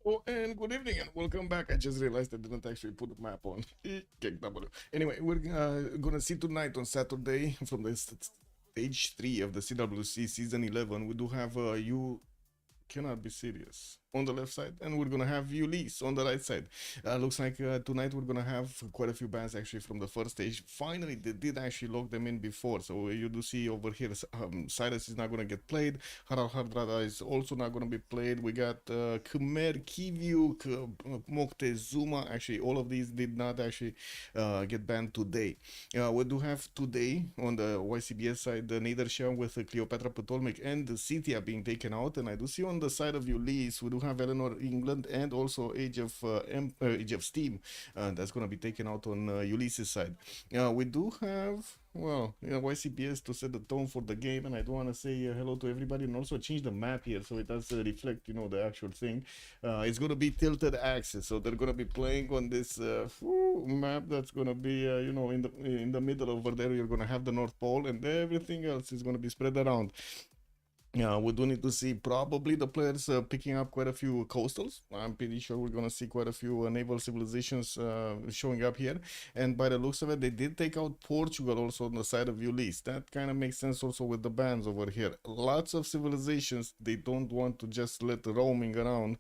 Oh, and good evening and welcome back. I just realized I didn't actually put the map on. Anyway, we're gonna see tonight on Saturday from the stage 3 of the CWC season 11. We do have you cannot be serious on the left side, and we're gonna have Ulyss on the right side. Looks like tonight we're gonna have quite a few bands actually from the first stage. Finally, they did actually lock them in before, so you do see over here Cyrus is not gonna get played. Harald Hardrada is also not gonna be played. We got Khmer, Kivyuk, Moctezuma. Actually, all of these did not actually get banned today. We do have today on the YCBS side the Nedershell with Cleopatra Ptolemy and the Scythia being taken out, and I do see on the side of Ulyss we do have Eleanor England and also Age of Steam that's going to be taken out on Ulyss's side. We do have YCBS to set the tone for the game, and I do want to say hello to everybody and also change the map here so it does reflect, the actual thing. It's going to be tilted axis, so they're going to be playing on this map that's going to be, in the middle over there. You're going to have the North Pole, and everything else is going to be spread around. Yeah, we do need to see probably the players picking up quite a few coastals. I'm pretty sure we're gonna see quite a few naval civilizations showing up here. And by the looks of it, they did take out Portugal also on the side of Ulyss. That kind of makes sense also with the bans over here. Lots of civilizations, they don't want to just let roaming around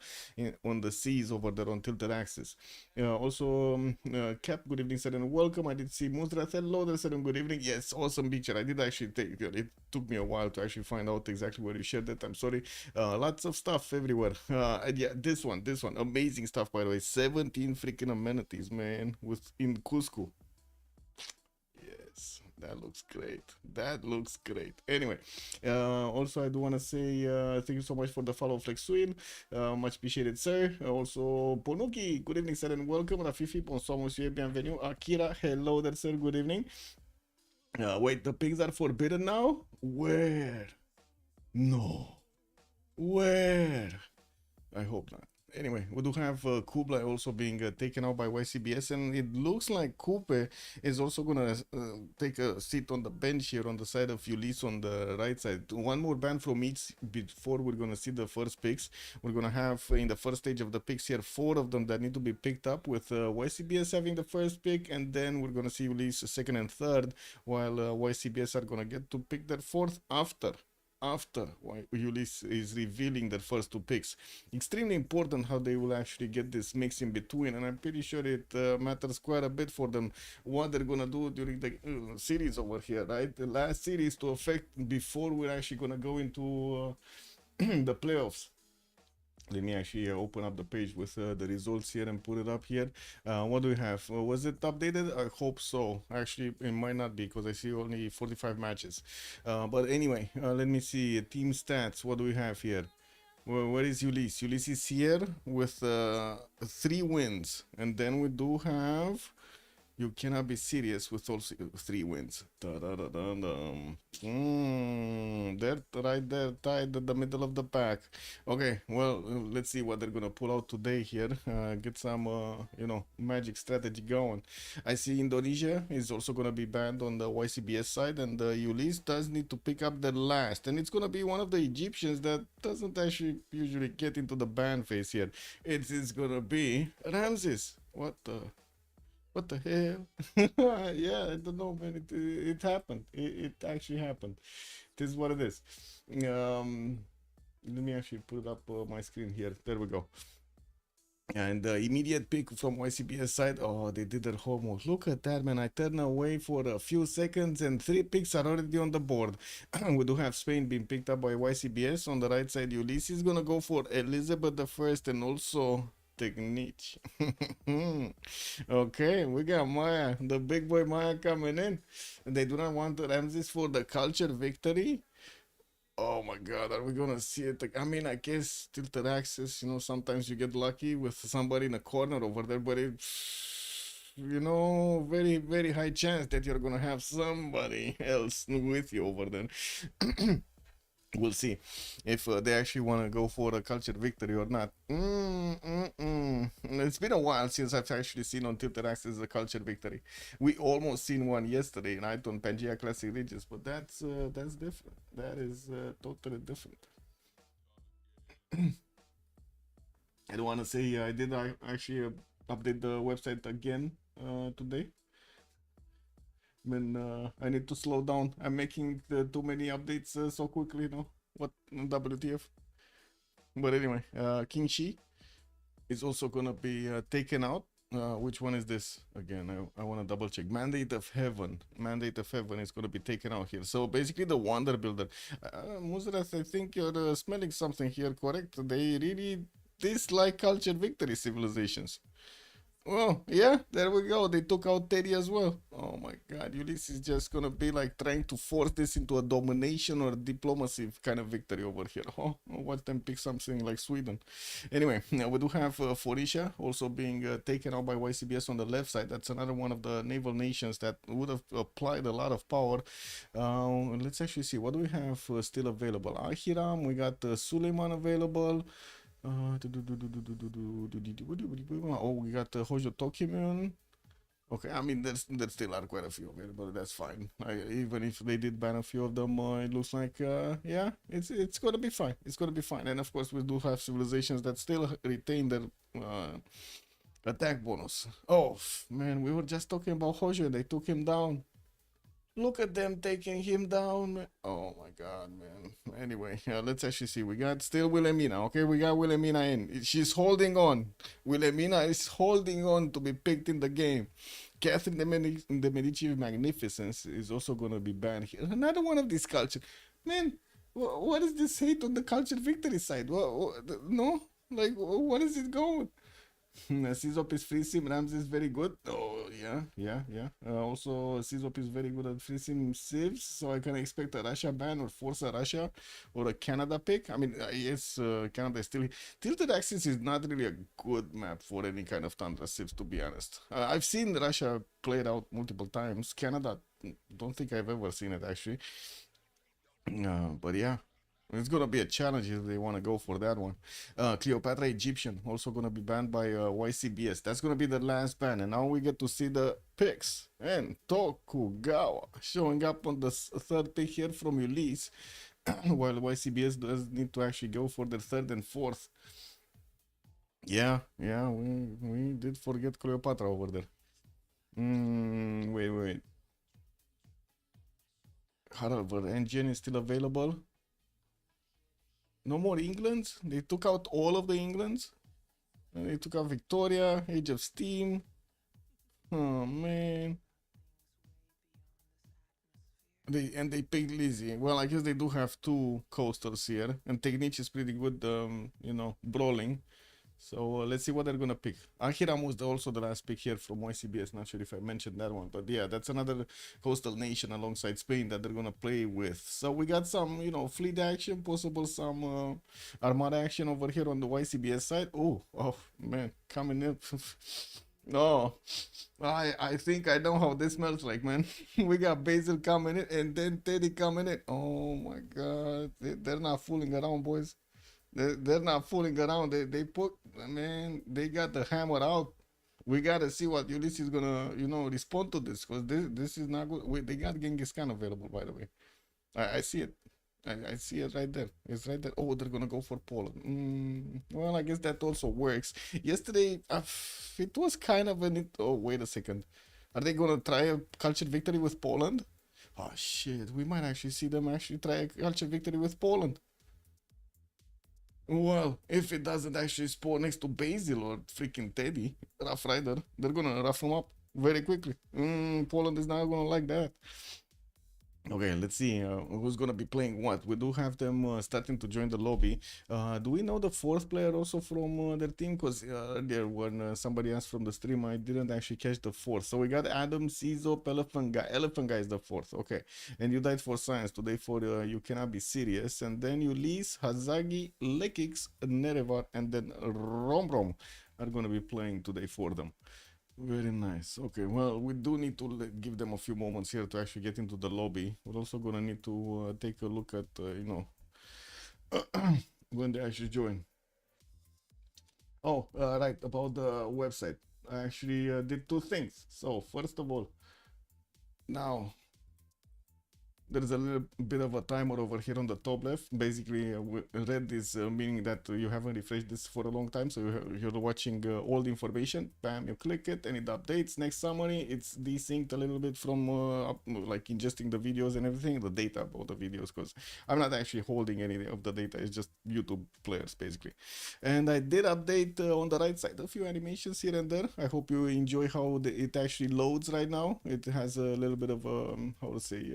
on the seas over there on tilted axis. Cap, good evening, sir, and welcome. I did see Muzrat. Hello there, sir, and good evening. Yes, awesome picture. I did actually take it. Took me a while to actually find out exactly where you shared it. I'm sorry. Lots of stuff everywhere. And yeah, this one, amazing stuff, by the way. 17 freaking amenities, man, in Cusco. Yes, that looks great. That looks great. Anyway, also I do want to say thank you so much for the follow, Flexwin. Much appreciated, sir. Also, Ponuki, good evening, sir, and welcome. Rafifi, bonsoir, monsieur, bienvenue. Akira, hello there, sir, good evening. Wait, the pigs are forbidden now? Where? No. Where? I hope not. Anyway, we do have Kublai also being taken out by YCBS, and it looks like Kupe is also gonna take a seat on the bench here on the side of Ulyss on the right side. One more ban from each before we're gonna see the first picks. We're gonna have in the first stage of the picks here 4 of them that need to be picked up, with YCBS having the first pick, and then we're gonna see Ulyss second and third, while YCBS are gonna get to pick their fourth after Ulyss is revealing their first 2 picks. Extremely important how they will actually get this mix in between, and I'm pretty sure it matters quite a bit for them what they're gonna do during the series over here, right? The last series to affect before we're actually gonna go into the playoffs. Let me actually open up the page with the results here and put it up here. What do we have? Was it updated? I hope so. Actually, it might not be because I see only 45 matches. But anyway, let me see. Team stats. What do we have here? Where is Ulyss? Ulyss is here with 3 wins. And then we do have... You cannot be serious with all 3 wins. They're right there, tied at the middle of the pack. Okay, well, let's see what they're gonna pull out today here. Get some, magic strategy going. I see Indonesia is also gonna be banned on the YCBS side, and Ulyss does need to pick up the last. And it's gonna be one of the Egyptians that doesn't actually usually get into the ban phase here. It is gonna be Ramses. What the hell? Yeah, I don't know, man. It happened. It actually happened. This is what it is. Let me actually put up my screen here. There we go. And the immediate pick from YCBS side, oh, they did their homework. Look at that, man. I turn away for a few seconds and 3 picks are already on the board. We do have Spain being picked up by YCBS. On the right side, Ulyss is going to go for Elizabeth I and also Technique. Okay, we got Maya, the big boy Maya coming in. They do not want Ramses for the culture victory. Oh my god, are we gonna see it? I mean, I guess tilted axis, sometimes you get lucky with somebody in a corner over there, but it's, very, very high chance that you're gonna have somebody else with you over there. We'll see if they actually want to go for a culture victory or not. It's been a while since I've actually seen on Tilted Axis a culture victory. We almost seen one yesterday night on Pangea Classic Regis, but that's different. That is totally different. I don't want to say I did actually update the website again today. When I need to slow down. I'm making too many updates so quickly, you know. What WTF? But anyway, King Shi is also gonna be taken out. Which one is this? Again, I want to double check. Mandate of Heaven. Mandate of Heaven is gonna be taken out here. So basically, the Wonder Builder. Muzras, I think you're smelling something here, correct? They really dislike cultured victory civilizations. Well, yeah, there we go. They took out Teddy as well. Oh my god, Ulyss is just gonna be like trying to force this into a domination or diplomacy kind of victory over here. Oh, watch them pick something like Sweden. Anyway, now we do have Forisha also being taken out by YCBS on the left side. That's another one of the naval nations that would have applied a lot of power. Let's actually see, what do we have still available? Ahiram, we got Suleiman available. Oh, we got Hojo Tokimon. Okay, I mean, there still are quite a few available. That's fine. Even if they did ban a few of them, it looks like yeah, it's gonna be fine. It's gonna be fine. And of course, we do have civilizations that still retain their attack bonus. Oh man, we were just talking about Hojo. They took him down. Look at them taking him down. Oh my god, man. Anyway, let's actually see. We got still Wilhelmina. Okay, we got Wilhelmina in. She's holding on. Wilhelmina is holding on to be picked in the game. Catherine the Medici Magnificence is also going to be banned here. Another one of these culture. Man, what is this hate on the culture victory side? No? Like, what is it going? Czop is free sim. Rams is very good. Oh yeah. Also, Czop is very good at free sim Civs, so I can expect a Russia ban or force a Russia or a Canada pick. I mean, yes, Canada is still. Tilted Axis is not really a good map for any kind of Tundra Civs, to be honest. I've seen Russia played out multiple times. Canada, don't think I've ever seen it actually. But yeah, it's gonna be a challenge if they want to go for that one. Cleopatra Egyptian also gonna be banned by YCBS. That's gonna be the last ban, and now we get to see the picks. And Tokugawa showing up on the third pick here from Ulyss, while YCBS does need to actually go for the third and fourth. Yeah, we did forget Cleopatra over there. Wait. However, Engine is still available. No more Englands. They took out all of the Englands. They took out Victoria, Age of Steam. Oh man. They picked Lizzie. Well, I guess they do have two coasters here, and Technique is pretty good. You know, brawling. So let's see what they're gonna pick. Ahiram was also the last pick here from YCBS. Not sure if I mentioned that one, but yeah, that's another coastal nation alongside Spain that they're gonna play with. So we got some, you know, fleet action, possible some armada action over here on the YCBS side. Oh man, coming in. No, I think I know how this smells like, man. We got Basil coming in and then Teddy coming in. Oh my God, they're not fooling around, boys. They're not fooling around. They put, man, they got the hammer out. We gotta see what Ulyss is gonna, you know, respond to this, because this is not good. Wait, they got Genghis Khan available, by the way. I see it. I see it right there. It's right there. Oh, they're gonna go for Poland. Well, I guess that also works. Yesterday, it was kind of an. Oh, wait a second. Are they gonna try a culture victory with Poland? Oh shit, we might actually see them actually try a culture victory with Poland. Well, if it doesn't actually spawn next to Basil or freaking Teddy, Rough Rider, they're gonna rough him up very quickly. Poland is not gonna like that. Okay, let's see who's gonna be playing what. We do have them starting to join the lobby. Do we know the fourth player also from their team? Because earlier when somebody asked from the stream, I didn't actually catch the fourth. So we got Adam, Czop, Elephant Guy. Elephant Guy is the fourth. Okay, and you died for science today for You Cannot Be Serious. And then Ulyss, Hazagi, Lekix, Nerevar, and then Rom are gonna be playing today for them. Very nice. Okay, well, we do need to give them a few moments here to actually get into the lobby. We're also gonna need to take a look at, you know, when they actually join. Oh, right, about the website. I actually did two things. So, first of all, now there's a little bit of a timer over here on the top left. Basically, red is meaning that you haven't refreshed this for a long time, so you're watching old information. Bam, you click it and it updates. Next summary, it's desynced a little bit from like ingesting the videos and everything, the data about the videos, because I'm not actually holding any of the data. It's just YouTube players basically. And I did update on the right side a few animations here and there. I hope you enjoy how it actually loads right now. It has a little bit of how to say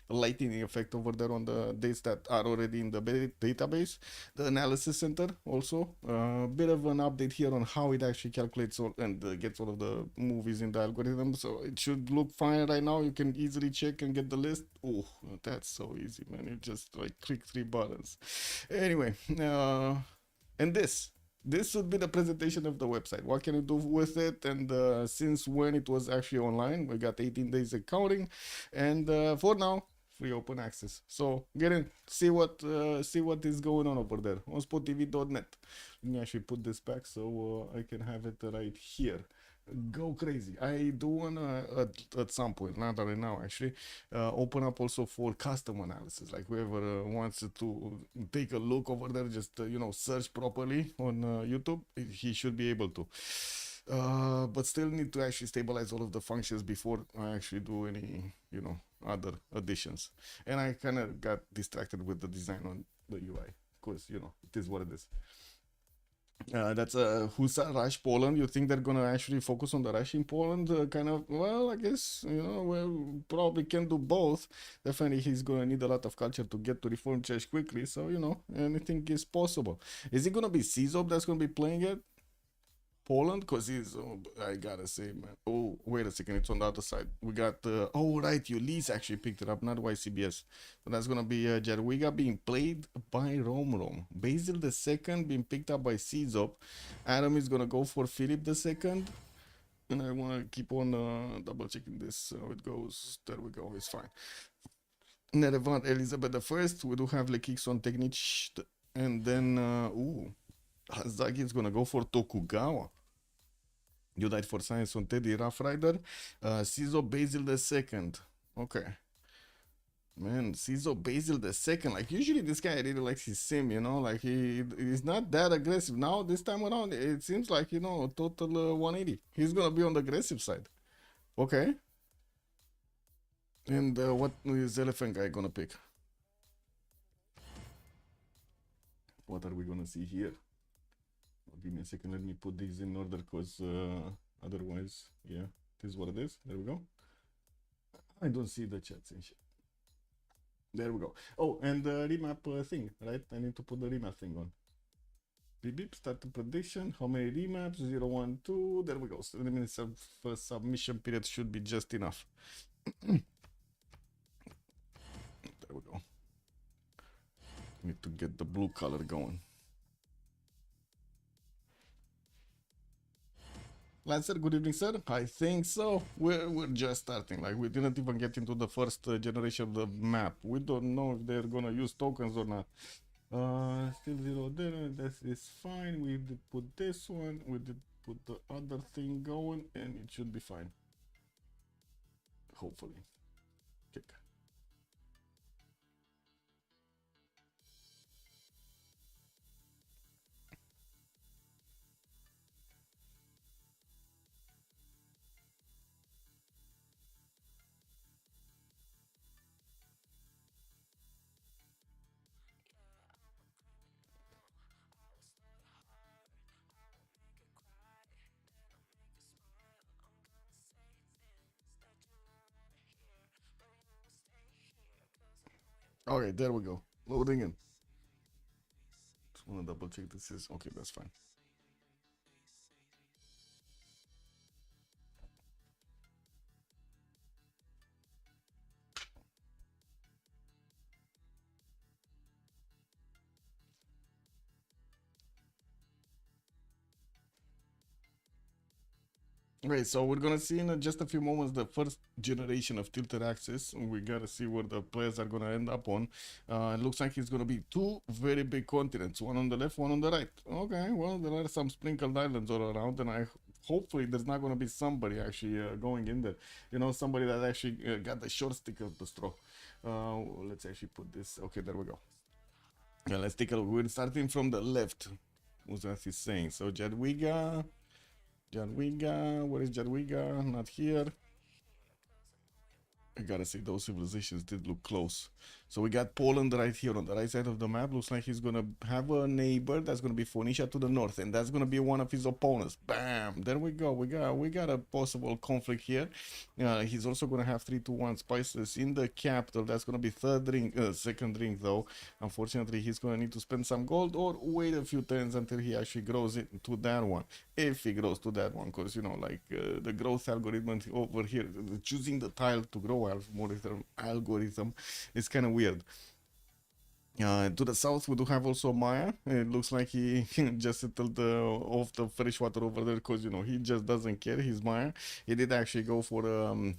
lightning effect over there on the dates that are already in the database. The analysis center also a bit of an update here on how it actually calculates all and gets all of the movies in the algorithm, so it should look fine right now. You can easily check and get the list. Oh, that's so easy, man. You just like click 3 buttons. Anyway, and this would be the presentation of the website. What can you do with it? And since when it was actually online, we got 18 days of counting, and for now, free open access. So get in, see what is going on over there. OnSpotTV.net. Let me actually put this back so I can have it right here. Go crazy. I do wanna at some point, not right now actually, open up also for custom analysis. Like whoever wants to take a look over there, just you know, search properly on YouTube, he should be able to. But still need to actually stabilize all of the functions before I actually do any, you know, other additions. And I kind of got distracted with the design on the UI, because you know, it is what it is. That's a Husa Rush Poland. You think they're gonna actually focus on the rush in Poland? Kind of. Well, I guess, you know, we probably can do both. Definitely, he's gonna need a lot of culture to get to Reform Church quickly. So you know, anything is possible. Is it gonna be CZOP that's gonna be playing it? Poland, because he's, oh, I gotta say, man. Oh, wait a second, it's on the other side. We got, oh, right, Ulyss actually picked it up, not YCBS. So that's gonna be Jarwiga being played by Rom. Basil the second being picked up by CZOP. Adam is gonna go for Philip the second. And I wanna keep on double checking this, how it goes. There we go, it's fine. Nerevant Elizabeth the first. We do have Lekix on Technic. And then, ooh. Hazaki is gonna go for Tokugawa. You died for science on Teddy Rough Rider. CZOP Basil the second. Okay. Man, CZOP Basil the second. Like usually this guy really likes his sim, you know, like he's not that aggressive. Now this time around it seems like, you know, total 180. He's gonna be on the aggressive side. Okay. And what is Elephant guy gonna pick? What are we gonna see here? Give me a second, let me put these in order, because otherwise, yeah, this is what it is. There we go. I don't see the chats and shit. There we go. Oh, and the remap thing, right? I need to put the remap thing on. Beep beep, start the prediction. How many remaps? 0, 1, 2. There we go. 7 minutes of submission period should be just enough. There we go. Need to get the blue color going. Lancer, good evening, sir. I think so. We're just starting. Like, we didn't even get into the first generation of the map. We don't know if they're gonna use tokens or not. Still 0 there. That is fine. We did put this one. We did put the other thing going, and it should be fine. Hopefully. Kick. Okay, there we go. Loading in. Just wanna double check this is okay, that's fine. Okay, so we're gonna see in just a few moments the first generation of tilted axis. We gotta see where the players are gonna end up on. It looks like it's gonna be 2 very big continents, one on the left, one on the right. Okay, well, there are some sprinkled islands all around, and hopefully there's not gonna be somebody actually going in there. You know, somebody that actually got the short stick of the straw. Let's actually put this. Okay, there we go. Yeah, let's take a look. We're starting from the left. What's that he's saying? So Jadwiga, where is Jadwiga? Not here. I gotta say, those civilizations did look close. So we got Poland right here on the right side of the map. Looks like he's gonna have a neighbor that's gonna be Phoenicia to the north, and that's gonna be one of his opponents. Bam! There we go. We got a possible conflict here. He's also gonna have 3-1 spices in the capital. That's gonna be third ring, second ring though. Unfortunately, he's gonna need to spend some gold or wait a few turns until he actually grows it to that one. If he grows to that one, because you know, like the growth algorithm over here, choosing the tile to grow algorithm is kind of weird. To the south, we do have also Maya. It looks like he just settled off the fresh water over there because, you know, he just doesn't care. He's Maya. He did actually go for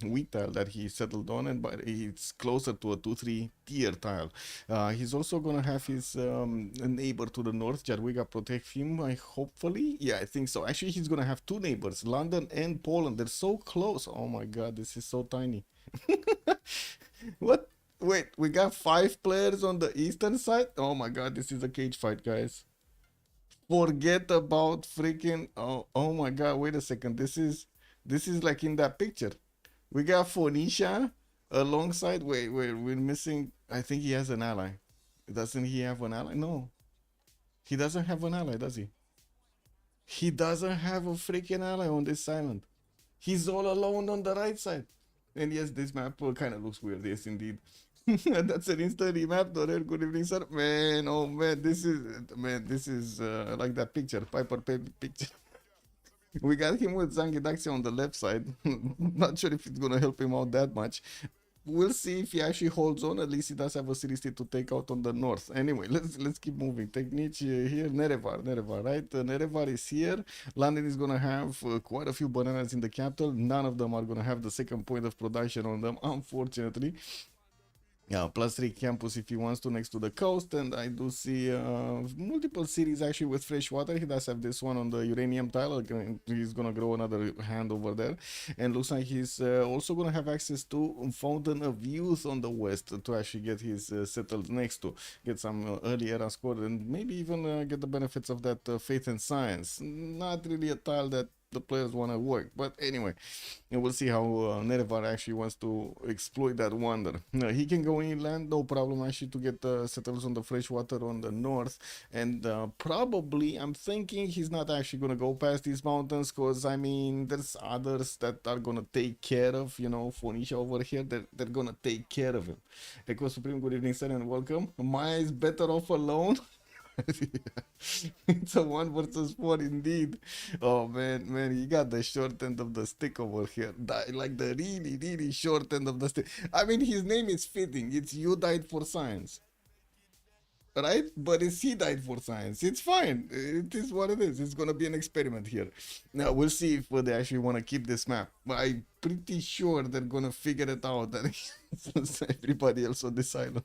wheat tile that he settled on, and but it's closer to a 2-3 tier tile. He's also gonna have his neighbor to the north. Jadwiga protect him. Hopefully, yeah, I think so. Actually, he's gonna have two neighbors, London and Poland. They're so close. Oh my God, this is so tiny. What? Wait, we got 5 players on the eastern side? Oh my God, this is a cage fight, guys. Forget about freaking, oh my God, wait a second. This is like in that picture. We got Phoenicia alongside, wait, we're missing, I think he has an ally. Doesn't he have an ally? No. He doesn't have an ally, does he? He doesn't have a freaking ally on this island. He's all alone on the right side. And yes, this map kind of looks weird. Yes, indeed. That's an instantly map. Dorer, good evening, sir. Man, oh man, this is like that picture, Piper picture. We got him with Zangidaxi on the left side. Not sure if it's gonna help him out that much. We'll see if he actually holds on. At least he does have a city to take out on the north. Anyway, let's keep moving. Technique here, Nerevar, right? Nerevar is here. London is gonna have quite a few bananas in the capital. None of them are gonna have the second point of production on them, unfortunately. Yeah, +3 campus if he wants to next to the coast, and I do see multiple cities actually with fresh water. He does have this one on the uranium tile. He's gonna grow another hand over there, and looks like he's also gonna have access to Fountain of Youth on the west to actually get his settled next to, get some early era score, and maybe even get the benefits of that faith and science. Not really a tile that the players want to work, but anyway, and we'll see how Nerevar actually wants to exploit that wonder. He can go inland, no problem actually, to get settles on the fresh water on the north, and probably I'm thinking he's not actually gonna go past these mountains, because I mean there's others that are gonna take care of, you know, Phoenicia over here. They're gonna take care of him. Echo Supreme, good evening, sir, and welcome. Maya is better off alone. It's a 1 versus 4 indeed. Oh man, he got the short end of the stick over here. Like the really short end of the stick. I mean, his name is fitting. It's You Died for Science, right? But it's He Died for Science. It's fine. It is what it is. It's gonna be an experiment here. Now we'll see if they actually want to keep this map. But I'm pretty sure they're gonna figure it out, that everybody else on this island.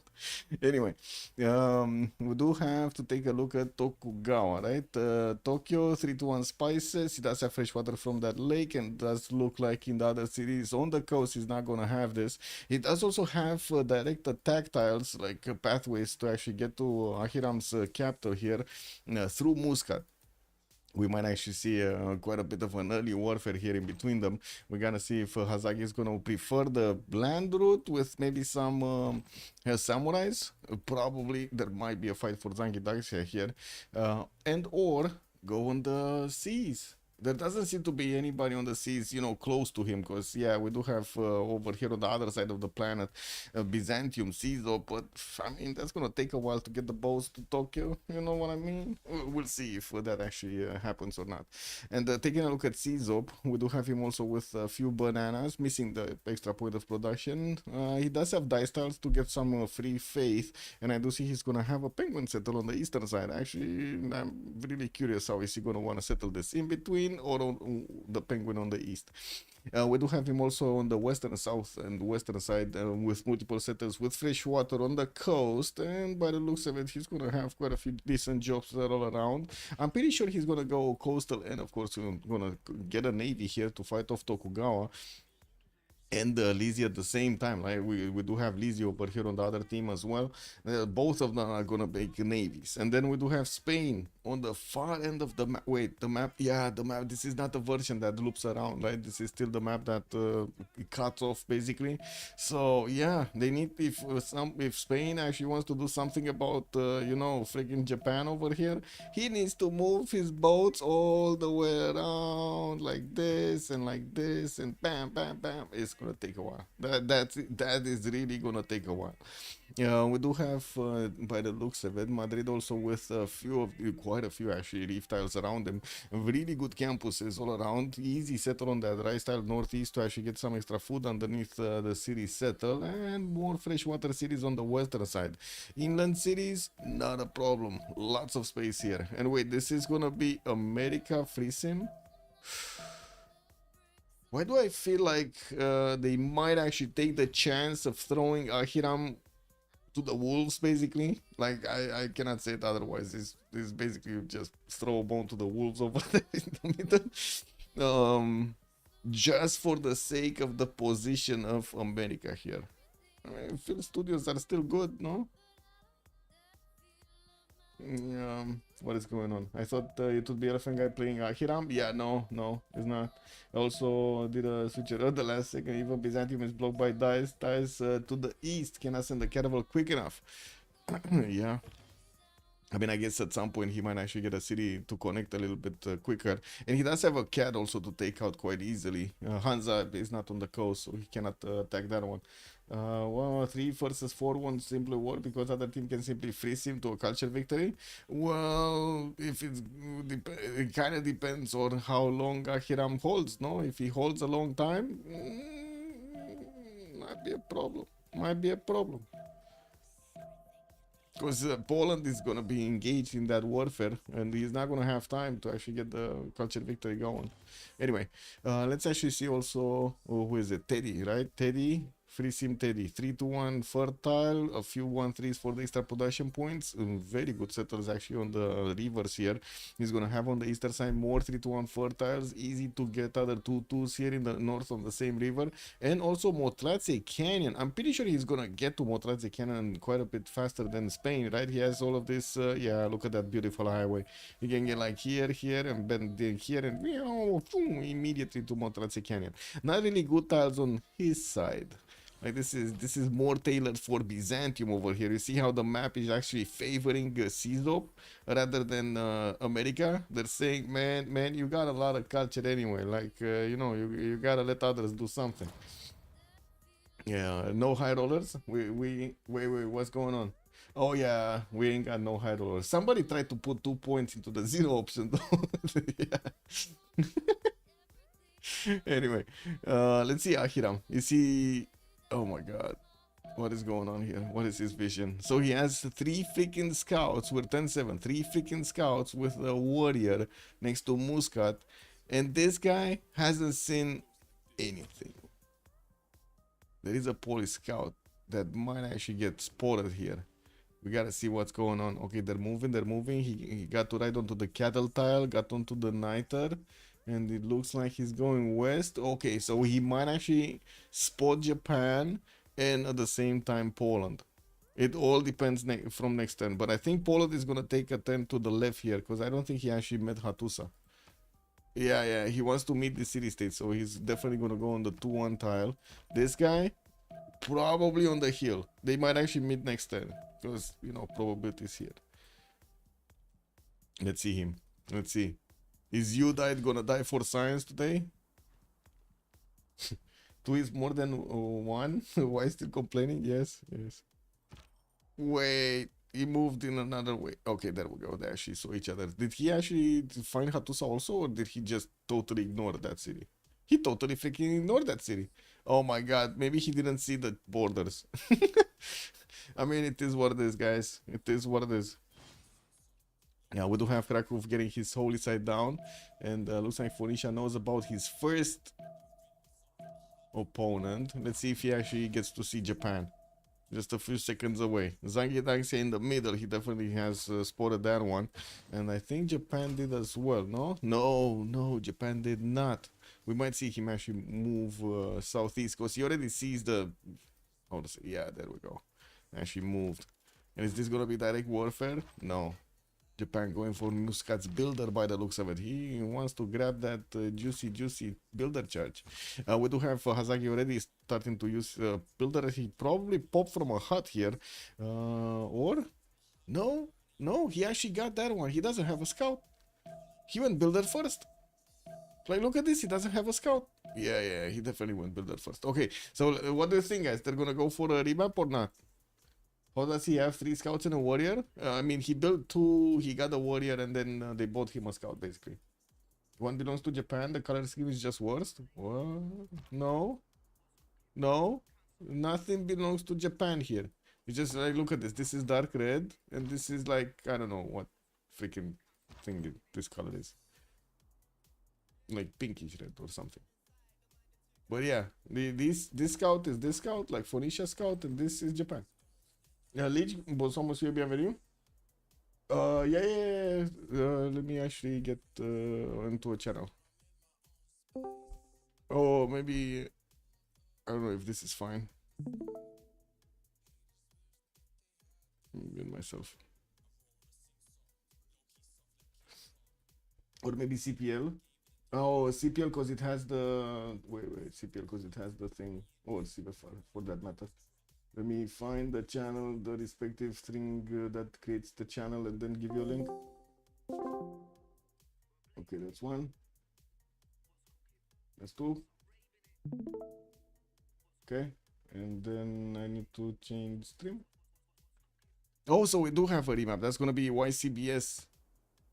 Anyway, we do have to take a look at Tokugawa, right? Tokyo 3-1 spices. He does have fresh water from that lake, and does look like in the other cities on the coast he's not gonna have this. He does also have direct attack tiles, like pathways to actually get to Ahiram's capital here through Muscat. We might actually see quite a bit of an early warfare here in between them. We're gonna see if Hazaki is gonna prefer the land route with maybe some samurais. Probably there might be a fight for Zangidaxia here, and or go on the seas. There doesn't seem to be anybody on the seas, you know, close to him, because yeah, we do have over here on the other side of the planet Byzantium, Caesar, but I mean that's gonna take a while to get the boats to Tokyo. You know what I mean? We'll see if that actually happens or not. And taking a look at Caesar, we do have him also with a few bananas, missing the extra point of production. He does have dice tiles to get some free faith, and I do see he's gonna have a penguin settle on the eastern side. Actually, I'm really curious how is he gonna want to settle this, in between or on the penguin on the east. We do have him also on the western, south and western side with multiple settles with fresh water on the coast, and by the looks of it he's gonna have quite a few decent jobs all around. I'm pretty sure he's gonna go coastal, and of course gonna get a navy here to fight off Tokugawa. and Lizzie at the same time. Like we do have Lizzie over here on the other team as well. Both of them are gonna make navies, and then we do have Spain on the far end of the map. Wait, the map? Yeah, the map. This is not the version that loops around, right? This is still the map that cuts off basically. So yeah, they need, if Spain actually wants to do something about you know, freaking Japan over here, he needs to move his boats all the way around like this and bam, bam, bam. It's gonna take a while. That is really gonna take a while. Yeah, we do have, by the looks of it, Madrid also with quite a few actually reef tiles around them. Really good campuses all around. Easy settle on that rice tile northeast to actually get some extra food underneath the city settle, and more freshwater cities on the western side. Inland cities, not a problem. Lots of space here. And wait, this is gonna be America free sim? Why do I feel like they might actually take the chance of throwing Ahiram to the wolves, basically? Like, I cannot say it otherwise. It's basically just throw a bone to the wolves over there in the middle. Just for the sake of the position of America here. I mean, Phil Studios are still good, no? What is going on? I thought it would be Elephant Guy playing Hiram. Yeah, no, it's not. I also did a switch at the last second. Even Byzantium is blocked by Dice. Dice to the east cannot send the caravel quick enough. Yeah. I mean, I guess at some point he might actually get a city to connect a little bit quicker. And he does have a cat also to take out quite easily. Hansa is not on the coast, so he cannot attack that one. Well, 3 versus 4 won't simply work because other team can simply freeze him to a culture victory. Well, if it kind of depends on how long Ahiram holds, no? If he holds a long time, might be a problem. Might be a problem. Because Poland is going to be engaged in that warfare, and he's not going to have time to actually get the culture victory going. Anyway, let's actually see also, who is it? Teddy, right? Teddy, free sim Teddy. 3-1 fertile, a few 1-3s for the extra production points. Very good settlers actually on the rivers here. He's going to have on the eastern side more 3-1 fertiles. Easy to get other 2-2s here in the north on the same river. And also Motrace Canyon. I'm pretty sure he's going to get to Motrace Canyon quite a bit faster than Spain, right? He has all of this. Yeah, look at that beautiful highway. You can get like here, and then here, and immediately to Motrace Canyon. Not really good tiles on his side. Like this is more tailored for Byzantium over here. You see how the map is actually favoring CZOP rather than America. They're saying, man, you got a lot of culture anyway. Like you know, you gotta let others do something. Yeah, no high rollers. Wait, what's going on? Oh yeah, we ain't got no high rollers. Somebody tried to put 2 points into the 0 option though. Anyway, let's see Ahiram. Is he? Oh my god. What is going on here? What is his vision? So he has 3 freaking scouts with 10-7. 3 freaking scouts with a warrior next to Muscat. And this guy hasn't seen anything. There is a Polish scout that might actually get spotted here. We gotta see what's going on. Okay, they're moving. He got to ride onto the cattle tile, got onto the niter. And it looks like he's going west. Okay, so he might actually spot Japan and at the same time Poland. It all depends from next turn. But I think Poland is going to take a turn to the left here because I don't think he actually met Hattusa. Yeah, he wants to meet the city-state. So he's definitely going to go on the 2-1 tile. This guy, probably on the hill. They might actually meet next turn because, you know, probability is here. Let's see him. Let's see. Is Udite gonna die for science today? 2 is more than 1? Why still complaining? Yes. Wait, he moved in another way. Okay, there we go. They actually saw each other. Did he actually find Hattusa also, or did he just totally ignore that city? He totally freaking ignored that city. Oh my god, maybe he didn't see the borders. I mean, it is what it is, guys. It is what it is. Yeah, we do have Krakow getting his holy side down, and looks like Phoenicia knows about his first opponent. Let's see if he actually gets to see Japan. Just a few seconds away. Zangi Dangxia in the middle, he definitely has spotted that one. And I think Japan did as well, no? No, Japan did not. we might see him actually move southeast, because he already sees the, yeah, there we go, actually moved. And is this gonna be direct warfare? No. Japan going for Muscat's builder by the looks of it. He wants to grab that juicy builder charge. We do have Hazaki already starting to use builder. He probably popped from a hut here. Or no, he actually got that one. He doesn't have a scout. He went builder first. Like, look at this, he doesn't have a scout. Yeah, he definitely went builder first. Okay, so what do you think, guys? They're gonna go for a remap or not? How does he have 3 scouts and a warrior? I mean, he built 2, he got a warrior, and then they bought him a scout, basically. One belongs to Japan, the color scheme is just worst? What? No, nothing belongs to Japan here. You just, like, look at this. This is dark red, and this is like, I don't know what freaking thing this color is. Like pinkish red or something. But yeah, this scout is this scout, like Phoenicia scout, and this is Japan. Leech, bonsoir monsieur, bienvenue. Yeah. Let me actually get into a channel. Oh, maybe, I don't know if this is fine. Mute myself. Or maybe CPL. Oh, CPL because it has the, wait, CPL because it has the thing, or CBFR for that matter. Let me find the channel, the respective string that creates the channel, and then give you a link. Okay, that's 1. That's 2. Okay, and then I need to change stream. Oh, so we do have a remap. That's gonna be YCBS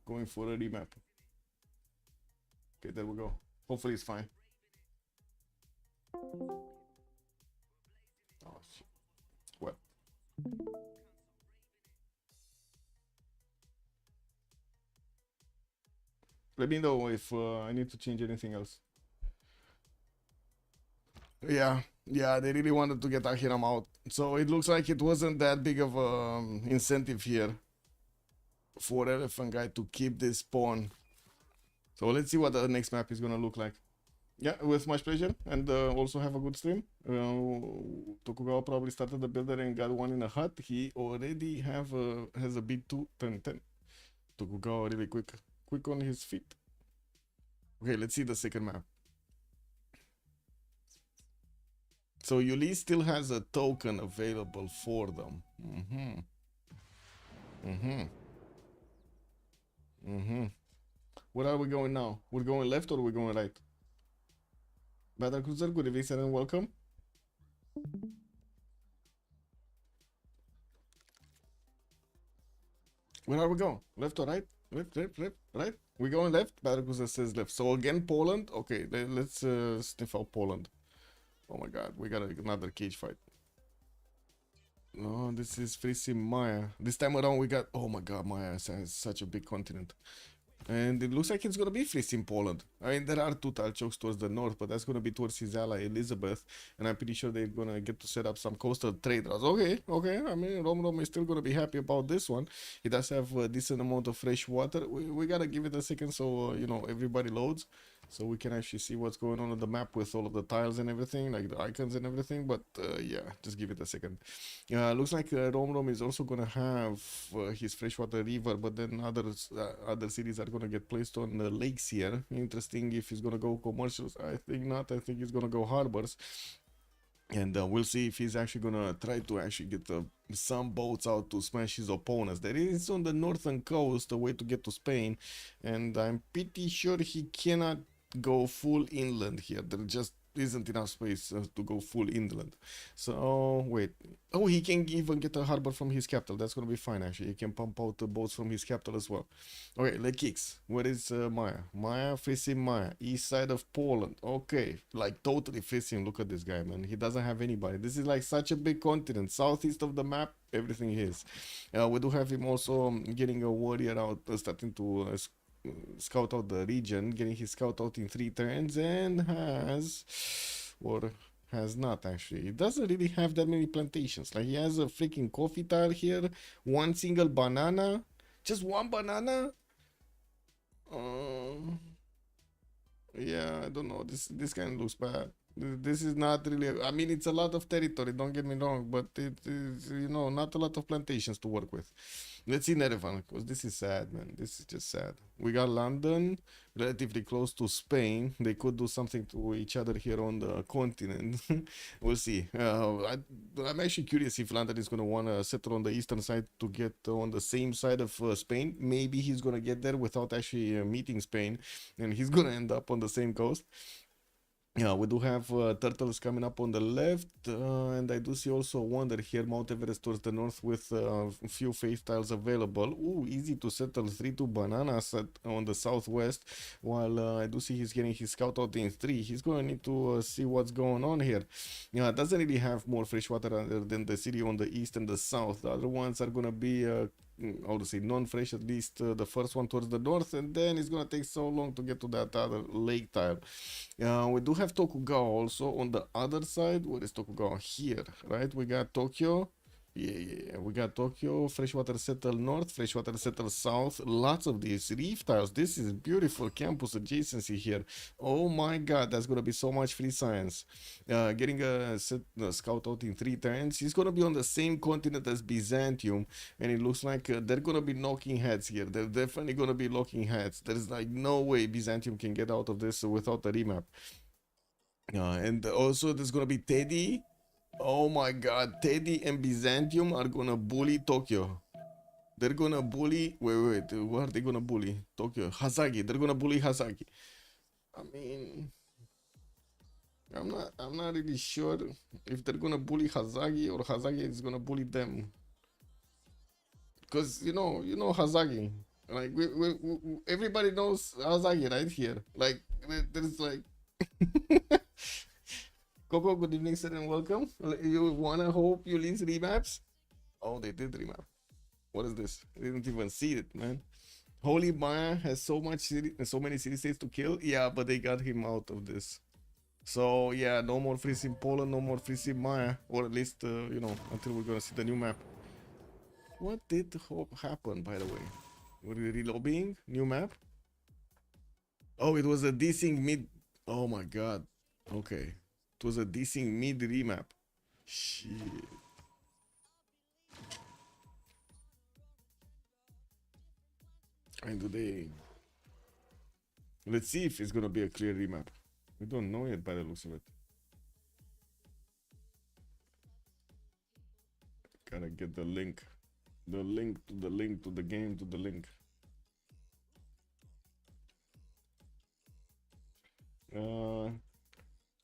going for a remap. Okay, there we go. Hopefully it's fine. Oh shit. What? Let me know if I need to change anything else. Yeah, they really wanted to get Ahiram out. So it looks like it wasn't that big of a incentive here for Elephant Guy to keep this pawn. So let's see what the next map is gonna look like. Yeah, with much pleasure, and also have a good stream. Tokugawa probably started the builder and got one in a hut. He already has a B2 10-10. Tokugawa really quick on his feet. Okay, let's see the second map. So Ulyss still has a token available for them. Where are we going now? We're going left or we're going right? Battle Cruiser, good evening and welcome. Where are we going? Left or right? Left, right? We're going left. Battle Cruiser says left. So again, Poland. Okay, let's sniff out Poland. Oh my god, we got another cage fight. No, this is facing Maya. This time around we got, oh my god, Maya has such a big continent. And it looks like it's gonna be facing Poland. I mean, there are 2 tile chokes towards the north, but that's gonna be towards his ally Elizabeth. And I'm pretty sure they're gonna get to set up some coastal trade routes. Okay. I mean, Rom is still gonna be happy about this one. He does have a decent amount of fresh water. We gotta give it a second so, you know, everybody loads. So we can actually see what's going on the map with all of the tiles and everything, like the icons and everything. But yeah, just give it a second. Looks like Rom is also gonna have his freshwater river, but then other cities are gonna get placed on the lakes here. Interesting if he's gonna go commercials. I think not. I think he's gonna go harbors. And we'll see if he's actually gonna try to actually get some boats out to smash his opponents. There is on the northern coast a way to get to Spain, and I'm pretty sure he cannot go full inland here. There just isn't enough space to go full inland. So wait, oh, he can even get a harbor from his capital. That's gonna be fine actually. He can pump out the boats from his capital as well. Okay, leg kicks. Where is Maya facing Maya, east side of Poland. Okay, like totally facing. Look at this guy, man. He doesn't have anybody. This is like such a big continent. Southeast of the map, everything is. We do have him also getting a warrior out, starting to scout out the region, getting his scout out in 3 turns, and has not actually. He doesn't really have that many plantations. Like, he has a freaking coffee tile here, 1 single banana, just 1 banana. Yeah, I don't know. This kind of looks bad. This is not really. I mean, it's a lot of territory. Don't get me wrong, but it is, not a lot of plantations to work with. Let's see Nerevan, because this is sad, man. This is just sad. We got London, relatively close to Spain. They could do something to each other here on the continent. We'll see. I'm actually curious if London is going to want to settle on the eastern side to get on the same side of Spain. Maybe he's going to get there without actually meeting Spain, and he's going to end up on the same coast. Yeah, we do have turtles coming up on the left, and I do see also Wonder here, Mount Everest towards the north with a few faith tiles available. Ooh, easy to settle 3-2 bananas on the southwest, while I do see he's getting his scout out in 3. He's gonna need to see what's going on here. Yeah, it doesn't really have more fresh water other than the city on the east and the south. The other ones are gonna be how to say, non-fresh, at least the first one towards the north, and then it's gonna take so long to get to that other lake tile. We do have Tokugawa also on the other side. Where is Tokugawa? Here, right? We got Tokyo. Yeah. We got Tokyo, freshwater settle north, freshwater settle south. Lots of these reef tiles. This is beautiful campus adjacency here. Oh my god, that's gonna be so much free science. Getting a scout out in 3 turns. He's gonna be on the same continent as Byzantium, and it looks like they're gonna be knocking heads here. They're definitely gonna be locking heads. There's like no way Byzantium can get out of this without a remap. And also there's gonna be Teddy. Oh my god, Teddy and Byzantium are gonna bully Tokyo. They're gonna bully. Wait. What are they gonna bully? Tokyo. Hazagi. They're gonna bully Hazagi. I mean, I'm not really sure if they're gonna bully Hazagi or Hazagi is gonna bully them. Cause you know Hazagi. Like everybody knows Hazagi right here. Like there's like Coco, good evening, sir, and welcome. You wanna hope Ulyss remaps? Oh, they did remap. What is this? I didn't even see it, man. Holy Maya has so many city states to kill. Yeah, but they got him out of this. So yeah, no more freezing Poland, no more freezing Maya, or at least until we're gonna see the new map. What did happen, by the way? Were we relobbying new map? Oh, it was a desync mid. Oh my god. Okay, it was a desync mid remap. Shit. And today, let's see if it's gonna be a clear remap. We don't know yet by the looks of it. Gotta get the link. The link to the link to the game to the link.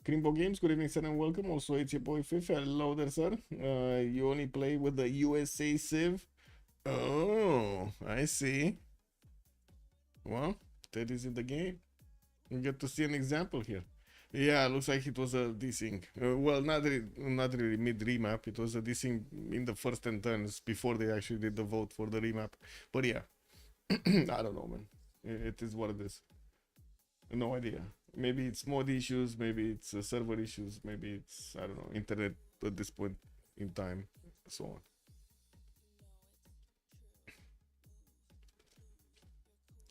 Crimbo Games, good evening, sir, and welcome. Also, it's your boy Fifi. Hello there, sir. You only play with the USA Civ? Oh, I see. Well, that is in the game. You get to see an example here. Yeah, looks like it was a desync. Well, not really mid remap. It was a desync in the first 10 turns before they actually did the vote for the remap. But yeah, I don't know, man. It is what it is. No idea. Maybe it's mod issues. Maybe it's server issues. Maybe it's, I don't know, internet at this point in time, so on.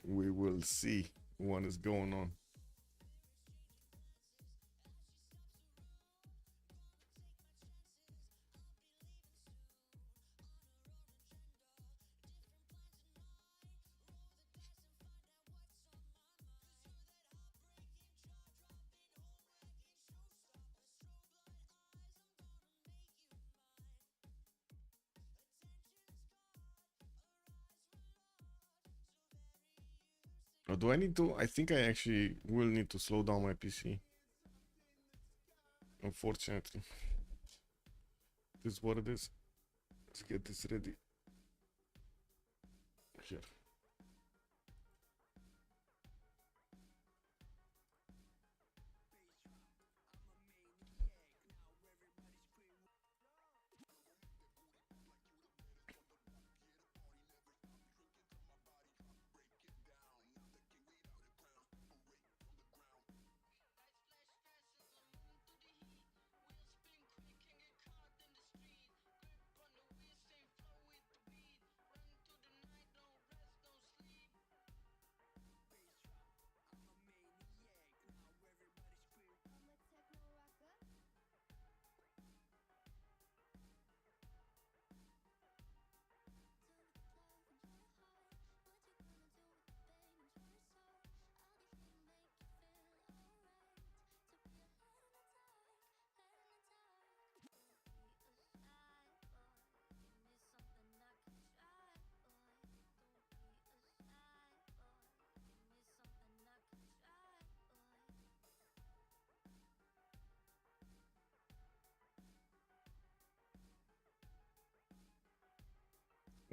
We will see what is going on. Or do I need to? I think I actually will need to slow down my PC. Unfortunately. This is what it is. Let's get this ready. Here.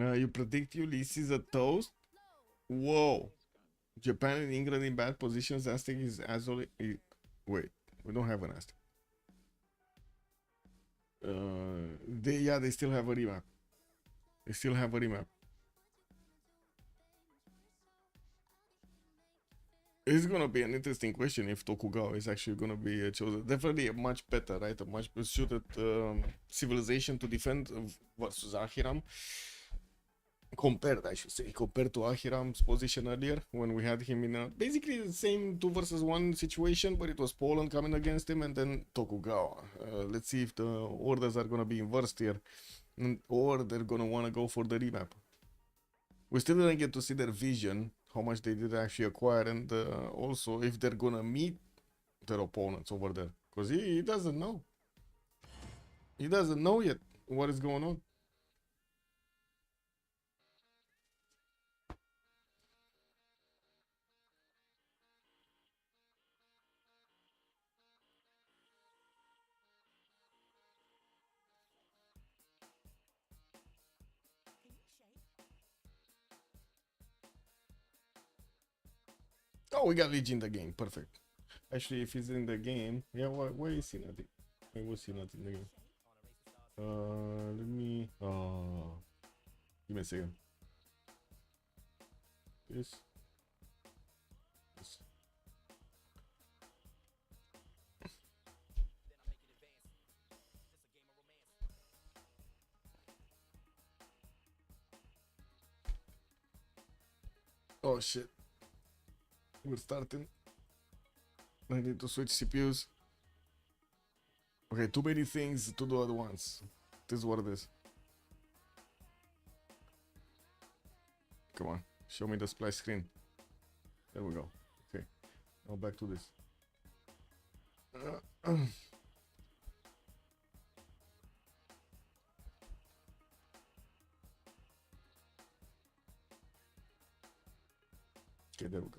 You predict Ulysses a toast? Whoa. Japan and England in bad positions. Aztec is as only. Wait, we don't have an Aztec. They still have a remap. They still have a remap. It's gonna be an interesting question if Tokugawa is actually gonna be chosen. Definitely a much better, right? A much suited civilization to defend versus Ahiram. Compared, I should say, compared to Ahiram's position earlier when we had him in basically the same 2 versus 1 situation, but it was Poland coming against him and then Tokugawa. Let's see if the orders are gonna be inversed here, or they're gonna want to go for the remap. We still didn't get to see their vision, how much they did actually acquire, and also if they're gonna meet their opponents over there, because he doesn't know. He doesn't know yet what is going on. Oh, we got Legion in the game. Perfect. Actually, if he's in the game, yeah, why is he not? Why was he not in the game? Let me. Give me a second. This. This. Oh shit. We're starting. I need to switch CPUs. Okay, too many things to do at once. This is what it is. Come on, show me the splash screen. There we go. Okay, now back to this. Okay, there we go.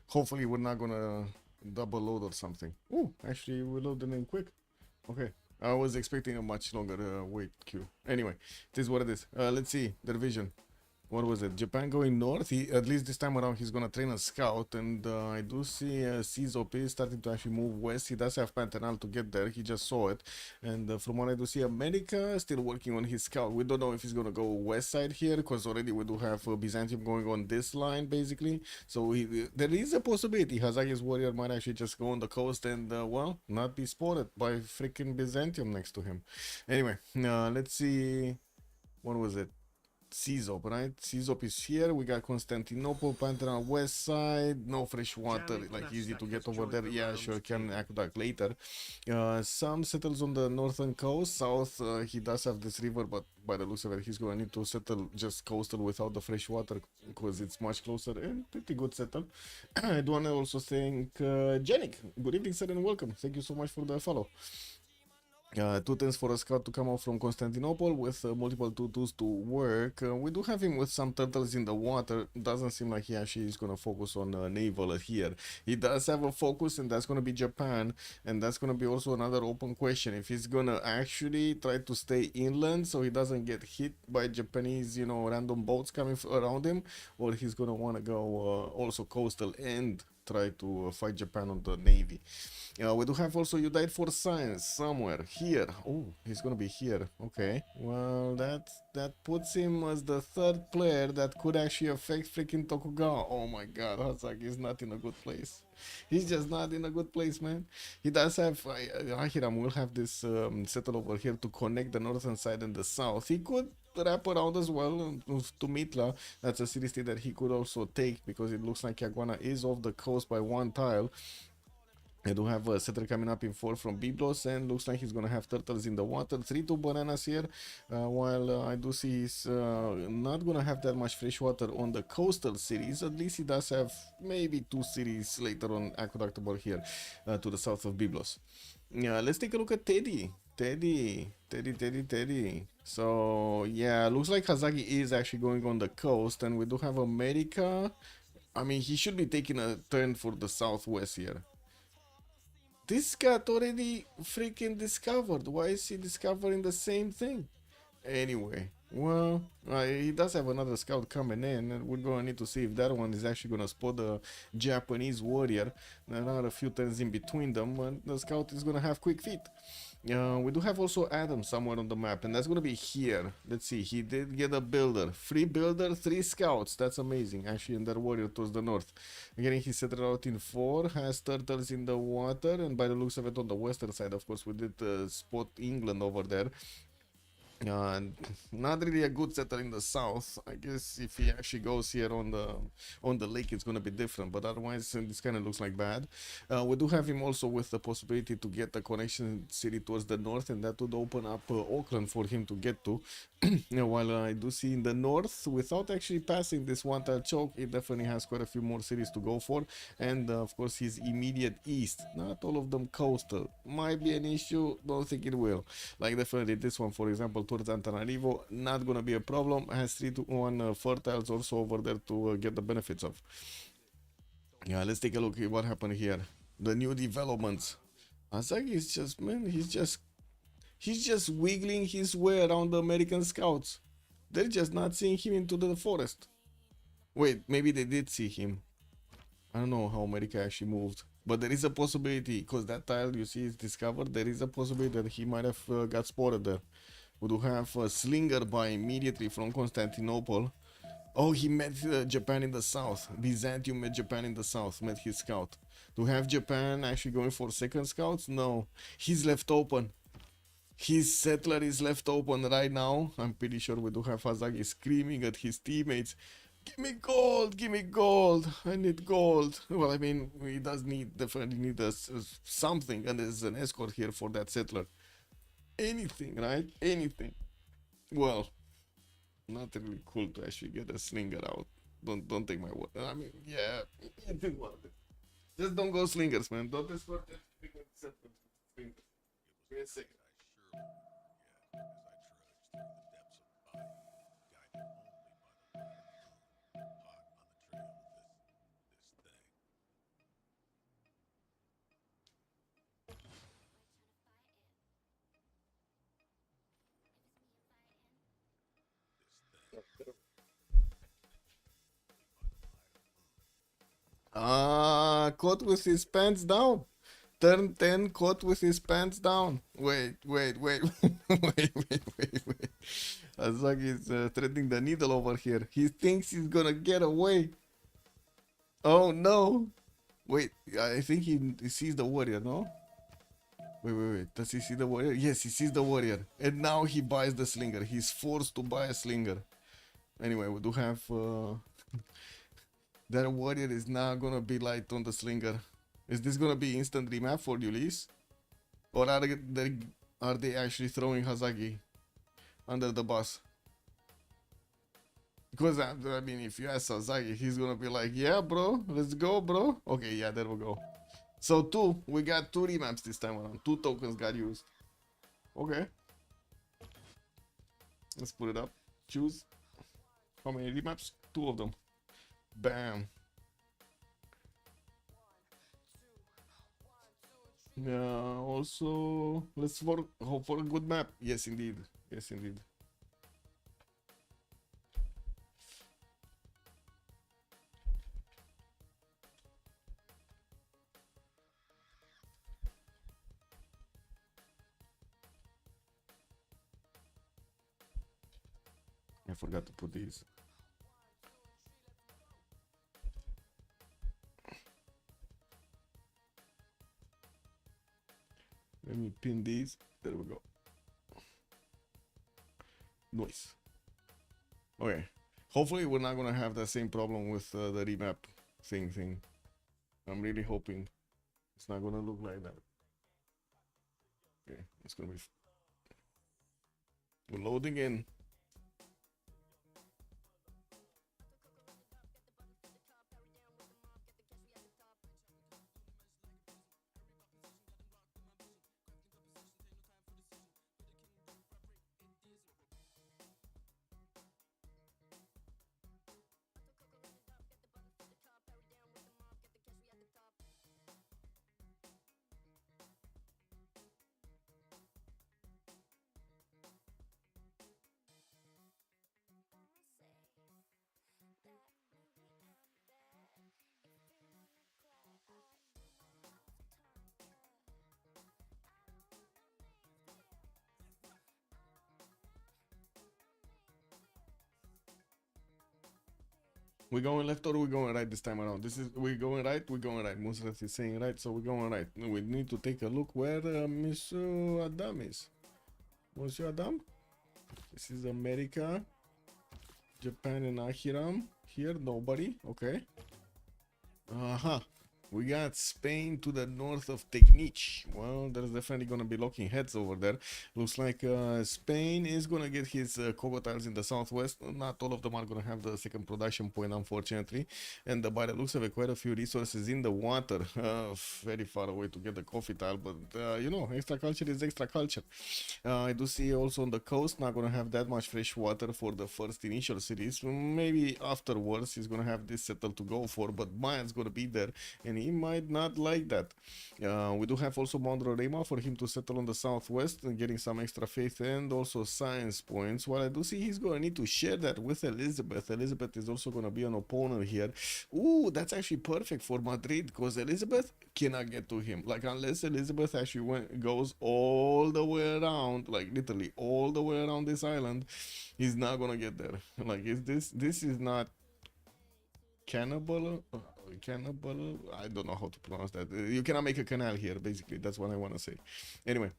Hopefully we're not gonna double load or something. Oh, actually we loaded in quick. Okay, I was expecting a much longer wait queue. Anyway, this is what it is. Let's see their vision. What was it? Japan going north. At least this time around he's gonna train a scout, and I do see CWC starting to actually move west. He does have Pantanal to get there. He just saw it, and from what I do see, America still working on his scout. We don't know if he's gonna go west side here, because already we do have Byzantium going on this line basically. So there is a possibility Hazagi's warrior might actually just go on the coast and well, not be spotted by freaking Byzantium next to him. Anyway, let's see. What was it? CZOP, right? CZOP is here. We got Constantinople, Pantanal west side. No fresh water, like easy to get over there. Yeah, sure, can aqueduct later. Some settles on the northern coast. South, he does have this river, but by the looks of it, he's gonna need to settle just coastal without the fresh water because it's much closer and pretty good settle. I do wanna also thank Janik. Good evening, sir, and welcome. Thank you so much for the follow. 2 turns for a scout to come out from Constantinople with multiple 2-2s to work. We do have him with some turtles in the water. Doesn't seem like he actually is going to focus on naval here. He does have a focus, and that's going to be Japan, and that's going to be also another open question. If he's going to actually try to stay inland so he doesn't get hit by Japanese, you know, random boats coming around him, or he's going to want to go also coastal and try to fight Japan on the navy. We do have also You Died for Science somewhere here. Oh, he's gonna be here. Okay, well that puts him as the third player that could actually affect freaking Tokugawa. Oh my god, Hazaki is not in a good place. He's just not in a good place, man. He does have Ahiram will have this settle over here to connect the northern side and the south. He could wrap around as well to Mitla. That's a city state that he could also take, because it looks like Yaguana is off the coast by 1 tile. I do have a setter coming up in 4 from Biblos, and looks like he's gonna have turtles in the water. 3-2 bananas here, while I do see he's not gonna have that much fresh water on the coastal cities. At least he does have maybe 2 cities later on aqueductable here to the south of Biblos. Let's take a look at Teddy. Teddy. So yeah, looks like Kazaki is actually going on the coast, and we do have America. I mean, he should be taking a turn for the southwest here. This got already freaking discovered. Why is he discovering the same thing? Anyway, well, he does have another scout coming in, and we're gonna need to see if that one is actually gonna spot the Japanese warrior. There are a few turns in between them, and the scout is gonna have quick feet. We do have also Adam somewhere on the map, and that's gonna be here. Let's see, he did get a builder. Free builder, 3 scouts. That's amazing. Actually, and that warrior towards the north. Getting his settler out in 4, has turtles in the water, and by the looks of it on the western side, of course, we did spot England over there. And not really a good setter in the south. I guess if he actually goes here on the lake, it's gonna be different. But otherwise, this kind of looks like bad. We do have him also with the possibility to get a connection city towards the north, and that would open up Auckland for him to get to. While I do see in the north, without actually passing this one-tile choke, it definitely has quite a few more cities to go for. And of course, his immediate east, not all of them coastal, might be an issue. Don't think it will. Like definitely this one, for example, towards Antananarivo, not gonna be a problem. Has 3 to 1 fertiles also over there to get the benefits of. Yeah, let's take a look at what happened here. The new developments. Asagi is just, man, he's just wiggling his way around the American scouts. They're just not seeing him into the forest. Wait, maybe they did see him. I don't know how America actually moved. But there is a possibility, because that tile you see is discovered, there is a possibility that he might have got spotted there. We do have a slinger by immediately from Constantinople. Oh, he met Japan in the south. Byzantium met Japan in the south, met his scout. Do have Japan actually going for second scouts? No. He's left open. His settler is left open right now. I'm pretty sure we do have Hazagi screaming at his teammates. Give me gold, give me gold. I need gold. Well, I mean, he does definitely need something, and there's an escort here for that settler. Anything, right? Anything. Well, not really cool to actually get a slinger out. Don't take my word. I mean, yeah, it is what it is. Just don't go slingers, man. Don't escort that slingers. Give me a second. Caught with his pants down. Turn 10, caught with his pants down. Wait. wait. Azagi is threading the needle over here. He thinks he's gonna get away. Oh no. Wait, I think he sees the warrior, no? Wait. Does he see the warrior? Yes, he sees the warrior. And now he buys the slinger. He's forced to buy a slinger. Anyway, we do have... that warrior is now gonna be light on the slinger. Is this gonna be instant remap for Ulyss? Or are they actually throwing Hazagi under the bus? Because I mean, if you ask Hazagi, he's gonna be like, yeah, bro, let's go, bro. Okay, yeah, there we go. So we got 2 remaps this time around. 2 tokens got used. Okay. Let's put it up. Choose. How many remaps? 2 of them. Bam. Yeah, also, let's hope for a good map. Yes, indeed. Yes, indeed. I forgot to put these. Let me pin these. There we go. Nice. Okay. Hopefully we're not gonna have that same problem with the remap thing. I'm really hoping it's not gonna look like that. Okay, it's gonna be. We're loading in. We going left or we going right this time around? This is we going right. We going right. Musrat is saying right, so we going right. We need to take a look where Monsieur Adam is. Monsieur Adam. This is America, Japan, and Ahiram. Here, nobody. Okay. Uh-huh. We got Spain to the north of Technic. Well, there's definitely gonna be locking heads over there. Looks like Spain is gonna get his cocotiles in the southwest. Not all of them are gonna have the second production point, unfortunately. And by the looks of it, quite a few resources in the water. Very far away to get the coffee tile, but you know, extra culture is extra culture. I do see also on the coast, not gonna have that much fresh water for the first initial series. Maybe afterwards he's gonna have this settled to go for, but Maya's gonna be there, and he might not like that. We do have also Mount Roraima for him to settle on the southwest and getting some extra faith and also science points. While I do see he's gonna need to share that with Elizabeth. Elizabeth is also gonna be an opponent here. Ooh, that's actually perfect for Madrid because Elizabeth cannot get to him. Like, unless Elizabeth actually goes all the way around, like literally all the way around this island, he's not gonna get there. Like, this is not cannibal. Cannibal, I don't know how to pronounce that. You cannot make a canal here, basically. That's what I want to say. Anyway,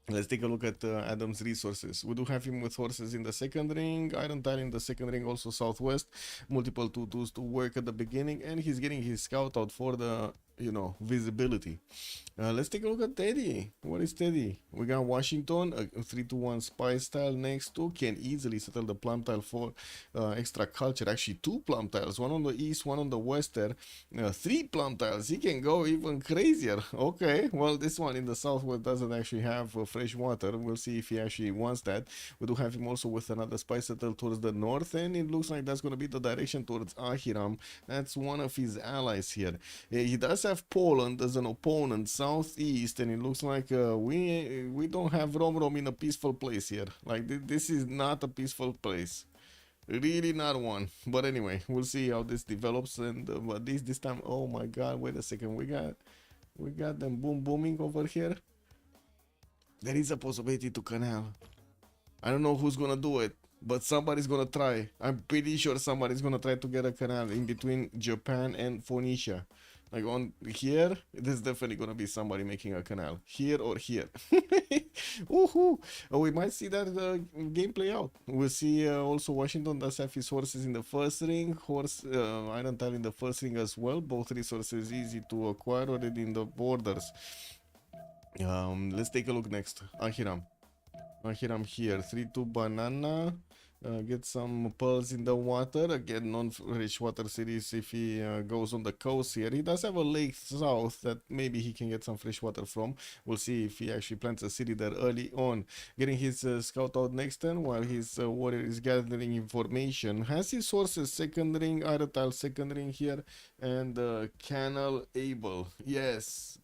let's take a look at Adam's resources. We do have him with horses in the second ring, iron tile in the second ring, also southwest, multiple tutus to work at the beginning, and he's getting his scout out for the, you know, visibility. Let's take a look at Teddy. What is Teddy? We got Washington, a 3-2-1 spice tile next to, can easily settle the plum tile for extra culture. Actually, 2 plum tiles, one on the east, one on the west there. 3 plum tiles, he can go even crazier. Okay, well, this one in the southwest doesn't actually have fresh water. We'll see if he actually wants that. We do have him also with another spice settle towards the north, and it looks like that's going to be the direction towards Ahiram. That's one of his allies here. He does have Poland as an opponent southeast, and it looks like we don't have Rom in a peaceful place here. Like, this is not a peaceful place, really not one. But anyway, we'll see how this develops. And but this time, oh my god, wait a second, we got them booming over here. There is a possibility to canal. I don't know who's gonna do it, but somebody's gonna try. I'm pretty sure somebody's gonna try to get a canal in between Japan and Phoenicia. Like, on here, there's definitely gonna be somebody making a canal, here or here. Woohoo! We might see that game play out. We'll see. Also, Washington does have his horses in the first ring, iron tile in the first ring as well. Both resources easy to acquire already in the borders. Let's take a look next. Ahiram here, 3-2 banana. Get some pearls in the water. Again, non-rich water series if he goes on the coast here. He does have a lake south that maybe he can get some fresh water from. We'll see if he actually plants a city there early on. Getting his scout out next turn while his warrior is gathering information. Has his sources second ring, iron tile second ring here, and canal able. Yes.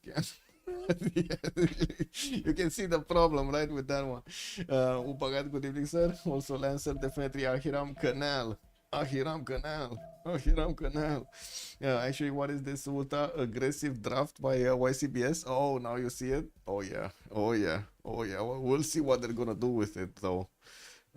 You can see the problem, right, with that one. Upagat, good evening, sir. Also, Lancer, definitely Ahiram Canal. Actually, what is this ultra aggressive draft by YCBS? Oh, now you see it. Oh yeah. Well, we'll see what they're gonna do with it, though.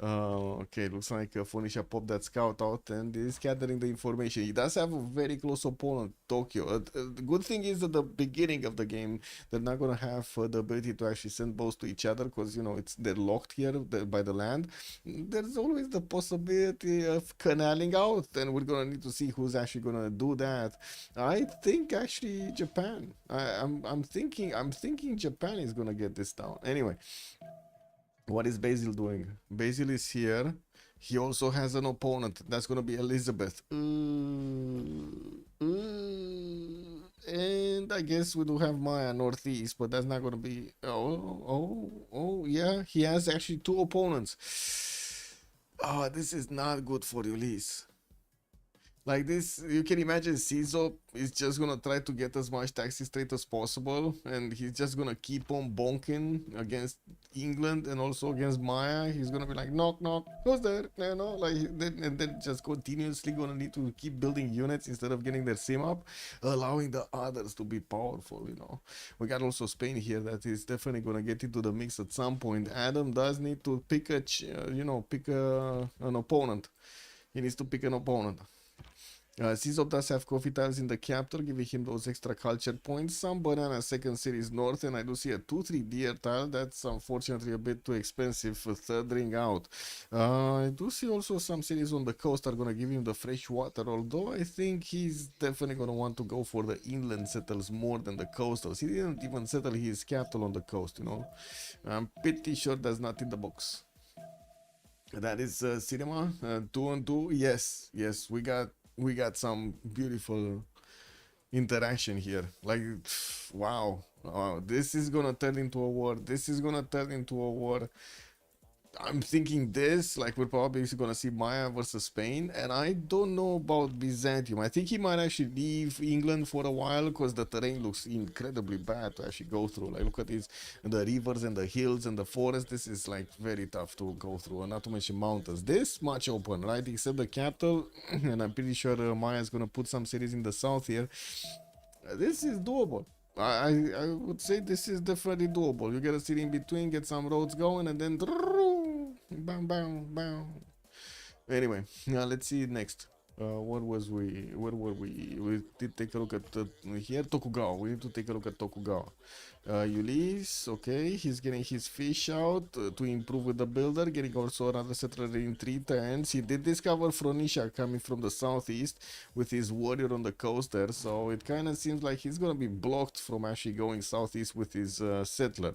Okay, looks like Phoenicia popped that scout out and is gathering the information. He does have a very close opponent, Tokyo. The good thing is at the beginning of the game, they're not going to have the ability to actually send bows to each other because, you know, they're locked here by the land. There's always the possibility of canaling out, and we're going to need to see who's actually going to do that. I think actually Japan. I'm thinking Japan is going to get this down. Anyway. What is Basil doing? Basil is here. He also has an opponent. That's going to be Elizabeth. And I guess we do have Maya northeast, but that's not going to be... Oh, yeah. He has actually 2 opponents. Oh, this is not good for Ulyss. Like this, you can imagine Caesar is just gonna try to get as much taxi straight as possible, and he's just gonna keep on bonking against England and also against Maya. He's gonna be like, knock, who's there? You know, like, and then just continuously gonna need to keep building units instead of getting their sim up, allowing the others to be powerful. You know, we got also Spain here that is definitely gonna get into the mix at some point. Adam does need to pick an opponent. He needs to pick an opponent. Caesar does have coffee tiles in the capital, giving him those extra culture points. Some banana second series north, and I do see a 2-3 deer tile. That's unfortunately a bit too expensive for third ring out. I do see also some cities on the coast are gonna give him the fresh water, although I think he's definitely gonna want to go for the inland settles more than the coastals. He didn't even settle his capital on the coast, you know. I'm pretty sure that's not in the box. That is cinema 2-2. Yes, yes, we got some beautiful interaction here. Like, wow, this is gonna turn into a war. This is gonna turn into a war. I'm thinking this, like, we're probably gonna see Maya versus Spain, and I don't know about Byzantium. I think he might actually leave England for a while because the terrain looks incredibly bad to actually go through. Like, look at these, the rivers and the hills and the forest. This is like very tough to go through, and not to mention mountains. This much open, right? Except the capital, and I'm pretty sure Maya is gonna put some cities in the south here. This is doable. I would say this is definitely doable. You get a city in between, get some roads going, and then bam, bam, bam. Anyway, let's see next. What was we? Where were we? We did take a look at here Tokugawa. We need to take a look at Tokugawa. Ulyss, okay, he's getting his fish out to improve with the builder, getting also another settler in 3 turns. He did discover Phoenicia coming from the southeast with his warrior on the coast there, so it kind of seems like he's gonna be blocked from actually going southeast with his settler.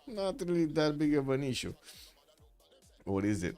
Not really that big of an issue. What is it?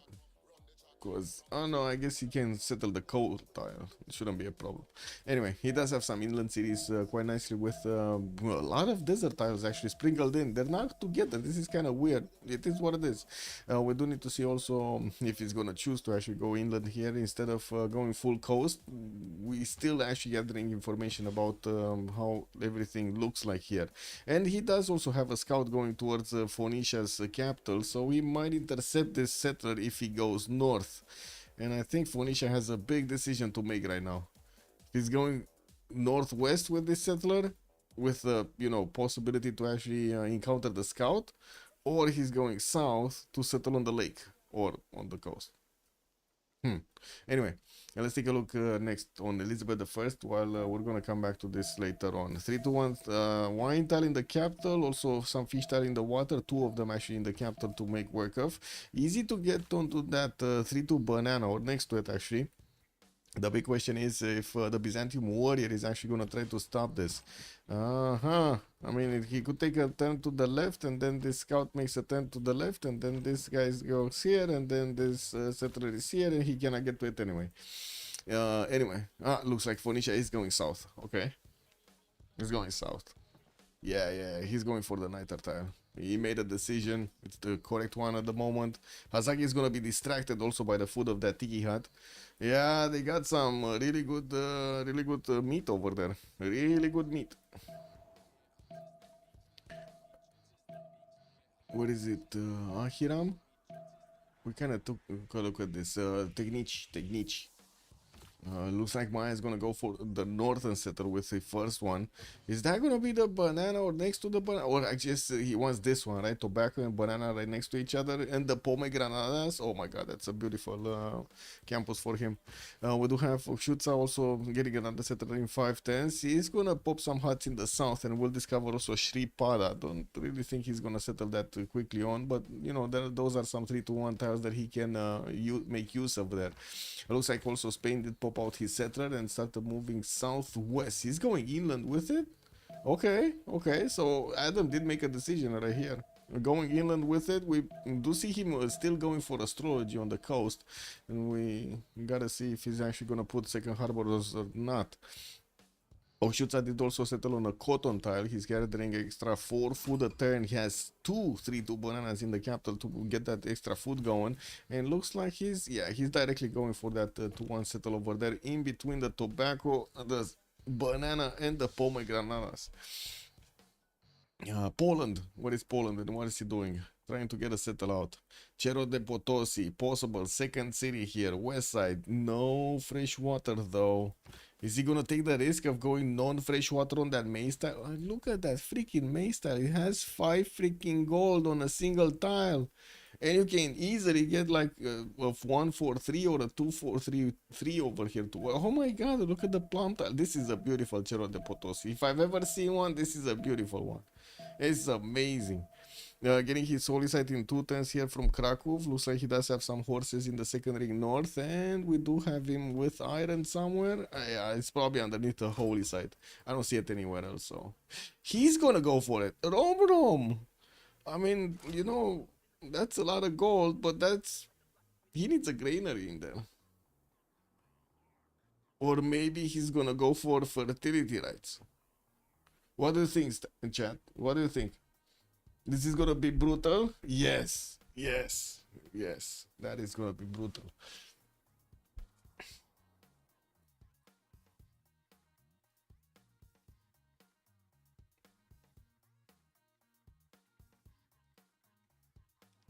Because, oh no, I guess he can settle the coal tile. It shouldn't be a problem. Anyway, he does have some inland cities quite nicely with a lot of desert tiles actually sprinkled in. They're not together. This is kind of weird. It is what it is. We do need to see also if he's going to choose to actually go inland here instead of going full coast. We still actually gathering information about how everything looks like here. And he does also have a scout going towards Phoenicia's capital, so he might intercept this settler if he goes north. And I think Phoenicia has a big decision to make right now. He's going northwest with this settler, with the possibility to actually encounter the scout, or he's going south to settle on the lake or on the coast. Anyway, let's take a look next on Elizabeth I, while we're gonna come back to this later on. 3-1 wine tile in the capital, also some fish tile in the water, 2 of them actually in the capital to make work of. Easy to get onto that 3-2 banana, or next to it actually. The big question is if the Byzantium warrior is actually going to try to stop this. I mean, he could take a turn to the left, and then this scout makes a turn to the left, and then this guy goes here, and then this settler is here, and he cannot get to it anyway. Looks like Phoenicia is going south. Okay. He's going south. Yeah, he's going for the nighter tile. He made a decision. It's the correct one at the moment. Hazaki is going to be distracted also by the food of that tiki hut. Yeah, they got some really good meat over there. Really good meat. What is it? Ahiram? We kind of took a look at this. Technique. Looks like Maya is gonna go for the northern setter with the first one. Is that gonna be the banana or next to the banana? Or I guess he wants this one, right? Tobacco and banana right next to each other. And the pomegranatas. Oh my god, that's a beautiful campus for him. We do have Shutsa also getting another setter in 5 turns. He's gonna pop some huts in the south, and we'll discover also Shri Pada. Don't really think he's gonna settle that quickly on, but those are some 3-1 tiles that he can make use of there. It looks like also Spain did pop out his settler and started moving southwest. He's going inland with it. Okay, so Adam did make a decision right here, going inland with it. We do see him still going for astrology on the coast, and we gotta see if he's actually gonna put second harbors or not. Oshutsa did also settle on a cotton tile. He's gathering extra 4 food a turn. He has 2 3-2 bananas in the capital to get that extra food going. And looks like he's directly going for that 2-1 settle over there in between the tobacco, the banana, and the pomegranatas. Poland. What is Poland and what is he doing? Trying to get a settle out. Cerro de Potosi, possible second city here, west side. No fresh water though. Is he gonna take the risk of going non-fresh water on that maze tile? Look at that freaking maze tile. It has 5 freaking gold on a single tile. And you can easily get like a 1-4-3 or a 2-4-3 over here too. Oh my god, look at the plum tile. This is a beautiful Cerro de Potosi. If I've ever seen one, this is a beautiful one. It's amazing. Getting his holy site in 2 turns here from Krakow. Looks like he does have some horses in the second ring north, and we do have him with iron somewhere. Yeah, it's probably underneath the holy site. I don't see it anywhere else, so he's gonna go for it. Rom. I mean, you know, that's a lot of gold, but he needs a granary in there. Or maybe he's gonna go for fertility rights. What do you think, chat? What do you think? This is gonna be brutal? Yes, yes, yes. That is gonna be brutal.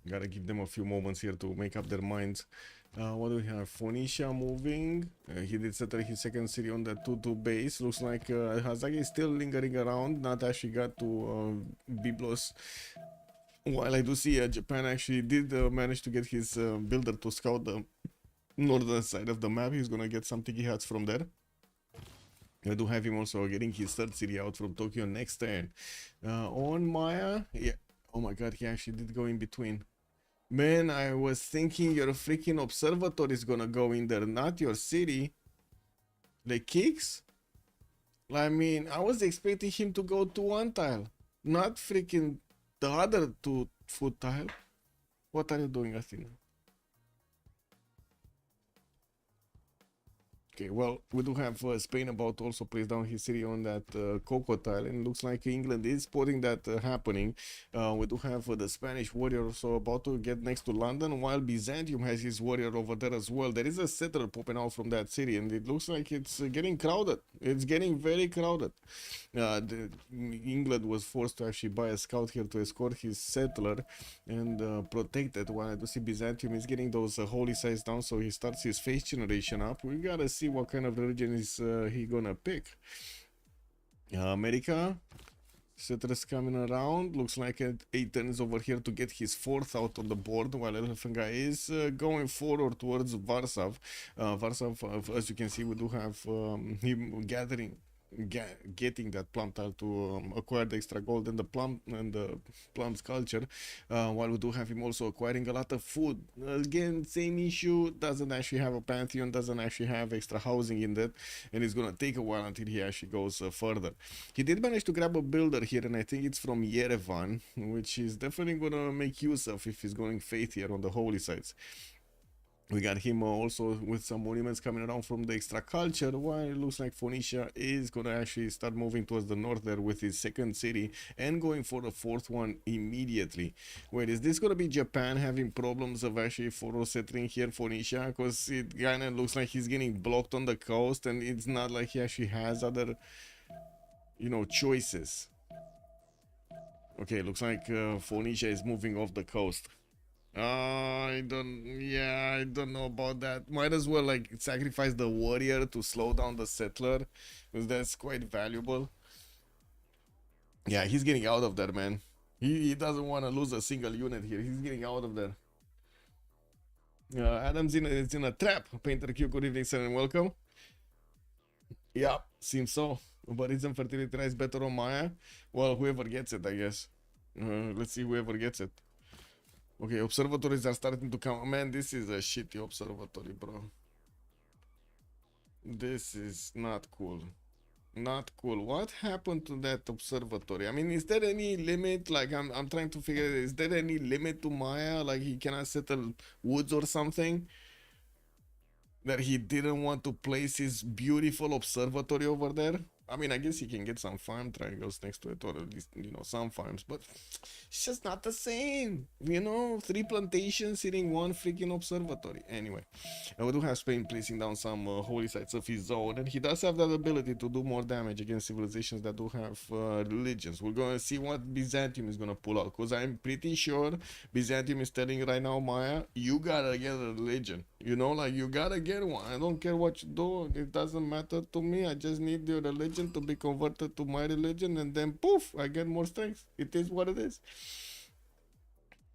Gotta give them a few moments here to make up their minds. What do we have? Phoenicia moving. He did settle his second city on the 2-2 base. Looks like Hazagi is still lingering around. Not actually got to Byblos. While I do see Japan actually did manage to get his builder to scout the northern side of the map. He's gonna get some tiki hats from there. I do have him also getting his third city out from Tokyo next turn. On Maya, yeah. Oh my god, he actually did go in between. Man, I was thinking your freaking observatory is gonna go in there, not your city. The kicks? I mean, I was expecting him to go to one tile, not freaking the other 2-foot tile. What are you doing, Athena? Okay, well, we do have Spain about to also place down his city on that Coco tile, and it looks like England is spotting that happening. We do have the Spanish warrior also about to get next to London, while Byzantium has his warrior over there as well. There is a settler popping out from that city, and it looks like it's getting crowded. It's getting very crowded. England was forced to actually buy a scout here to escort his settler and protect it, while I do see Byzantium is getting those holy sites down, so he starts his face generation up. We gotta see what kind of religion is he gonna pick. America, settlers coming around. Looks like 8 turns over here to get his 4th out on the board, while Elephant Guy is going forward towards Warsaw. Warsaw, as you can see, we do have him getting that plum tile to acquire the extra gold and the plum sculpture, while we do have him also acquiring a lot of food. Again, same issue, doesn't actually have a pantheon, doesn't actually have extra housing in that, and it's gonna take a while until he actually goes further. He did manage to grab a builder here, and I think it's from Yerevan, which is definitely gonna make use of if he's going faith here on the holy sites. We got him also with some monuments coming around from the extra culture, while it looks like Phoenicia is gonna actually start moving towards the north there with his second city and going for the 4th one immediately. Wait, is this gonna be Japan having problems of actually for settling here Phoenicia? Because it kinda looks like he's getting blocked on the coast, and it's not like he actually has other, you know, choices. Okay, looks like Phoenicia is moving off the coast. I don't know about that. Might as well like sacrifice the warrior to slow down the settler, because that's quite valuable. Yeah, he's getting out of there, man. He doesn't want to lose a single unit here. He's getting out of there. Adam's it's in a trap. Painter Q, good evening, sir, and welcome. Yeah, seems so. But isn't fertility rights better on Maya? Well, whoever gets it, I guess. Let's see whoever gets it. Okay, observatories are starting to come. Man, this is a shitty observatory, bro. This is not cool. Not cool. What happened to that observatory? I mean, is there any limit? Like, I'm trying to figure, is there any limit to Maya? Like, he cannot settle woods or something? That he didn't want to place his beautiful observatory over there? I mean, I guess he can get some farm triangles next to it, or at least, you know, some farms, but it's just not the same. You know, 3 plantations hitting 1 freaking observatory. Anyway, we do have Spain placing down some holy sites of his own, and he does have that ability to do more damage against civilizations that do have religions. We're going to see what Byzantium is going to pull out, because I'm pretty sure Byzantium is telling right now, Maya, you gotta get a religion. You know, like, you gotta get one. I don't care what you do. It doesn't matter to me. I just need your religion to be converted to my religion, and then poof, I get more strength. It is what it is.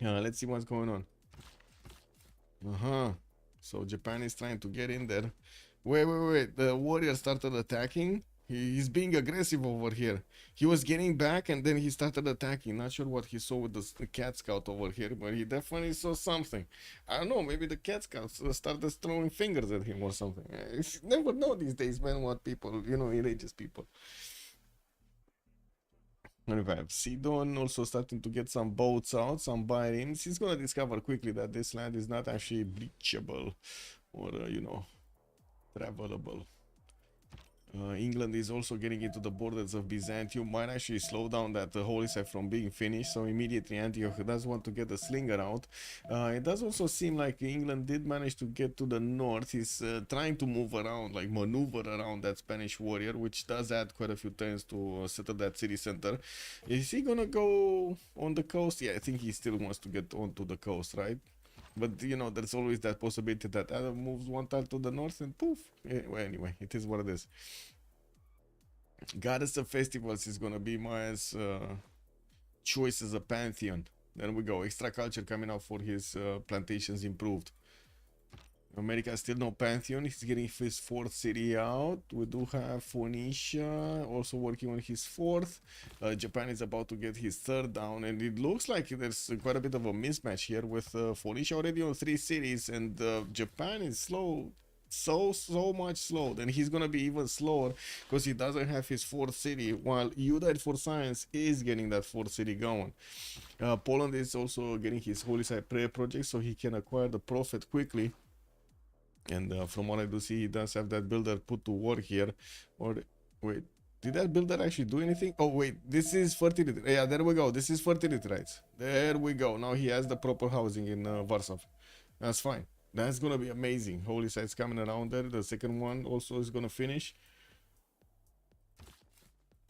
Let's see what's going on. Uh-huh. So Japan is trying to get in there. Wait. The warrior started attacking. He's being aggressive over here. He was getting back and then he started attacking. Not sure what he saw with the cat scout over here, but he definitely saw something. I don't know, maybe the cat scouts started throwing fingers at him or something. You never know these days, man, what people, enrages people. And we have Sidon also starting to get some boats out, some buy-ins. He's gonna discover quickly that this land is not actually breachable or, travelable. England is also getting into the borders of Byzantium, might actually slow down that holy site from being finished, so immediately Antioch does want to get the slinger out. It does also seem like England did manage to get to the north. He's trying to move around, like maneuver around that Spanish warrior, which does add quite a few turns to settle that city center. Is he gonna go on the coast? Yeah, I think he still wants to get onto the coast, right? But there's always that possibility that Adam moves one tile to the north and poof. Well, anyway, it is what it is. Goddess of Festivals is gonna be my choice as a pantheon. There we go. Extra culture coming out for his plantations improved. America still no pantheon. He's getting his fourth city out. We do have Phoenicia also working on his fourth. Japan is about to get his third down, and it looks like there's quite a bit of a mismatch here with Phoenicia already on 3 cities, and Japan is slow. So much slow. Then he's gonna be even slower because he doesn't have his fourth city, while Unite for Science is getting that fourth city going. Poland is also getting his Holy Site prayer project so he can acquire the prophet quickly. And from what I do see, he does have that builder put to work here. Or wait, did that builder actually do anything? Oh wait, this is fertility. Yeah, there we go. This is fertility rights. There we go. Now he has the proper housing in Warsaw. That's fine. That's gonna be amazing. Holy sites coming around there. The second one also is gonna finish.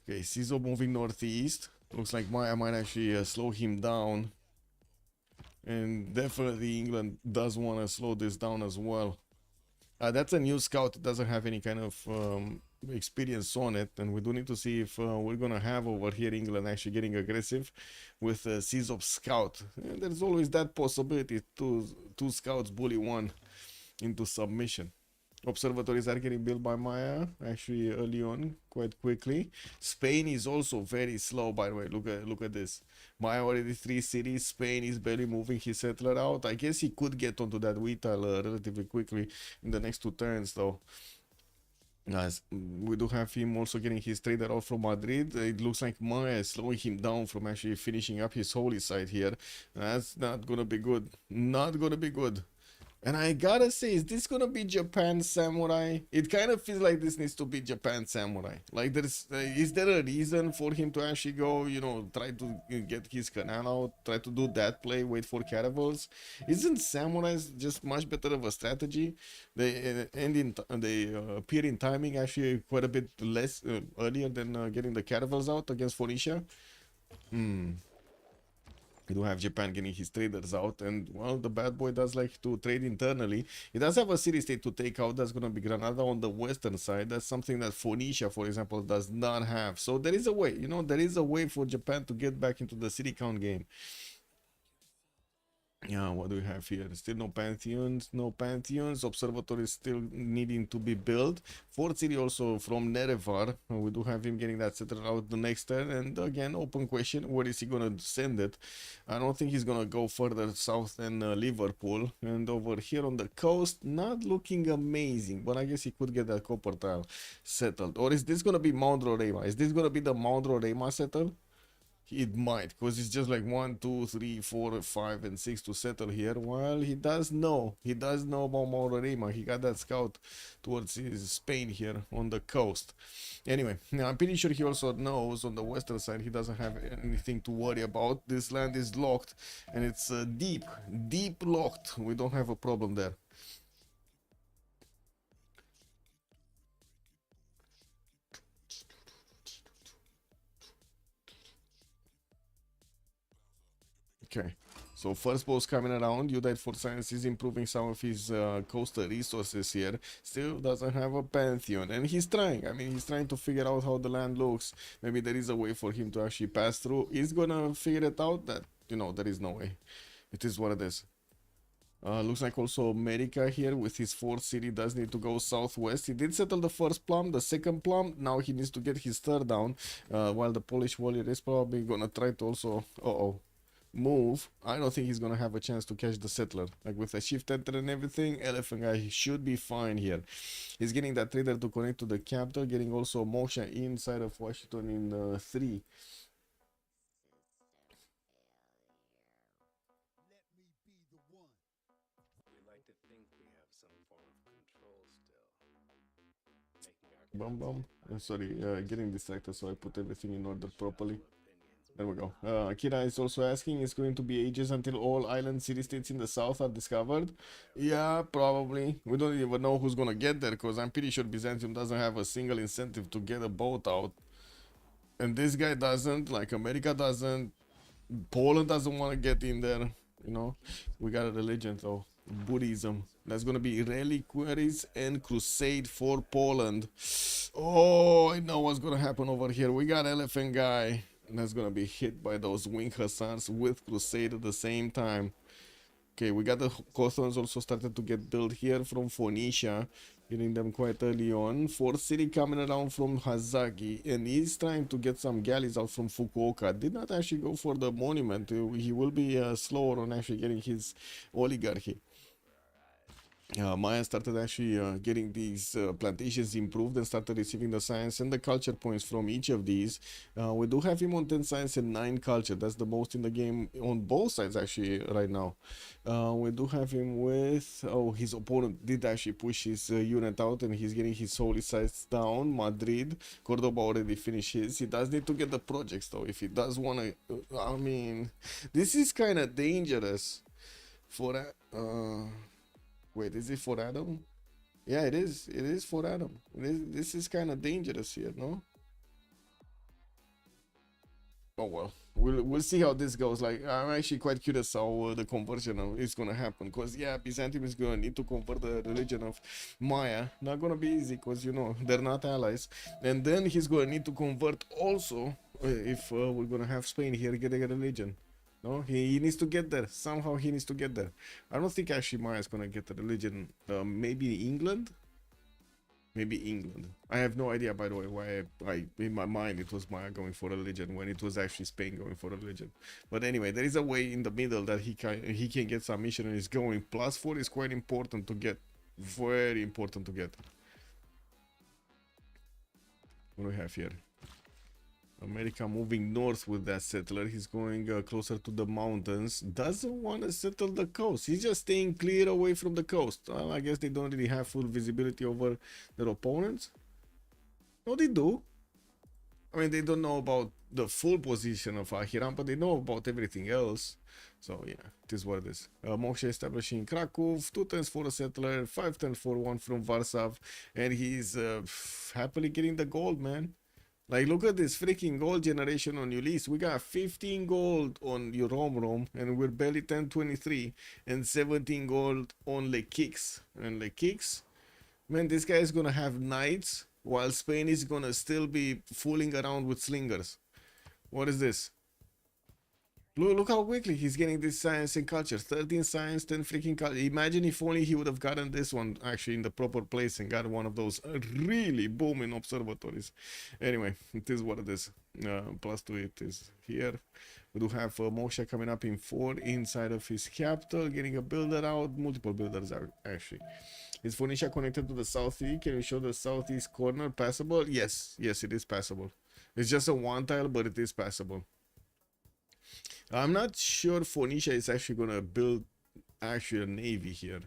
Okay, Sizo moving northeast. Looks like Maya might actually slow him down. And definitely England does want to slow this down as well. That's a new scout. It doesn't have any kind of experience on it, and we do need to see if we're gonna have over here England actually getting aggressive with Civ6 scout. And there's always that possibility. Two scouts bully one into submission. Observatories are getting built by Maya actually early on, quite quickly. Spain is also very slow, by the way. Look at this. Maya already 3 cities. Spain is barely moving his settler out. I guess he could get onto that wheat tile relatively quickly in the next 2 turns, though. Nice. We do have him also getting his trader out from Madrid. It looks like Maya is slowing him down from actually finishing up his holy site here. That's not gonna be good. Not gonna be good. And I gotta say, is this gonna be Japan Samurai? It kind of feels like this needs to be Japan Samurai. Like, is there a reason for him to actually go, try to get his canal out, try to do that play, wait for caravels? Isn't Samurais just much better of a strategy? They appear in timing actually quite a bit less earlier than getting the caravels out against Phoenicia. We do have Japan getting his traders out, and well, the bad boy does like to trade internally. He does have a city state to take out. That's gonna be Granada on the western side. That's something that Phoenicia, for example, does not have. So there is a way, there is a way for Japan to get back into the city count game. Yeah, what do we have here? Still no pantheons, no pantheons. Observatory is still needing to be built. Fourth city also from Nerevar. We do have him getting that settled out the next turn. And again, open question, where is he gonna send it? I don't think he's gonna go further south than Liverpool. And over here on the coast, not looking amazing, but I guess he could get that copper tile settled. Or is this gonna be Mount Roraima? Is this gonna be the Mount Roraima settled? It might, because it's just like 1, 2, 3, 4, 5, and 6 to settle here. Well, he does know about Maurarima. He got that scout towards his Spain here on the coast. Anyway, now I'm pretty sure he also knows on the western side he doesn't have anything to worry about. This land is locked, and it's deep locked. We don't have a problem there. Okay, so first boss coming around. Unite for Science is improving some of his coastal resources here. Still doesn't have a pantheon, and he's trying. I mean, he's trying to figure out how the land looks. Maybe there is a way for him to actually pass through. He's gonna figure it out that, there is no way. It is what it is. Looks like also America here with his fourth city does need to go southwest. He did settle the first plum, the second plum. Now he needs to get his third down. While the Polish warrior is probably gonna try to also move. I don't think he's gonna have a chance to catch the settler. Like with a shift enter and everything, elephant guy he should be fine here. He's getting that trader to connect to the capital, getting also Moksha inside of Washington in 3. Bum bum. Sorry, getting distracted, so I put everything in order properly. There we go. Akira is also asking, it's going to be ages until all island city-states in the south are discovered? Yeah, probably. We don't even know who's gonna get there, because I'm pretty sure Byzantium doesn't have a single incentive to get a boat out. And this guy doesn't, like America doesn't, Poland doesn't want to get in there, you know. We got a religion though, Buddhism. That's gonna be reliquaries and crusade for Poland. Oh, I know what's gonna happen over here. We got elephant guy, and that's gonna be hit by those wing hussars with crusade at the same time. Okay, we got the Cothons also started to get built here from Phoenicia, getting them quite early on. Fourth city coming around from Hazaki, and he's trying to get some galleys out from Fukuoka. Did not actually go for the monument. He will be slower on actually getting his oligarchy. Maya started actually getting these plantations improved and started receiving the science and the culture points from each of these. We do have him on 10 science and 9 culture. That's the most in the game on both sides actually right now. We do have him with, oh, his opponent did actually push his unit out and he's getting his holy sites down. Madrid, Cordoba already finished his. He does need to get the projects though. If he does want to, I mean, this is kind of dangerous for that. Wait, is it for Adam? Yeah, it is. It is for Adam. This is kind of dangerous here, no? Oh well, we'll see how this goes. Like, I'm actually quite curious how the conversion is gonna happen. Because yeah, Byzantium is gonna need to convert the religion of Maya. Not gonna be easy, because you know they're not allies. And then he's gonna need to convert also if we're gonna have Spain here getting a religion. No, he needs to get there. Somehow he needs to get there. I don't think actually Maya is gonna get the religion. Maybe England? Maybe England. I have no idea, by the way, why in my mind it was Maya going for religion when it was actually Spain going for religion. But anyway, there is a way in the middle that he can get some missionaries going. +4 is quite important to get. Very important to get. What do we have here? America moving north with that settler. He's going closer to the mountains. Doesn't want to settle the coast. He's just staying clear away from the coast. Well, I guess they don't really have full visibility over their opponents. No, they do. I mean, they don't know about the full position of Ahiram, but they know about everything else. So yeah, it is what it is. Moksha establishing Krakow, 2 turns for a settler, 5 turns for one from Warsaw, and he's happily getting the gold, man. Like, look at this freaking gold generation on Ulyss. We got 15 gold on Rome, and we're barely 1023, and 17 gold on Le Kix. And Le Kix, man, this guy is gonna have knights, while Spain is gonna still be fooling around with slingers. What is this? Look how quickly he's getting this science and culture. 13 science, 10 freaking culture. Imagine if only he would have gotten this one actually in the proper place and got one of those really booming observatories. Anyway, it is what it is. +2 it is here. We do have Moksha coming up in 4 inside of his capital, getting a builder out. Multiple builders are actually. Is Phoenicia connected to the southeast? Can you show the southeast corner passable? Yes, yes, it is passable. It's just a one tile, but it is passable. I'm not sure Phoenicia is actually gonna build actually a navy here.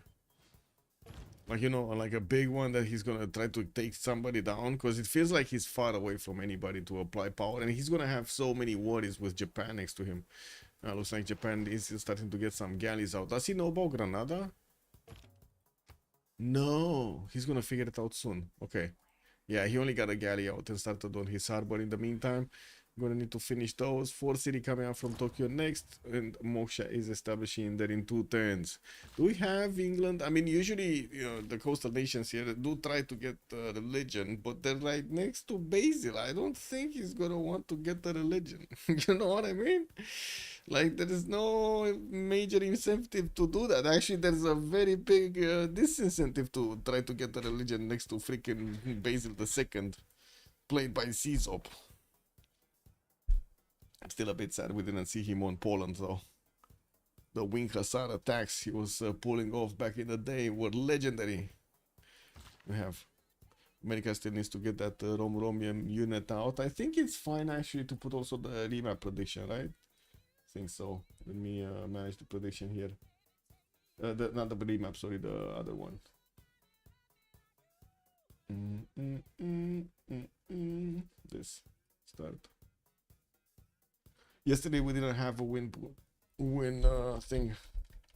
Like, you know, like a big one that he's gonna try to take somebody down, because it feels like he's far away from anybody to apply power, and he's gonna have so many worries with Japan next to him. Looks like Japan is starting to get some galleys out. Does he know about Granada? No, he's gonna figure it out soon. Okay. Yeah, he only got a galley out and started on his harbor in the meantime. Gonna need to finish those. 4th city coming out from Tokyo next, and Moksha is establishing that in 2 turns. Do we have England? I mean, usually, you know, the coastal nations here do try to get religion, but they're right next to Basil. I don't think he's gonna want to get the religion. You know what I mean? Like, there is no major incentive to do that. Actually, there's a very big disincentive to try to get the religion next to freaking Basil II, played by Caesop. I'm still a bit sad we didn't see him on Poland, though. The wing hussar attacks he was pulling off back in the day were legendary. We have America still needs to get that Romuromian unit out. I think it's fine actually to put also the remap prediction, right? I think so. Let me manage the prediction here. Not the remap, sorry, the other one. This start. Yesterday we didn't have a win thing.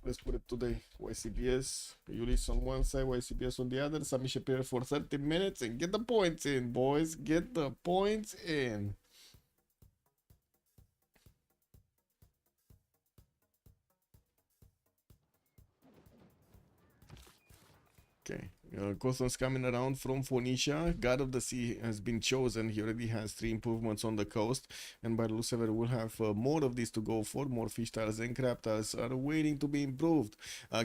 Let's put it today. YCBS, Ulyss on one side, YCBS on the other. Submission period for 30 minutes and get the points in, boys. Get the points in. Okay. Coston's coming around from Phoenicia. God of the Sea has been chosen. He already has 3 improvements on the coast, and by Lucifer will have more of these to go for. More fish tiles and crab tiles are waiting to be improved.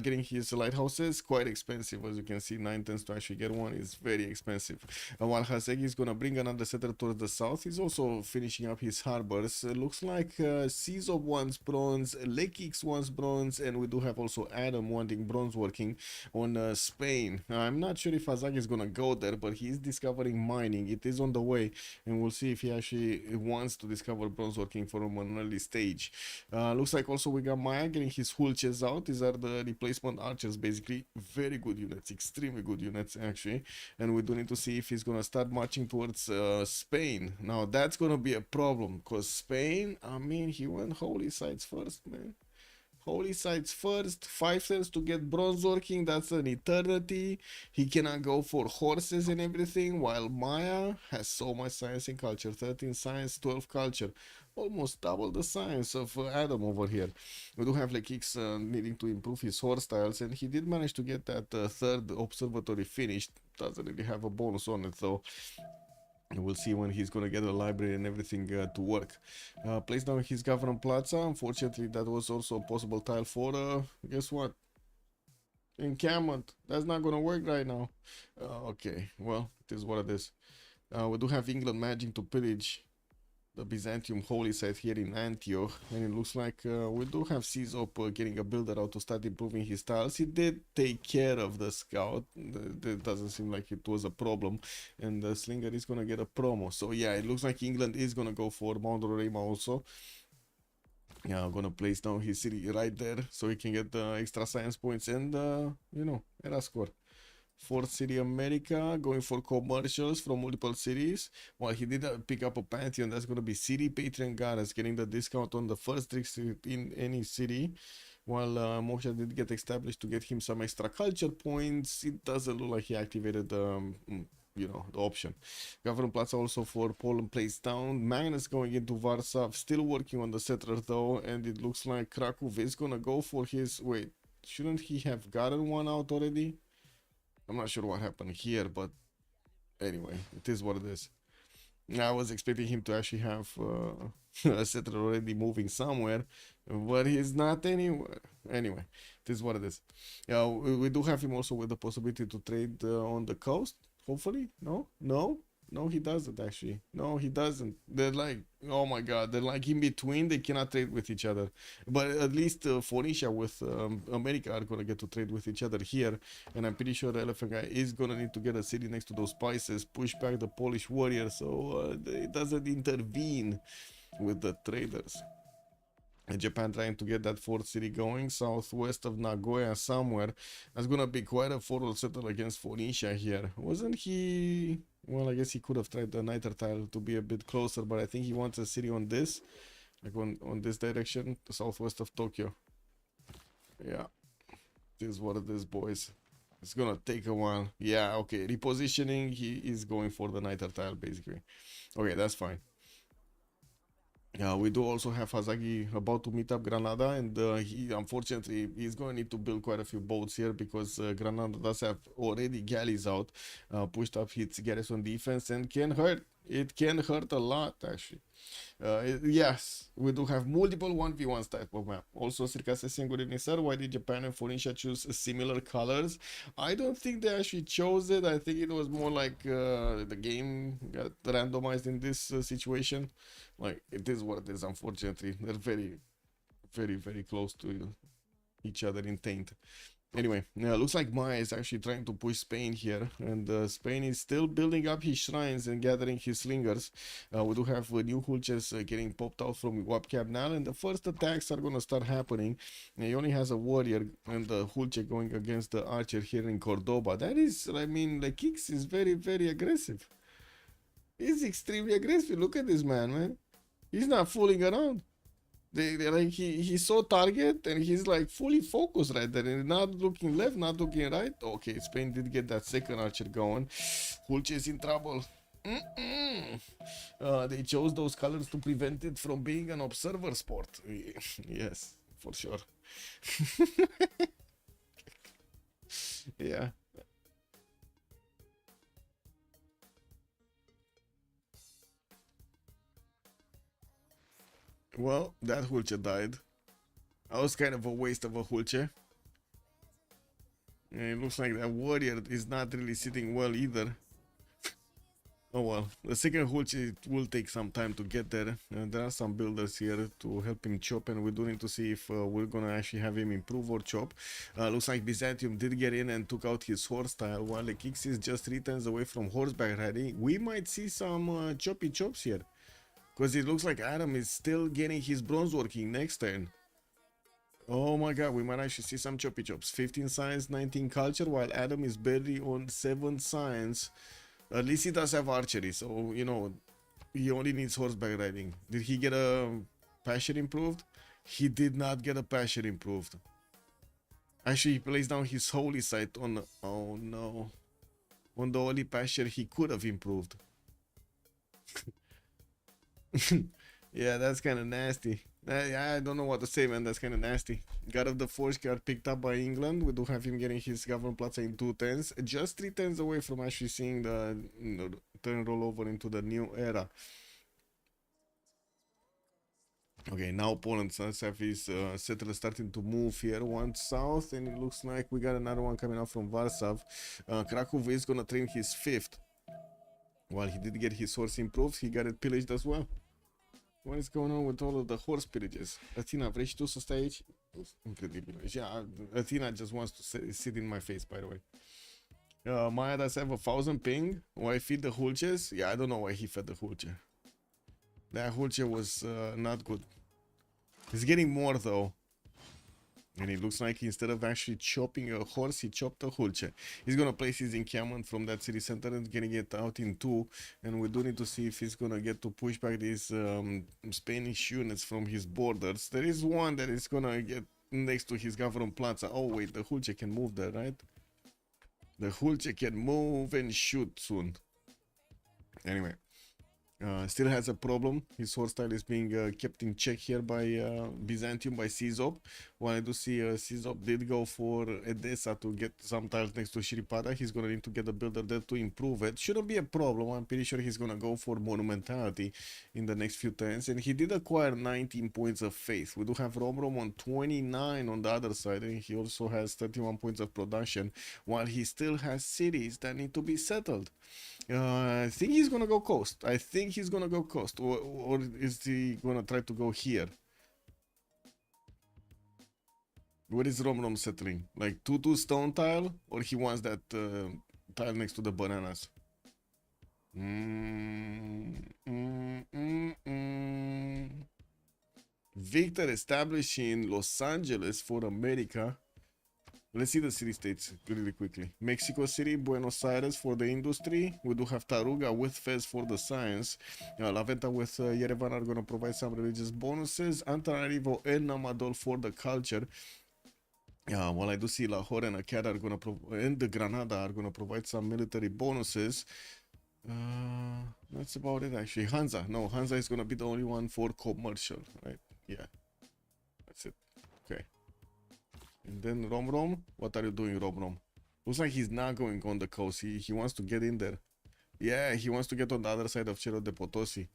Getting his lighthouses quite expensive, as you can see. 9 tons to actually get one is very expensive. While Haseki is gonna bring another settler towards the south, he's also finishing up his harbors. Looks like Caesop wants bronze, Lekix wants bronze, and we do have also Adam wanting bronze working on Spain. I'm not sure if Azag is gonna go there, but he is discovering mining. It is on the way, and we'll see if he actually wants to discover bronze working from an early stage. Looks like also we got Maya getting his Hulches out. These are the replacement archers, basically. Very good units, extremely good units actually. And we do need to see if he's gonna start marching towards Spain. Now that's gonna be a problem, because Spain, I mean, he went holy sites first, man. Holy sites first, 5 turns to get bronze working, that's an eternity. He cannot go for horses and everything, while Maya has so much science and culture. 13 science, 12 culture. Almost double the science of Adam over here. We do have Lekix needing to improve his horse styles, and he did manage to get that 3rd observatory finished. Doesn't really have a bonus on it though. We'll see when he's gonna get a library and everything to work. Place down his government plaza. Unfortunately, that was also a possible tile for guess what? Encampment. That's not gonna work right now. Okay, well, it is what it is. We do have England managing to pillage the Byzantium holy site here in Antioch, and it looks like we do have Caesop getting a builder out to start improving his tiles. He did take care of the scout. It doesn't seem like it was a problem, and the slinger is gonna get a promo. So yeah, it looks like England is gonna go for Mount Roraima also. Yeah, I'm gonna place down his city right there so he can get the extra science points and you know, era score. 4th city America, going for commercials from multiple cities. While he did pick up a Pantheon, that's going to be City Patron Goddess, getting the discount on the first district in any city. While Moksha did get established to get him some extra culture points, it doesn't look like he activated you know, the option. Government Plaza also for Poland placed down. Magnus going into Warsaw, still working on the settler though, and it looks like Krakow is gonna go for his... Wait, shouldn't he have gotten one out already? I'm not sure what happened here, but anyway, it is what it is. I was expecting him to actually have a settler already moving somewhere, but he's not anywhere. Anyway, it is what it is. Yeah, we do have him also with the possibility to trade on the coast, hopefully. No, he doesn't actually. No, he doesn't. They're like, oh my god, they're like in between. They cannot trade with each other. But at least Phoenicia with America are gonna get to trade with each other here. And I'm pretty sure the elephant guy is gonna need to get a city next to those spices, push back the Polish warrior so it doesn't intervene with the traders. And Japan trying to get that 4th city going southwest of Nagoya somewhere. That's gonna be quite a forward settle against Phoenicia here. Wasn't he... Well, I guess he could have tried the Niter tile to be a bit closer, but I think he wants a city on this, like on this direction, the southwest of Tokyo. Yeah, this is what it is, boys. It's gonna take a while. Yeah, okay, repositioning, he is going for the Niter tile, basically. Okay, that's fine. We do also have Hazagi about to meet up Granada, and he unfortunately he's going to need to build quite a few boats here because Granada does have already galleys out, pushed up its garrison defense, and can hurt. It can hurt a lot actually. Yes, we do have multiple 1v1s type of map. Also, Circa saying good evening, sir. Why did Japan and Phoenicia choose similar colors? I don't think they actually chose it. I think it was more like the game got randomized in this situation. Like, it is what it is, unfortunately. They're very, very, very close to each other in taint. Anyway, looks like Maya is actually trying to push Spain here, and Spain is still building up his shrines and gathering his slingers. We do have new hulches getting popped out from Wapcap now, and the first attacks are gonna start happening. He only has a warrior and the hulche going against the archer here in Cordoba. That is, I mean, the Kix is very, very aggressive. He's extremely aggressive. Look at this man. He's not fooling around. They like he saw target and he's like fully focused right there and not looking left, not looking right. Okay, Spain did get that second archer going. Hulch is in trouble. They chose those colors to prevent it from being an observer sport. Yes, for sure. Yeah. Well, that Hulche died. That was kind of a waste of a Hulche. And it looks like that warrior is not really sitting well either. Oh well, the second Hulche will take some time to get there. There are some builders here to help him chop, and we do need to see if we're gonna actually have him improve or chop. Looks like Byzantium did get in and took out his horse tile, while the Kix is just 3 turns away from horseback riding. We might see some choppy chops here. Because it looks like Adam is still getting his bronze working next turn. Oh my god, we might actually see some choppy chops. 15 science, 19 culture, while Adam is barely on 7 science. At least he does have archery, so, you know, he only needs horseback riding. Did he get a passion improved? He did not get a passion improved. Actually, he plays down his holy sight on... Oh no. On the only passion he could have improved. Yeah, that's kind of nasty. I don't know what to say, man. That's kind of nasty. God of the Forge got picked up by England. We do have him getting his government plaza in 2 turns. Just 3 turns away from actually seeing the turn roll over into the new era. Okay, now Poland have his settlers starting to move here. One south, and it looks like we got another one coming out from Warsaw. Krakow is gonna train his 5th. While he did get his horse improved, he got it pillaged as well. What is going on with all of the horse pillages? Athena, vrei și tu să stai aici? Incredibil. Yeah, Athena just wants to sit in my face, by the way. Maya does have 1,000 ping. Why feed the hulches? Yeah, I don't know why he fed the hulche. That hulche was not good. He's getting more though. And it looks like instead of actually chopping a horse, he chopped a hulche. He's gonna place his encampment from that city center and getting it out in 2. And we do need to see if he's gonna get to push back these Spanish units from his borders. There is one that is gonna get next to his government plaza. Oh wait, the hulche can move there, right? The hulche can move and shoot soon. Anyway. Still has a problem. His horse style is being kept in check here by Byzantium, by Czop. While I do see Czop did go for Edessa to get some tiles next to Shripada. He's gonna need to get a builder there to improve it. Shouldn't be a problem. I'm pretty sure he's gonna go for Monumentality in the next few turns. And he did acquire 19 points of faith. We do have Rom on 29 on the other side, and he also has 31 points of production, while he still has cities that need to be settled. I think he's gonna go coast. I think he's gonna go coast, or is he gonna try to go here? Where is Rom settling? Like 2-2 stone tile, or he wants that tile next to the bananas? Victor established in Los Angeles for America. Let's see the city states really quickly. Mexico City, Buenos Aires for the industry. We do have Taruga with Fez for the science. La Venta with Yerevan are going to provide some religious bonuses. Antananarivo and Namadol for the culture. While I do see Lahore and Acada are going to and the Granada are going to provide some military bonuses. That's about it actually. Hansa. No, Hansa is gonna be the only one for commercial, right? Yeah. That's it. Okay. And then Rom. What are you doing, Rom? Looks like he's not going on the coast. He wants to get in there. Yeah, he wants to get on the other side of Cerro de Potosi.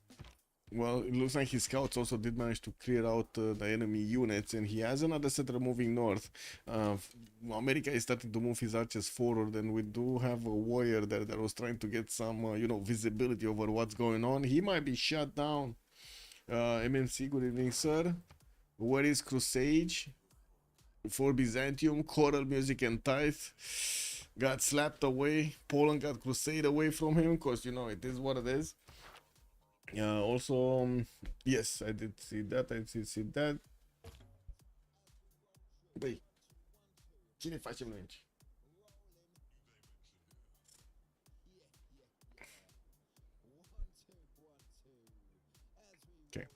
Well, it looks like his scouts also did manage to clear out the enemy units, and he has another settler moving north. America is starting to move his archers forward, and we do have a warrior there that was trying to get some, visibility over what's going on. He might be shut down. MMC, good evening, sir. Where is Crusade? For Byzantium, choral music and tithe got slapped away. Poland got Crusade away from him, because, it is what it is. Also, yes, I did see that. Băi, cine facem noi aici? Okay.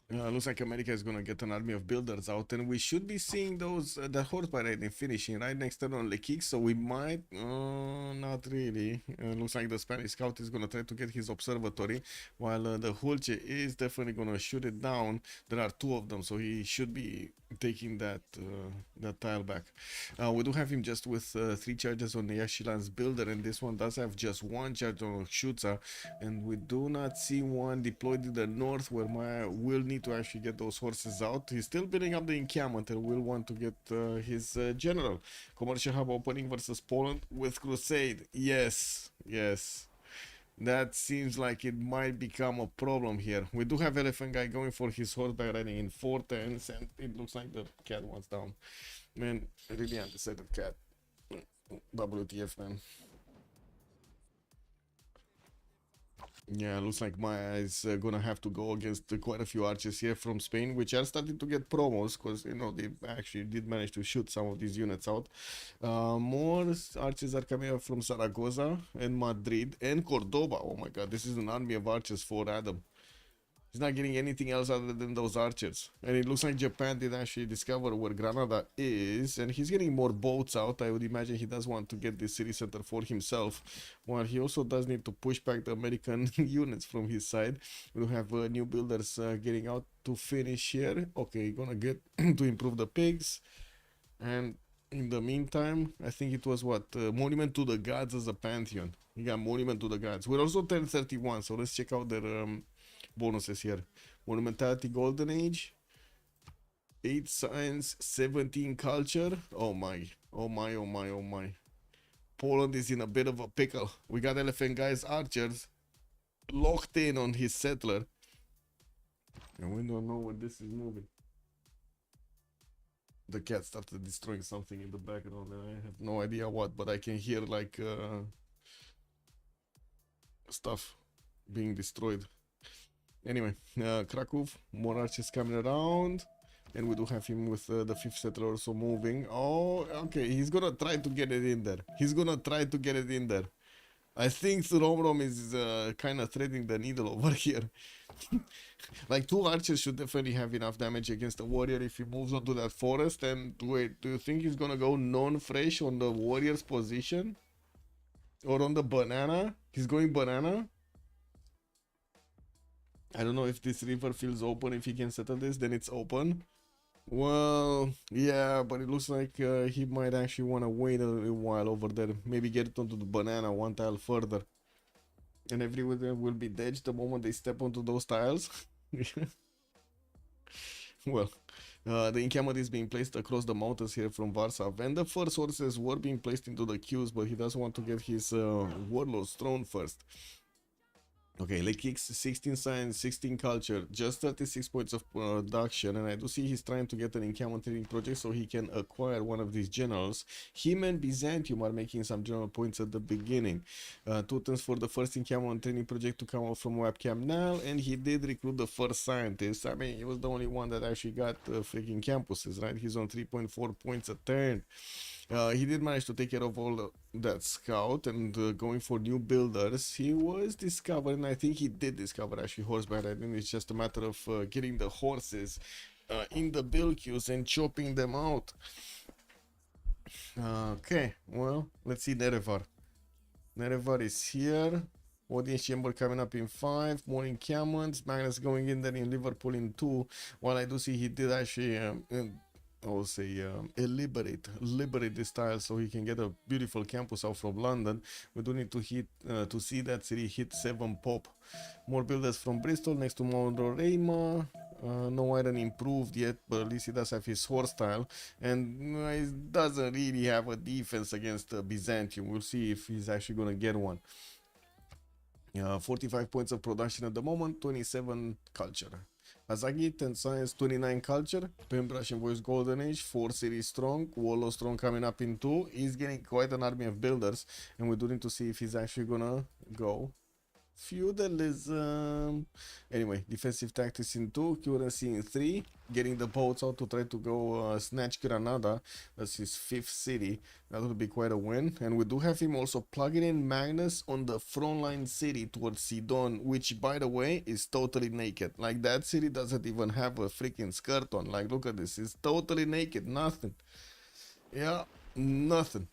Looks like America is gonna get an army of builders out, and we should be seeing those the horseback riding finishing right next turn on the kick. So we might, not really. Looks like the Spanish scout is gonna try to get his observatory, while the Hulce is definitely gonna shoot it down. There are two of them, so he should be taking that tile back. We do have him just with 3 charges on the Yashilan's builder, and this one does have just 1 charge on Shutza, and we do not see one deployed in the north, where Maya will need to actually get those horses out. He's still building up the encampment and will want to get his general. Commercial hub opening versus Poland with Crusade. Yes. That seems like it might become a problem here. We do have Elephant Guy going for his horseback riding in 410s, and it looks like the cat wants down. Man, really undecided cat. WTF, man. Yeah, looks like Maya is gonna have to go against quite a few archers here from Spain, which are starting to get promos, because they actually did manage to shoot some of these units out. More archers are coming up from Zaragoza and Madrid and Cordoba. Oh my god, this is an army of archers for Adam. He's not getting anything else other than those archers. And it looks like Japan did actually discover where Granada is, and he's getting more boats out. I would imagine he does want to get this city center for himself, while he also does need to push back the American units from his side. We have new builders getting out to finish here. Okay, gonna get to improve the pigs. And in the meantime, I think it was Monument to the Gods as a pantheon. You got Monument to the Gods. We're also 1031, so let's check out their bonuses here. Monumentality Golden Age, 8 science, 17 culture. Oh my. Poland is in a bit of a pickle. We got Elephant Guy's archers locked in on his settler, and we don't know where this is moving. The cat started destroying something in the background, and I have no idea what, but I can hear like stuff being destroyed. Anyway, Krakow, more archers coming around, and we do have him with the 5th settler also moving. Oh, okay, he's gonna try to get it in there. I think Rom is kind of threading the needle over here. Like 2 archers should definitely have enough damage against the warrior if he moves onto that forest. And wait, do you think he's gonna go non-fresh on the warrior's position? Or on the banana? He's going banana? I don't know if this river feels open. If he can settle this, then it's open. Well, yeah, but it looks like he might actually want to wait a little while over there. Maybe get it onto the banana 1 tile further. And everyone will be dead the moment they step onto those tiles. Well, the encampment is being placed across the mountains here from Warsaw. And the first horses were being placed into the queues, but he does want to get his warlord's throne first. Okay, Lake Kicks, 16 science, 16 culture, just 36 points of production, and I do see he's trying to get an encampment training project so he can acquire one of these generals. Him and Byzantium are making some general points at the beginning. 2 turns for the first encampment training project to come out from webcam now, and he did recruit the first scientist. I mean, he was the only one that actually got freaking campuses, right? He's on 3.4 points a turn. He did manage to take care of all that scout and going for new builders. He was discovered, and I think he did discover actually horseback riding. It's just a matter of getting the horses in the build queues and chopping them out. Okay, well, let's see Nerevar. Nerevar is here. Audience chamber coming up in 5. More encampments. Magnus going in there in Liverpool in 2. While I do see he did actually I will say liberate this tile so he can get a beautiful campus out from London. We do need to hit to see that city hit 7 pop. More builders from Bristol next to Monorama. No iron improved yet, but at least he does have his horse tile, and he doesn't really have a defense against Byzantium. We'll see if he's actually gonna get one. 45 points of production at the moment, 27 culture. Azagi, 10 science, 29 culture. Pembrush and Voice Golden Age, 4 series strong. Wallow strong coming up in 2. He's getting quite an army of builders, and we do need to see if he's actually gonna go feudalism. Anyway, defensive tactics in 2, currency in 3, getting the boats out to try to go snatch Granada. That's his 5th city. That will be quite a win. And we do have him also plugging in Magnus on the frontline city towards Sidon, which by the way is totally naked. Like, that city doesn't even have a freaking skirt on. Like, look at this, it's totally naked, nothing. Yeah, nothing.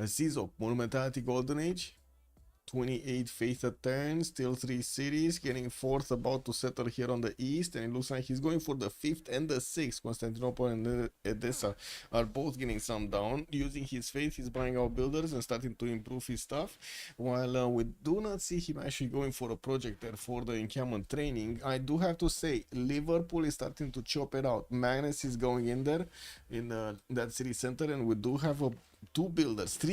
Cizo, Monumentality Golden Age, 28 faith a turn, still 3 cities, getting 4th, about to settle here on the east, and it looks like he's going for the 5th and the 6th. Constantinople and Edessa are both getting some down. Using his faith, he's buying out builders and starting to improve his stuff, while we do not see him actually going for a project there for the encampment training. I do have to say, Liverpool is starting to chop it out. Magnus is going in there in that city center, and we do have 3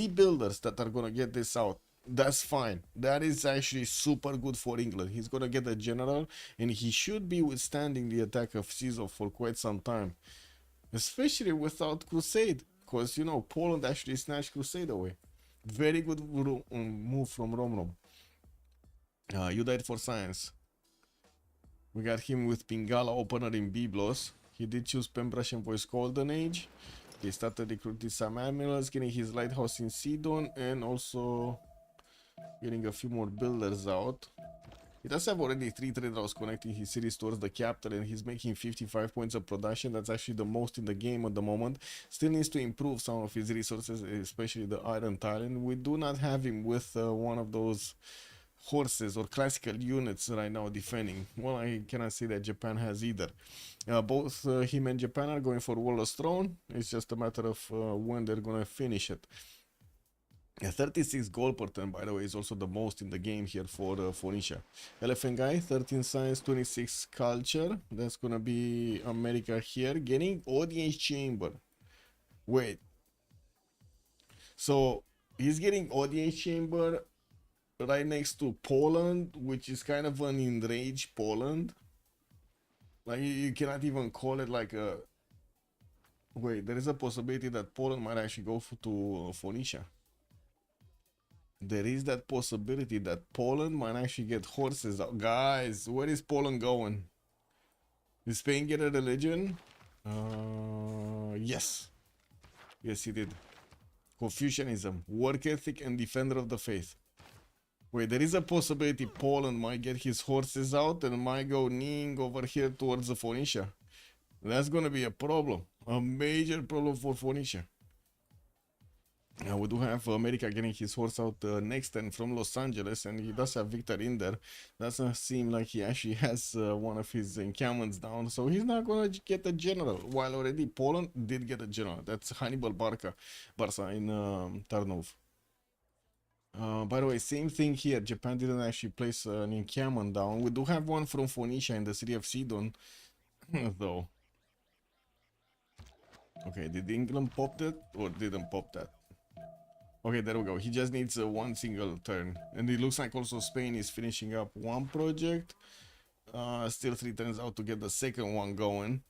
builders that are gonna get this out. That's fine. That is actually super good for England. He's gonna get a general, and he should be withstanding the attack of Cizo for quite some time, especially without Crusade, because you know Poland actually snatched Crusade away. Very good move from Romrom. You died for science. We got him with Pingala opener in Byblos. He did choose Pembrush and Voice Golden Age. He started recruiting some admirals, getting his lighthouse in Sidon, and also getting a few more builders out. He does have already 3 trade routes connecting his cities towards the capital, and he's making 55 points of production. That's actually the most in the game at the moment. Still needs to improve some of his resources, especially the iron tile, and we do not have him with one of those horses or classical units right now defending. Well, I cannot say that Japan has either. Both him and Japan are going for Wall of Throne. It's just a matter of when they're gonna finish it. 36 gold per turn, by the way, is also the most in the game here for Phoenicia. Elephant guy, 13 science, 26 culture. That's gonna be America here, getting audience chamber. Wait, so he's getting audience chamber right next to Poland, which is kind of an enraged Poland. Like, you cannot even call it like a... Wait, there is a possibility that Poland might actually go to Phoenicia. There is that possibility that Poland might actually get horses out. Guys, where is Poland going? Did Spain get a religion? Yes. Yes, he did. Confucianism, work ethic, and defender of the faith. Wait, there is a possibility Poland might get his horses out and might go kneeing over here towards the Phoenicia. That's gonna be a problem. A major problem for Phoenicia. We do have America getting his horse out next turn from Los Angeles, and he does have Victor in there. Doesn't seem like he actually has one of his encampments down, so he's not gonna get a general, while already Poland did get a general. That's Hannibal Barca in Tarnov. By the way, same thing here. Japan didn't actually place an encampment down. We do have one from Phoenicia in the city of Sidon, though. Okay, did England pop that or didn't pop that? Okay, there we go. He just needs one single turn. And it looks like also Spain is finishing up one project. Still 3 turns out to get the second one going.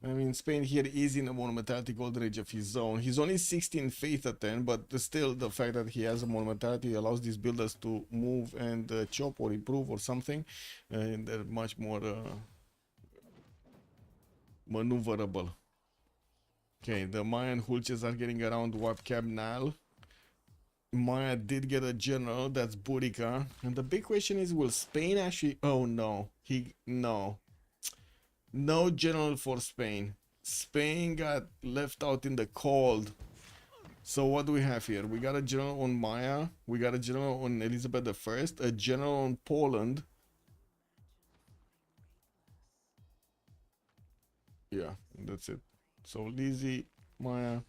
I mean, Spain here is in a monumentality golden age of his own. He's only 16 faith at 10, but still the fact that he has a monumentality allows these builders to move and chop or improve or something. And they're much more maneuverable. Okay, the Mayan Hulches are getting around Wapcab Nile. Maya did get a general, that's Burica. And the big question is, will Spain actually... Oh no, no. No general for Spain. Spain got left out in the cold. So what do we have here? We got a general on Maya. We got a general on Elizabeth I. A general on Poland. Yeah, that's it. So Lizzie, Maya,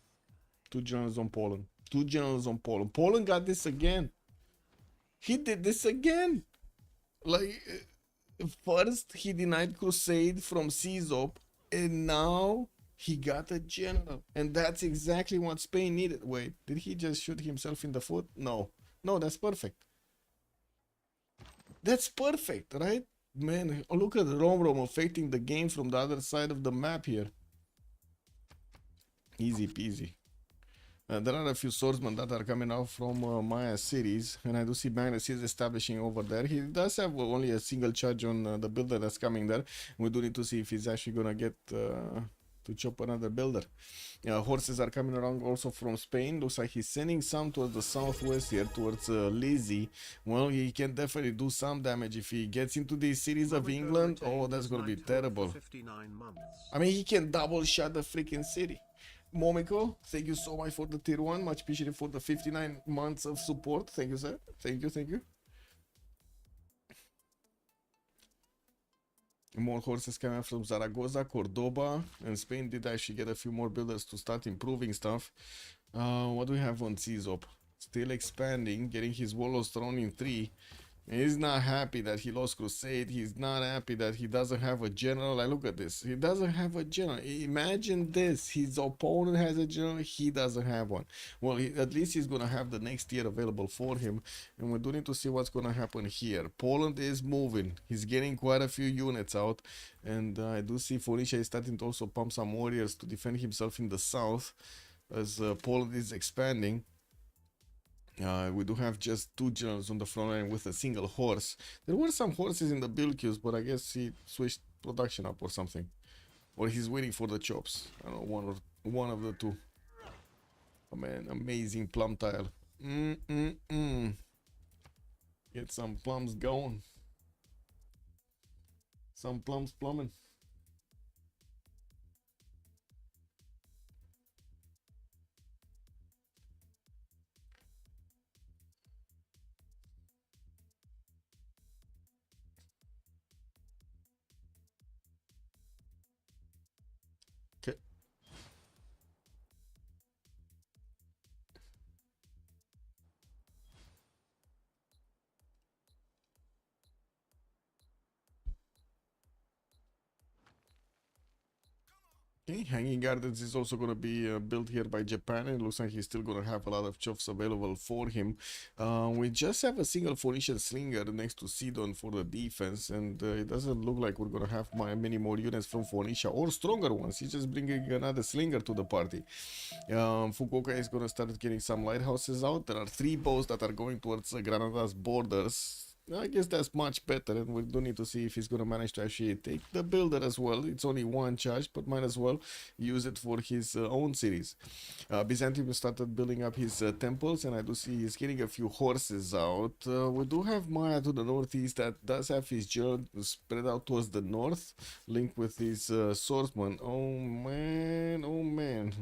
two generals on Poland. Two generals on Poland. Poland got this again. He did this again. Like, first he denied crusade from CZOP, and now he got a general. And that's exactly what Spain needed. Wait, did he just shoot himself in the foot? No. No, that's perfect. That's perfect, right? Man, look at Rom affecting the game from the other side of the map here. Easy peasy. There are a few swordsmen that are coming out from Maya cities, and I do see Magnus is establishing over there. He does have only a single charge on the builder that's coming there. We do need to see if he's actually gonna get to chop another builder. Horses are coming around also from Spain. Looks like he's sending some towards the southwest here, towards Lizzie. Well, he can definitely do some damage if he gets into these cities of England. Oh, that's gonna be terrible. I mean, he can double shot the freaking city. Momiko, thank you so much for the tier 1. Much appreciated for the 59 months of support. Thank you, sir. Thank you, thank you. More horses coming from Zaragoza, Cordoba, and Spain did actually get a few more builders to start improving stuff. What do we have on CZOP? Still expanding, getting his Warlord's Throne in 3. He's not happy that he lost Crusade. He's not happy that he doesn't have a general. Like, look at this. He doesn't have a general. Imagine this. His opponent has a general. He doesn't have one. Well, at least he's going to have the next tier available for him. And we do need to see what's going to happen here. Poland is moving. He's getting quite a few units out. And I do see Phoenicia is starting to also pump some warriors to defend himself in the south as Poland is expanding. We do have just 2 generals on the front line with a single horse. There were some horses in the build queues, but I guess he switched production up or something. Or he's waiting for the chops. I don't know, one of the two. Oh man, amazing plum tile. Get some plums going. Some plums plumbing. Okay. Okay, Hanging Gardens is also going to be built here by Japan, and it looks like he's still going to have a lot of chuffs available for him. We just have a single Phoenician Slinger next to Sidon for the defense, and it doesn't look like we're going to have many more units from Phoenicia, or stronger ones. He's just bringing another Slinger to the party. Fukuoka is going to start getting some lighthouses out. There are 3 bows that are going towards Granada's borders. I guess that's much better, and we do need to see if he's going to manage to actually take the builder as well. It's only 1 charge, but might as well use it for his own cities. Byzantium started building up his temples, and I do see he's getting a few horses out. We do have Maya to the northeast that does have his journey spread out towards the north, linked with his swordsman. Oh man, oh man.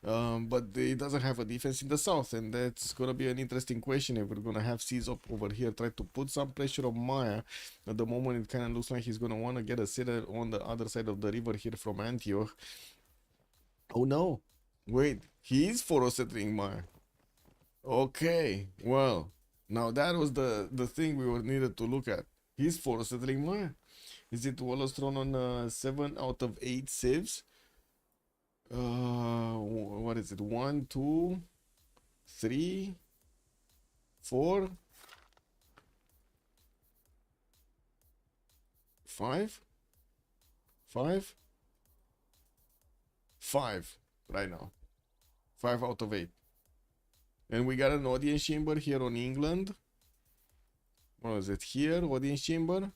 But he doesn't have a defense in the south, and that's gonna be an interesting question if we're gonna have CZOP over here try to put some pressure on Maya. At the moment, it kind of looks like he's gonna want to get a sitter on the other side of the river here from Antioch. Oh no, wait, he is for settling Maya. Okay, well, now that was the thing we were needed to look at. He's for settling Maya. Is it Wallace thrown on 7 out of 8 civs? What is it? 1, 2, 3, 4, 5, 5, 5 right now. 5 out of 8. And we got an audience chamber here on England. What is it here? Audience chamber.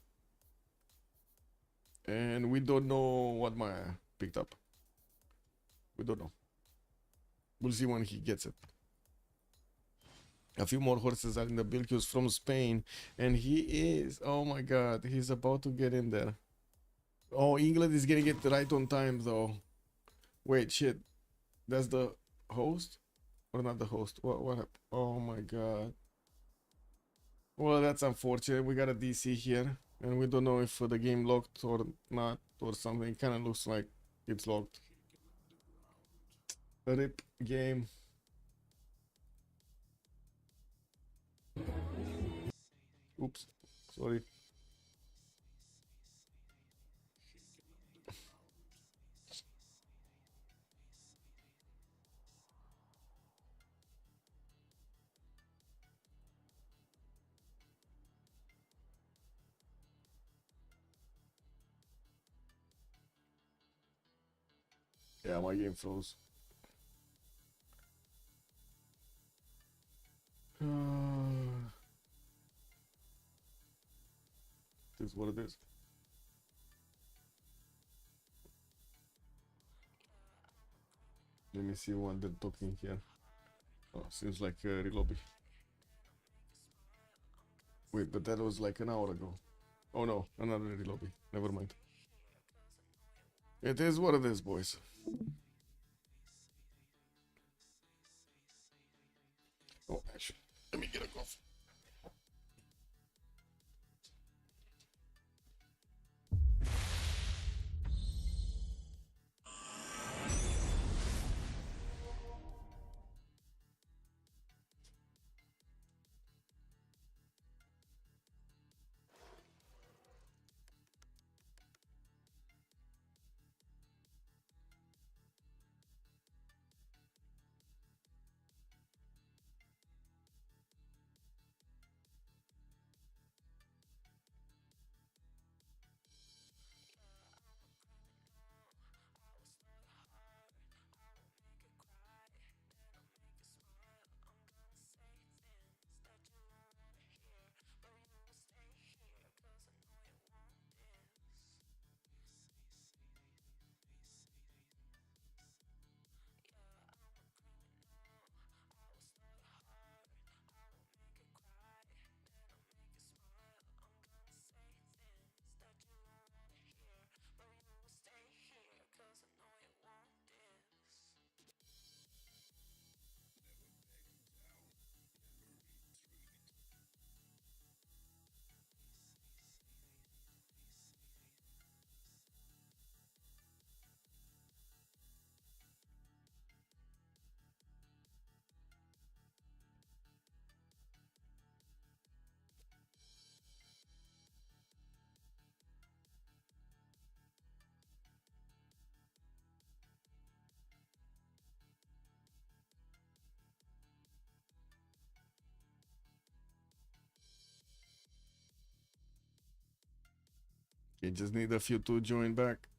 And we don't know what Maya picked up. We don't know. We'll see when he gets it. A few more horses are in the build queues from Spain, and he is, oh my god, he's about to get in there. Oh, England is getting it right on time though. Wait, shit, that's the host? Or not the host. What happened? Oh my god. Well, that's unfortunate. We got a DC here, and we don't know if the game locked or not, or something. It kind of looks like it's locked. RIP game. Oops. Sorry. Yeah, my game froze. This is what it is. Let me see what they're talking here. Oh, seems like relobby. Wait, but that was like an hour ago. Oh no, another relobby. Never mind. It is what it is, boys. Oh, actually, let me get a coffee. You just need a few to join back.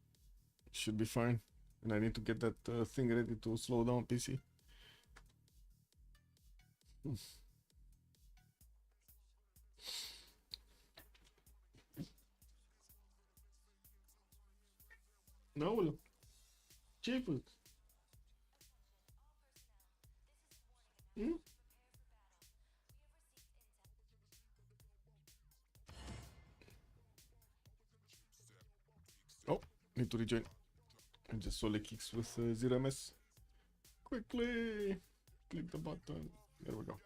Should be fine. And I need to get that thing ready to slow down PC. No, cheap. Hmm? Oh, need to rejoin. I just saw the kicks with 0ms. Quickly click the button. There we go.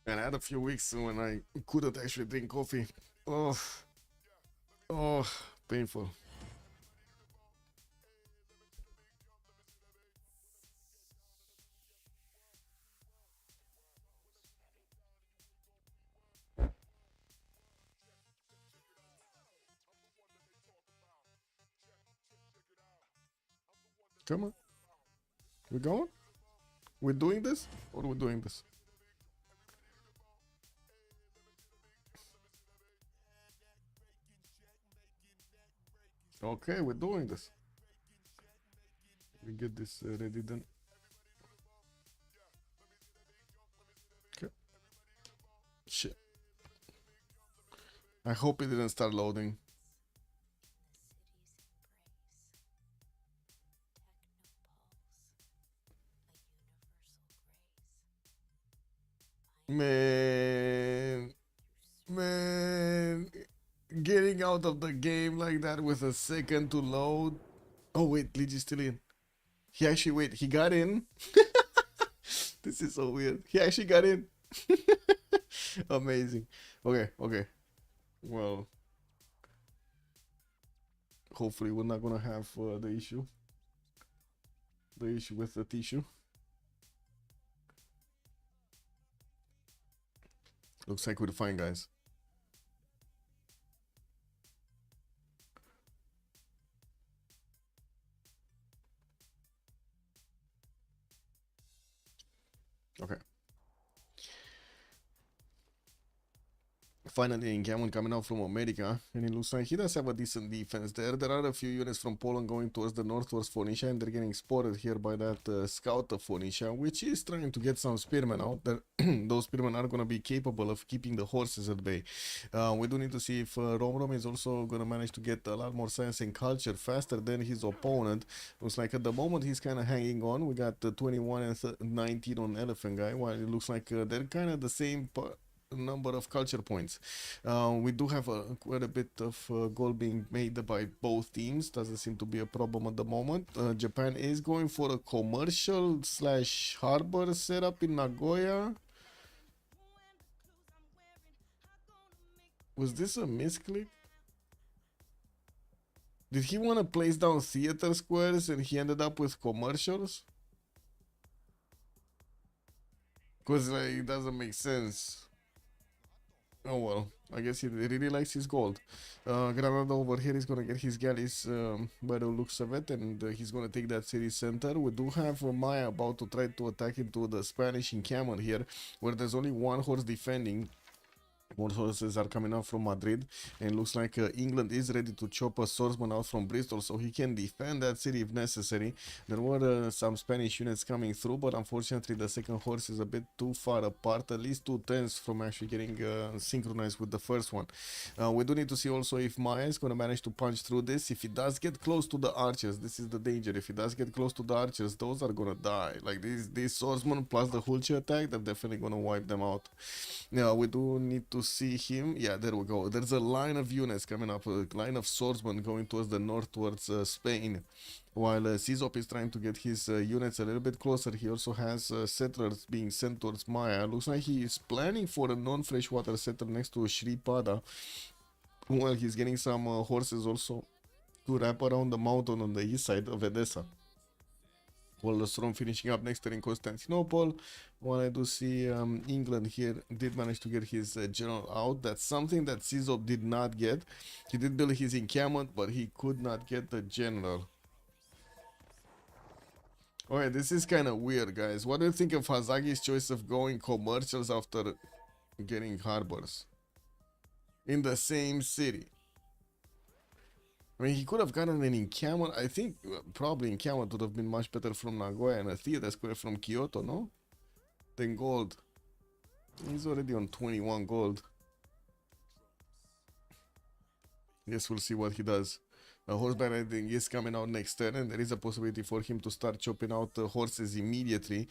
And I had a few weeks when I couldn't actually drink coffee. Oh, oh, painful. Come on, we going? We're doing this? Or we're doing this? Okay, we're doing this. We get this ready then. Okay. Shit. I hope it didn't start loading. Man. Man. Getting out of the game like that with a second to load. Oh, wait, Leech is still in. He actually, wait, he got in. This is so weird. He actually got in. Amazing. Okay, okay. Well, hopefully we're not gonna have the issue with the tissue. Looks like we're fine, guys. Okay. Finally, Encampment coming out from America, and it looks like he does have a decent defense there. There are a few units from Poland going towards the north, towards Phoenicia, and they're getting spotted here by that scout of Phoenicia, which is trying to get some spearmen out there. Those spearmen are going to be capable of keeping the horses at bay. We do need to see if Rom is also going to manage to get a lot more science and culture faster than his opponent. Looks like at the moment he's kind of hanging on. We got 21 and 19 on Elephant Guy, while it looks like they're kind of the same number of culture points. We do have quite a bit of gold being made by both teams. Doesn't seem to be a problem at the moment. Japan is going for a commercial / harbor setup in Nagoya. Was this a misclick? Did he want to place down theater squares and he ended up with commercials? Because like, it doesn't make sense. Oh well, I guess he really likes his gold. Granada over here is gonna get his galleys by the looks of it, and he's gonna take that city center. We do have Maya about to try to attack into the Spanish encampment here, where there's only one horse defending. More horses are coming out from Madrid, and looks like England is ready to chop a swordsman out from Bristol so he can defend that city if necessary. There were some Spanish units coming through, but unfortunately the second horse is a bit too far apart, at least 2 turns from actually getting synchronized with the first one. We do need to see also if Maya is going to manage to punch through this. If he does get close to the archers, this is the danger. If he does get close to the archers, those are going to die. Like these swordsmen plus the Hulchi attack, they're definitely going to wipe them out. Now we do need to see him. Yeah, there we go. There's a line of units coming up, a line of swordsmen going towards the north, towards Spain. While Czop is trying to get his units a little bit closer. He also has settlers being sent towards Maya. Looks like he is planning for a non-freshwater settler next to Shripada. While he's getting some horses also to wrap around the mountain on the east side of Edessa. While the storm finishing up next in Constantinople. While I do see England here did manage to get his general out. That's something that Czop did not get. He did build his encampment, but he could not get the general. Alright, this is kind of weird, guys. What do you think of Hazagi's choice of going commercials after getting harbors in the same city? I mean, he could have gotten an encampment. I think probably encampment would have been much better from Nagoya and a theater square from Kyoto, no? Than gold. He's already on 21 gold. Yes, we'll see what he does. Horseback riding is coming out next turn, and there is a possibility for him to start chopping out horses immediately.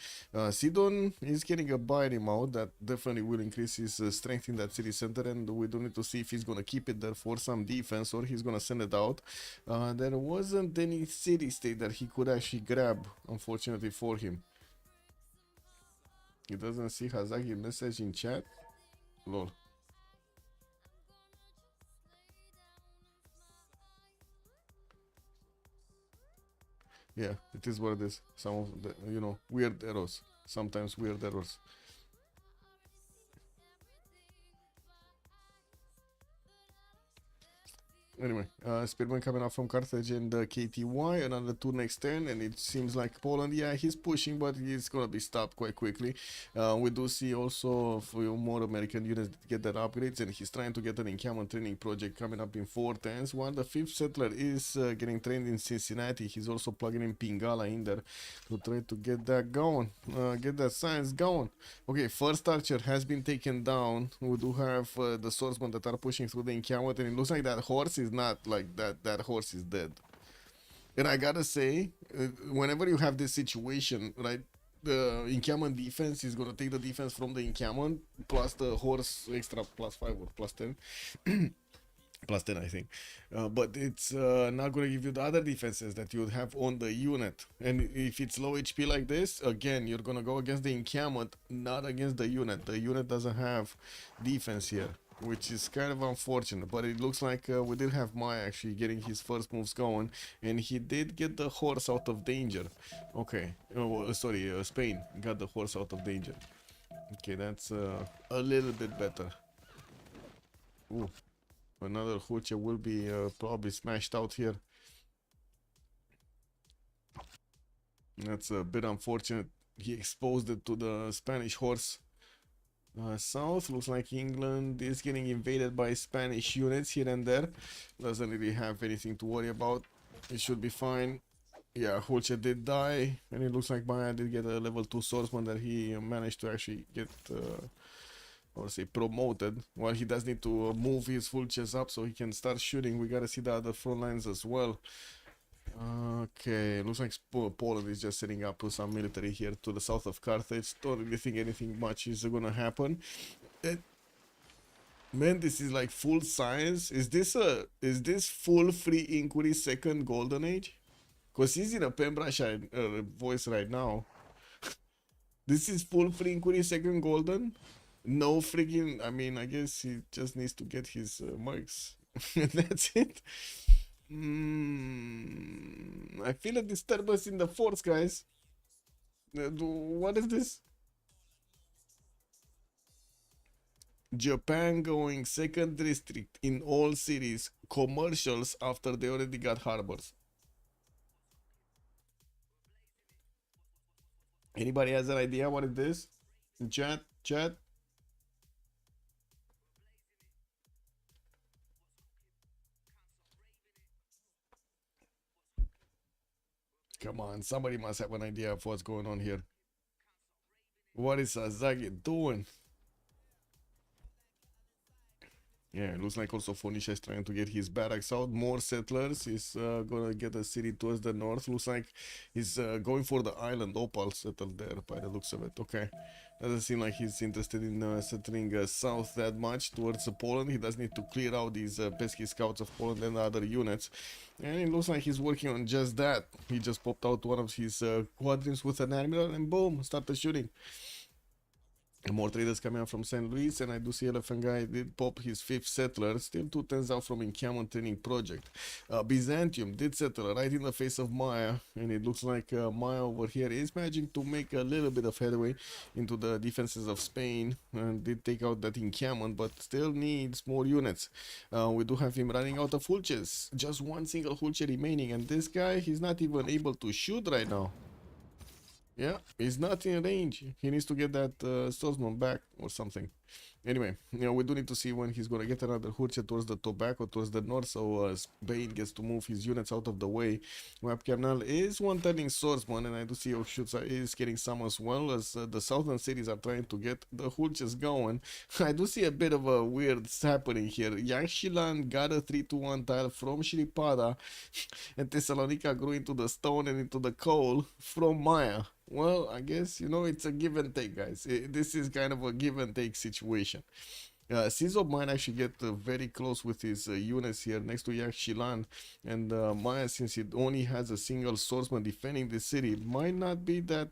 Sidon is getting a biting out. That definitely will increase his strength in that city center, and we do need to see if he's going to keep it there for some defense or he's going to send it out. There wasn't any city state that he could actually grab, unfortunately for him. He doesn't see Hazagi message in chat. Lol. Yeah, it is what it is. Some of the, weird errors. Sometimes weird errors. Anyway, Spearman coming out from Carthage and KTY, another two next turn, and it seems like Poland, yeah, he's pushing, but he's gonna be stopped quite quickly. We do see also for more American units that get that upgrades, and he's trying to get an encampment training project coming up in 4 turns, while the 5th settler is getting trained in Cincinnati. He's also plugging in Pingala in there to try to get that going, get that science going. Okay, first archer has been taken down. We do have the swordsmen that are pushing through the encampment, and it looks like that horse is not like that horse is dead. And I gotta say, whenever you have this situation, right, the encampment defense is gonna take the defense from the encampment plus the horse extra +5 or +10. +10, I think, but it's not gonna give you the other defenses that you would have on the unit. And if it's low HP like this, again, you're gonna go against the encampment, not against the unit. The unit doesn't have defense here, which is kind of unfortunate. But it looks like we did have Maya actually getting his first moves going, and he did get the horse out of danger. Okay, sorry, Spain got the horse out of danger. Okay, that's a little bit better. Ooh. Another Huche will be probably smashed out here. That's a bit unfortunate. He exposed it to the Spanish horse. South looks like England is getting invaded by Spanish units here and there. Doesn't really have anything to worry about. It should be fine. Yeah, Huche did die, and it looks like Maya did get a level 2 swordsman that he managed to actually get or say promoted. While he does need to move his full chest up so he can start shooting. We gotta see the other front lines as well. Okay, looks like Poland is just setting up some military here to the south of Carthage. Don't really think anything much is gonna happen. Man, this is like full science. Is this full free inquiry second golden age? Cause he's in a Pembrasha voice right now. This is full free inquiry second golden. No freaking, I mean, I guess he just needs to get his marks. That's it. I feel a disturbance in the force, guys. What is this? Japan going second district in all cities, commercials after they already got harbors. Anybody has an idea what it is? Chat. Come on, somebody must have an idea of what's going on here. What is Sasagi doing? Yeah, it looks like also Phoenicia is trying to get his barracks out. More settlers. He's gonna get a city towards the north. Looks like he's going for the island. Opal settled there by the looks of it. Okay. Doesn't seem like he's interested in settling south that much towards Poland. He does need to clear out these pesky scouts of Poland and other units. And it looks like he's working on just that. He just popped out one of his quadrants with an admiral and boom, started shooting. More traders coming out from St. Louis, and I do see Elephant Guy did pop his 5th settler, still 2 turns out from encampment training project. Byzantium did settle right in the face of Maya, and it looks like Maya over here is managing to make a little bit of headway into the defenses of Spain, and did take out that encampment, but still needs more units. We do have him running out of Hulches, just one single Hulche remaining, and this guy, he's not even able to shoot right now. Yeah, he's not in range. He needs to get that swordsman back or something. Anyway, you know, we do need to see when he's gonna get another Hurche towards the tobacco, towards the north, so Spain gets to move his units out of the way. Web Camnal is one turning swordsman, and I do see Oshutsa is getting some as well, as the southern cities are trying to get the Hurches going. I do see a bit of a weird happening here. Yangshilan got a 3-1 tile from Shripada, and Thessalonica grew into the stone and into the coal from Maya. Well, I guess, you know, it's a give and take, guys. This is kind of a give and take situation. Sizo might actually get very close with his units here next to Yakshilan, and Maya, since it only has a single swordsman defending the city, might not be that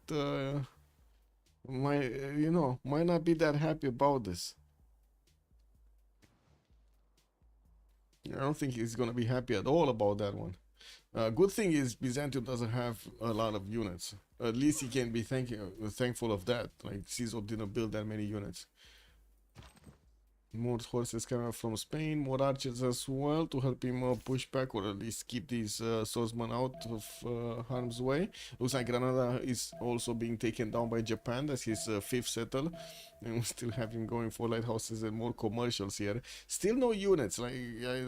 might not be that happy about this. I don't think he's gonna be happy at all about that one. Good thing is Byzantium doesn't have a lot of units. At least he can be thankful of that. Like Sizo didn't build that many units. More horses coming from Spain, more archers as well to help him push back or at least keep these swordsmen out of harm's way. Looks like Granada is also being taken down by Japan. That's his fifth settle. And we still have him going for lighthouses and more commercials here. Still no units, like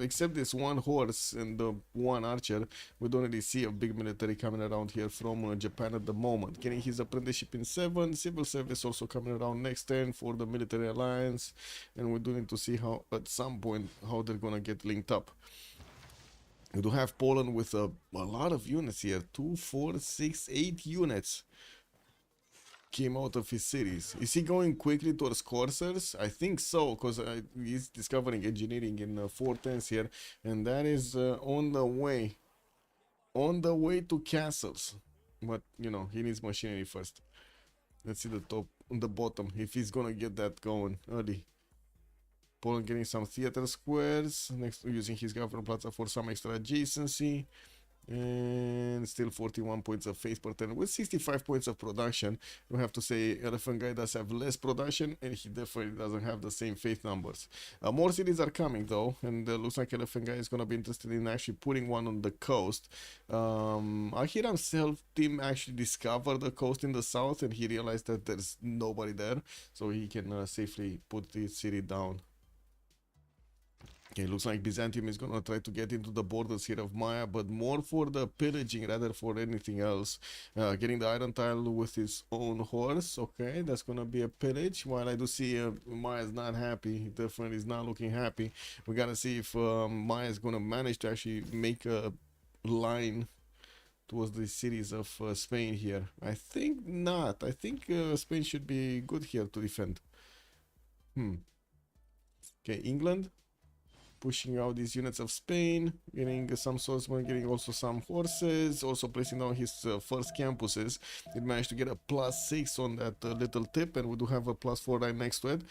except this one horse and the one archer. We don't really see a big military coming around here from Japan at the moment. Getting his apprenticeship in 7, civil service also coming around next turn for the military alliance. And we do need to see how at some point how they're gonna get linked up. We do have Poland with a lot of units here. 2, 4, 6, 8 units came out of his cities. Is he going quickly towards coursers? I think so, because he's discovering engineering in 410s here, and that is on the way to castles. But you know, he needs machinery first. Let's see the top on the bottom if he's gonna get that going early. Poland getting some theater squares next to using his government plaza for some extra adjacency. And still 41 points of faith per turn with 65 points of production. We have to say Elephant Guy does have less production and he definitely doesn't have the same faith numbers. More cities are coming though, and looks like Elephant Guy is going to be interested in actually putting one on the coast. Ahiram's health team actually discovered the coast in the south and he realized that there's nobody there, so he can safely put the city down. Okay, looks like Byzantium is gonna try to get into the borders here of Maya, but more for the pillaging rather for anything else. Getting the iron tile with his own horse. Okay, that's gonna be a pillage. While I do see Maya's not happy, he definitely is not looking happy. We gotta see if Maya is gonna manage to actually make a line towards the cities of Spain here. I think not. I think Spain should be good here to defend. Okay, England pushing out these units of Spain, getting some swordsmen, getting also some horses, also placing down his first campuses. It managed to get a +6 on that little tip, and we do have a +4 right next to it.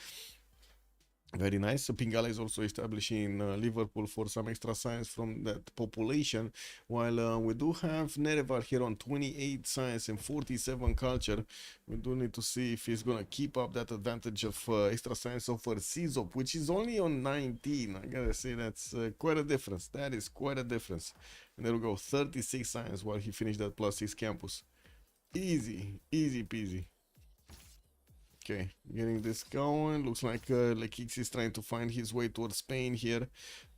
Very nice. So Pingala is also establishing Liverpool for some extra science from that population, while we do have Nerevar here on 28 science and 47 culture. We do need to see if he's gonna keep up that advantage of extra science over Sizop, which is only on 19. I gotta say that's quite a difference. That is quite a difference. And there we go, 36 science while he finished that +6 campus. Easy peasy. Okay, getting this going. Looks like Lekix is trying to find his way towards Spain here.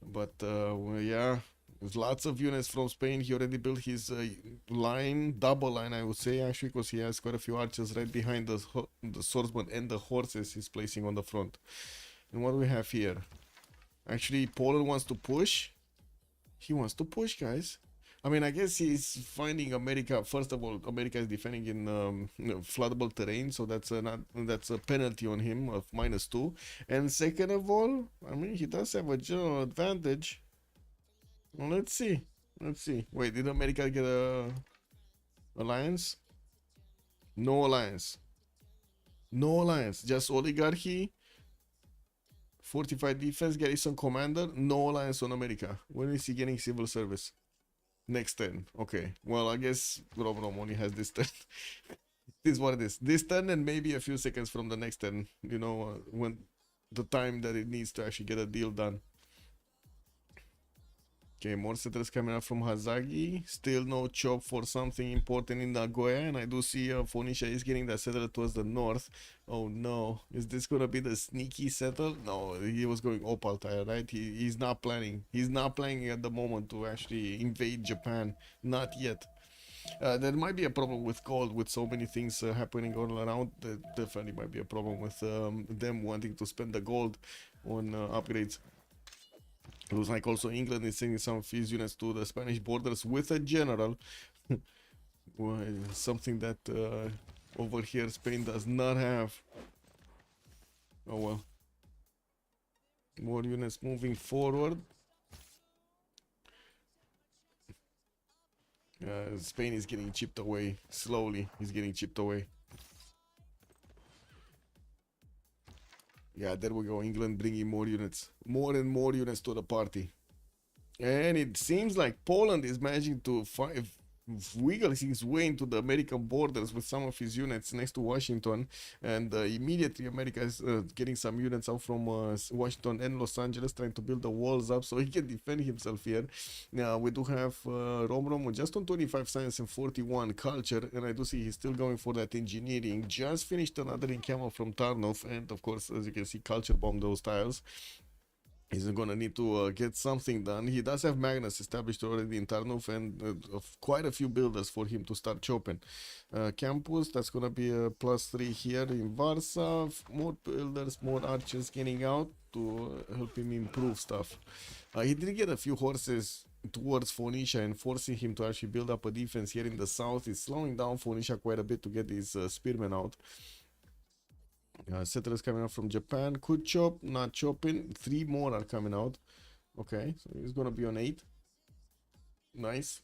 But well, yeah, there's lots of units from Spain. He already built his double line, I would say, actually, because he has quite a few archers right behind the swordsman and the horses he's placing on the front. And what do we have here? Actually, Poland wants to push. He wants to push, guys. I mean, I guess he's finding America. First of all, America is defending in floodable terrain, so that's a penalty on him of -2. And second of all, I mean, he does have a general advantage. Well, let's see. Wait, did America get a alliance? No alliance. Just oligarchy. Fortified defense, garrison commander. No alliance on America. When is he getting civil service? Next turn. Okay. Well, I guess Rom only has this turn. This is what it is. This turn and maybe a few seconds from the next turn. You know, when the time that it needs to actually get a deal done. Okay, more settlers coming up from Hazagi. Still no chop for something important in Nagoya. And I do see Phoenicia is getting that settler towards the north. Oh no. Is this going to be the sneaky settle? No, he was going Opal tire, right? He's not planning. He's not planning at the moment to actually invade Japan. Not yet. There might be a problem with gold with so many things happening all around. There definitely might be a problem with them wanting to spend the gold on upgrades. Looks like also England is sending some of his units to the Spanish borders with a general. Well, something that over here Spain does not have. Oh well. More units moving forward. Spain is getting chipped away. Slowly, he's getting chipped away. Yeah, there we go. England bringing more units. More and more units to the party. And it seems like Poland is managing to wiggle his way into the American borders with some of his units next to Washington, and immediately America is getting some units out from Washington and Los Angeles, trying to build the walls up so he can defend himself here. Now we do have Rom just on 25 science and 41 culture, and I do see he's still going for that engineering. Just finished another encampment from Tarnov, and of course, as you can see, culture bomb those tiles. He's gonna need to get something done. He does have Magnus established already in Tarnov, and quite a few builders for him to start chopping. Campus, that's gonna be a +3 here in Warsaw. More builders, more archers getting out to help him improve stuff. He did get a few horses towards Phoenicia and forcing him to actually build up a defense here in the south. It's slowing down Phoenicia quite a bit to get these spearmen out. Settlers coming out from Japan. Could chop, not chopping. 3 more are coming out. Okay, so he's gonna be on 8. Nice.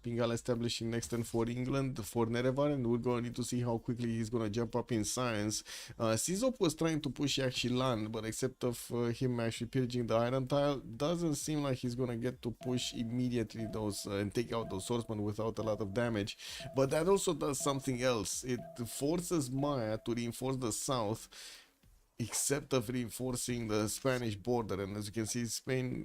Pingal establishing next turn for England for Nerevar, and we're going to need to see how quickly he's going to jump up in science. Sizop was trying to push actually land, but except of him actually pillaging the iron tile, doesn't seem like he's going to get to push immediately those and take out those swordsmen without a lot of damage. But that also does something else. It forces Maya to reinforce the south, except of reinforcing the Spanish border. And as you can see, Spain,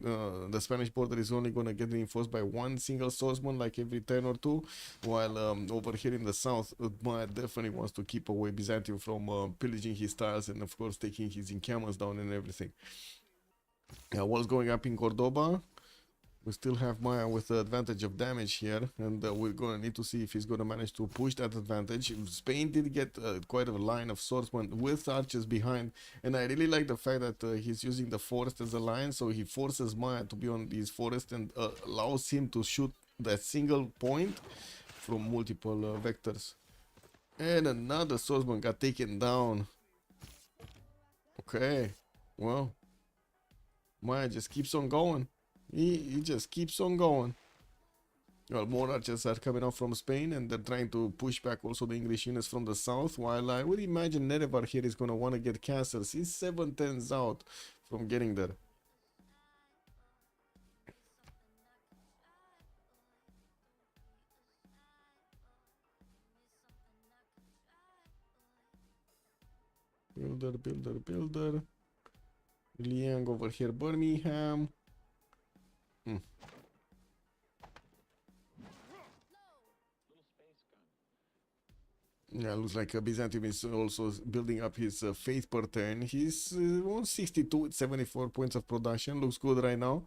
the Spanish border is only going to get reinforced by 1 single swordsman like every 10 or 2, while over here in the south, Maya definitely wants to keep away Byzantium from pillaging his tiles and of course taking his encampments down and everything. What's going up in Cordoba? We still have Maya with the advantage of damage here, and we're going to need to see if he's going to manage to push that advantage. Spain did get quite a line of swordsmen with archers behind, and I really like the fact that he's using the forest as a line, so he forces Maya to be on these forests and allows him to shoot that single point from multiple vectors. And another swordsman got taken down. Okay, well, Maya just keeps on going. He just keeps on going. Well, more archers are coming out from Spain, and they're trying to push back also the English units from the south, while I would imagine Nerevar here is going to want to get castles. He's 7 turns out from getting there. Builder. Liang over here, Birmingham. Yeah, looks like Byzantium is also building up his faith per turn. He's on 62 with 74 points of production. Looks good right now.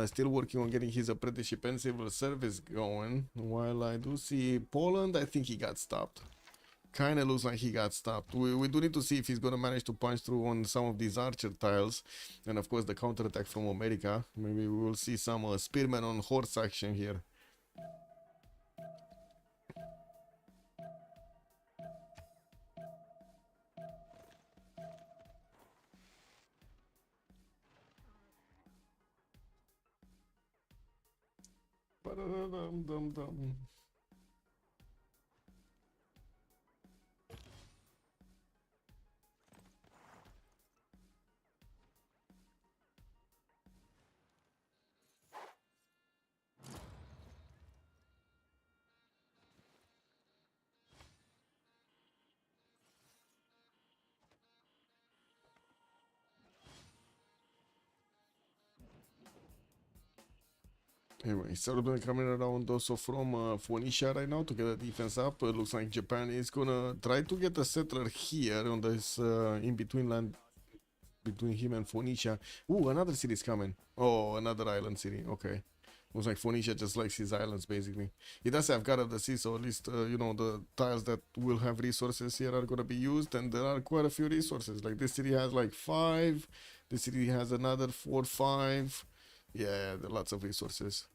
Still working on getting his apprenticeship and civil service going. While I do see Poland, I think he got stopped. Kind of looks like he got stopped. We do need to see if he's going to manage to punch through on some of these archer tiles. And of course the counterattack from America. Maybe we will see some spearmen on horse action here. Anyway, Serbia coming around also from Phoenicia right now to get the defense up. Looks like Japan is gonna try to get a settler here on this in-between land between him and Phoenicia. Ooh, another city is coming. Oh, another island city. Okay. Looks like Phoenicia just likes his islands, basically. He does have God of the Sea, so at least, you know, the tiles that will have resources here are gonna be used, and there are quite a few resources. Like, this city has like 5. This city has another 4, 5. Yeah, there are lots of resources.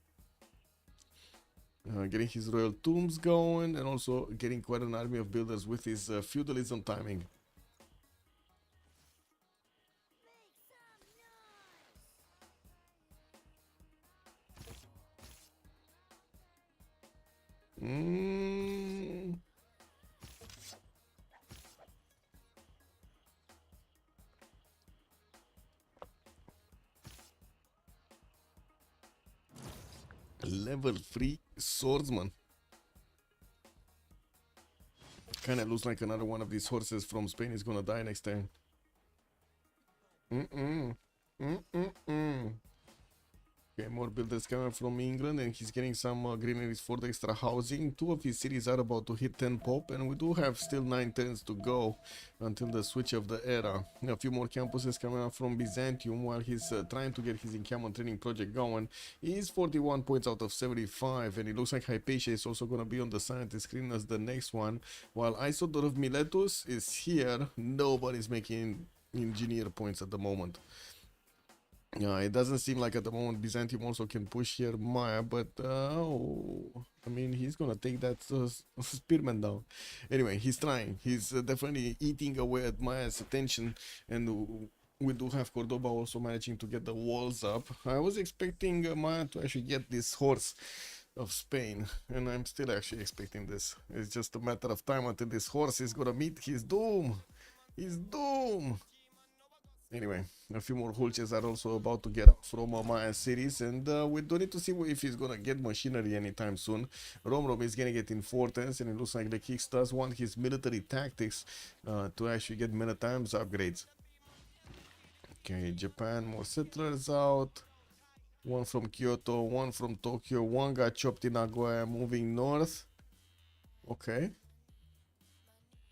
Getting his royal tombs going, and also getting quite an army of builders with his feudalism timing. Level 3 swordsman. Kinda looks like another one of these horses from Spain is gonna die next time. Okay, more builders coming from England, and he's getting some greeneries for the extra housing. 2 of his cities are about to hit 10 pop, and we do have still 9 turns to go until the switch of the era. A few more campuses coming up from Byzantium while he's trying to get his encampment training project going. He's 41 points out of 75, and it looks like Hypatia is also going to be on the scientist screen as the next one. While Isodor of Miletus is here, nobody's making engineer points at the moment. It doesn't seem like at the moment Byzantium also can push here Maya, but I mean, he's gonna take that spearman down. Anyway, he's trying. He's definitely eating away at Maya's attention, and we do have Cordoba also managing to get the walls up. I was expecting Maya to actually get this horse of Spain, and I'm still actually expecting this. It's just a matter of time until this horse is gonna meet his doom. His doom. Anyway, a few more hulches are also about to get out from Maya cities, and we don't need to see if he's gonna get machinery anytime soon. Rom is gonna get in 4 turns, and it looks like the Kicks does want his military tactics to actually get many times upgrades. Okay, Japan, more settlers out. 1 from Kyoto, 1 from Tokyo, 1 got chopped in Nagoya, moving north. Okay.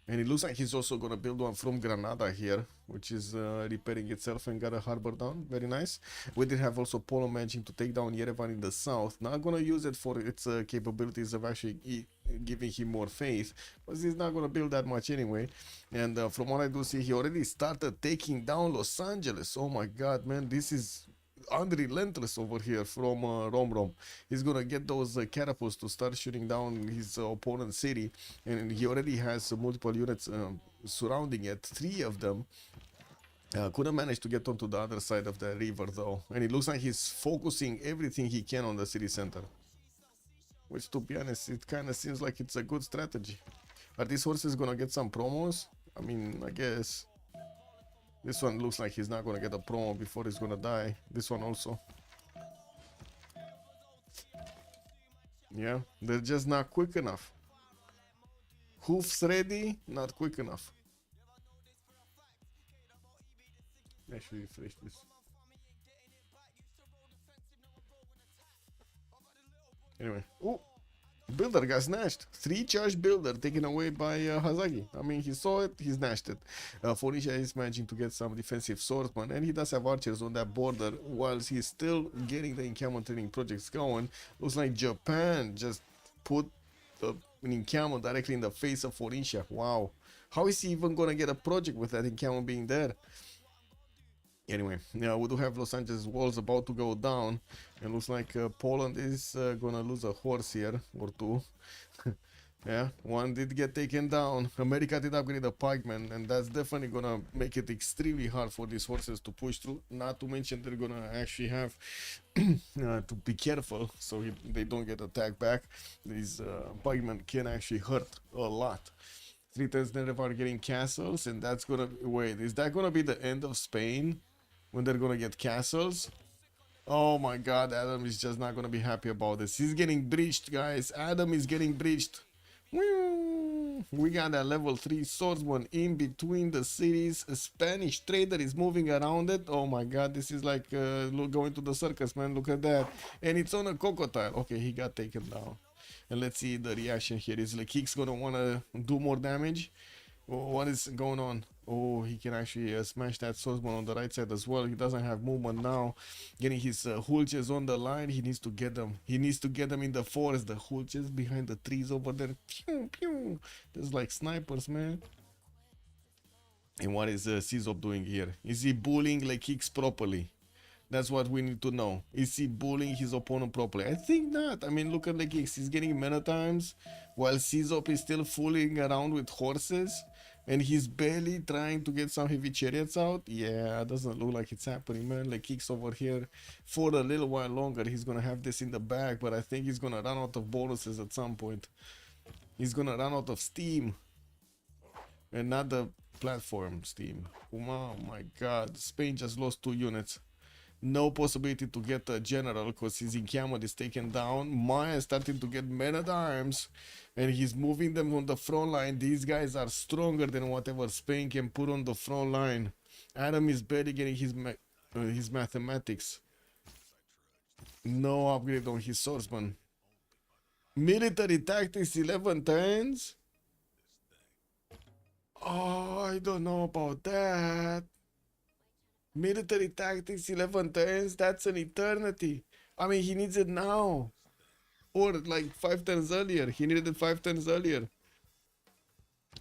And it looks like he's also gonna build one from Granada here, which is repairing itself and got a harbor down. Very nice. We did have also Polo managing to take down Yerevan in the south. Not gonna use it for its capabilities of actually giving him more faith, but he's not gonna build that much anyway. And from what I do see, he already started taking down Los Angeles. Oh my god, man, this is unrelentless over here from Rom. He's gonna get those catapults to start shooting down his opponent's city, and he already has multiple units surrounding it, 3 of them. Couldn't manage to get onto the other side of the river though, and it looks like he's focusing everything he can on the city center, which, to be honest, it kind of seems like it's a good strategy. Are these horses gonna get some promos? I mean, I guess. This one looks like he's not gonna get a promo before he's gonna die. This one also. Yeah, they're just not quick enough. Hoofs ready, not quick enough. Actually refresh this. Anyway. Oh! Builder got snatched. 3 charge builder taken away by Hazagi. I mean, he saw it, he snatched it. Phoenicia is managing to get some defensive swordsmen, and he does have archers on that border, whilst he's still getting the encampment training projects going. Looks like Japan just put an encampment directly in the face of Phoenicia. Wow. How is he even gonna get a project with that encampment being there? Anyway, yeah, we do have Los Angeles walls about to go down, and looks like Poland is gonna lose a horse here or 2. Yeah, 1 did get taken down. America did upgrade the pikeman, and that's definitely gonna make it extremely hard for these horses to push through. Not to mention they're gonna actually have to be careful so they don't get attacked back. These pikemen can actually hurt a lot. 3 turns never getting castles, and that's gonna wait. Is that gonna be the end of Spain? When they're gonna get castles? Oh my god, Adam is just not gonna be happy about this. He's getting breached, guys. Adam is getting breached. We got that level 3 swordsman in between the cities. A Spanish trader is moving around it. Oh my god, this is like going to the circus, man. Look at that. And it's on a crocodile. Okay, he got taken down. And let's see the reaction here. Is Lekik's gonna wanna do more damage? What is going on? Oh, he can actually smash that swordsman on the right side as well. He doesn't have movement now. Getting his hulches on the line. He needs to get them. He needs to get them in the forest. The hulches behind the trees over there. Pew, pew. There's like snipers, man. And what is Czop doing here? Is he bullying Lekix properly? That's what we need to know. Is he bullying his opponent properly? I think not. I mean, look at Lekix. He's getting many times while Czop is still fooling around with horses. And he's barely trying to get some heavy chariots out. Yeah, doesn't look like it's happening, man. Like Kicks over here for a little while longer. He's gonna have this in the bag, but I think he's gonna run out of bonuses at some point. He's gonna run out of steam. And not the platform steam. Oh my god. Spain just lost 2 units. No possibility to get a general because his encampment is taken down. Maya is starting to get men at arms and he's moving them on the front line. These guys are stronger than whatever Spain can put on the front line. Adam is barely getting his mathematics. No upgrade on his swordsman. Military tactics 11 turns? Oh, I don't know about that. Military tactics 11 turns? That's an eternity. I mean, he needs it now. Or like 5 turns earlier. He needed it 5 turns earlier.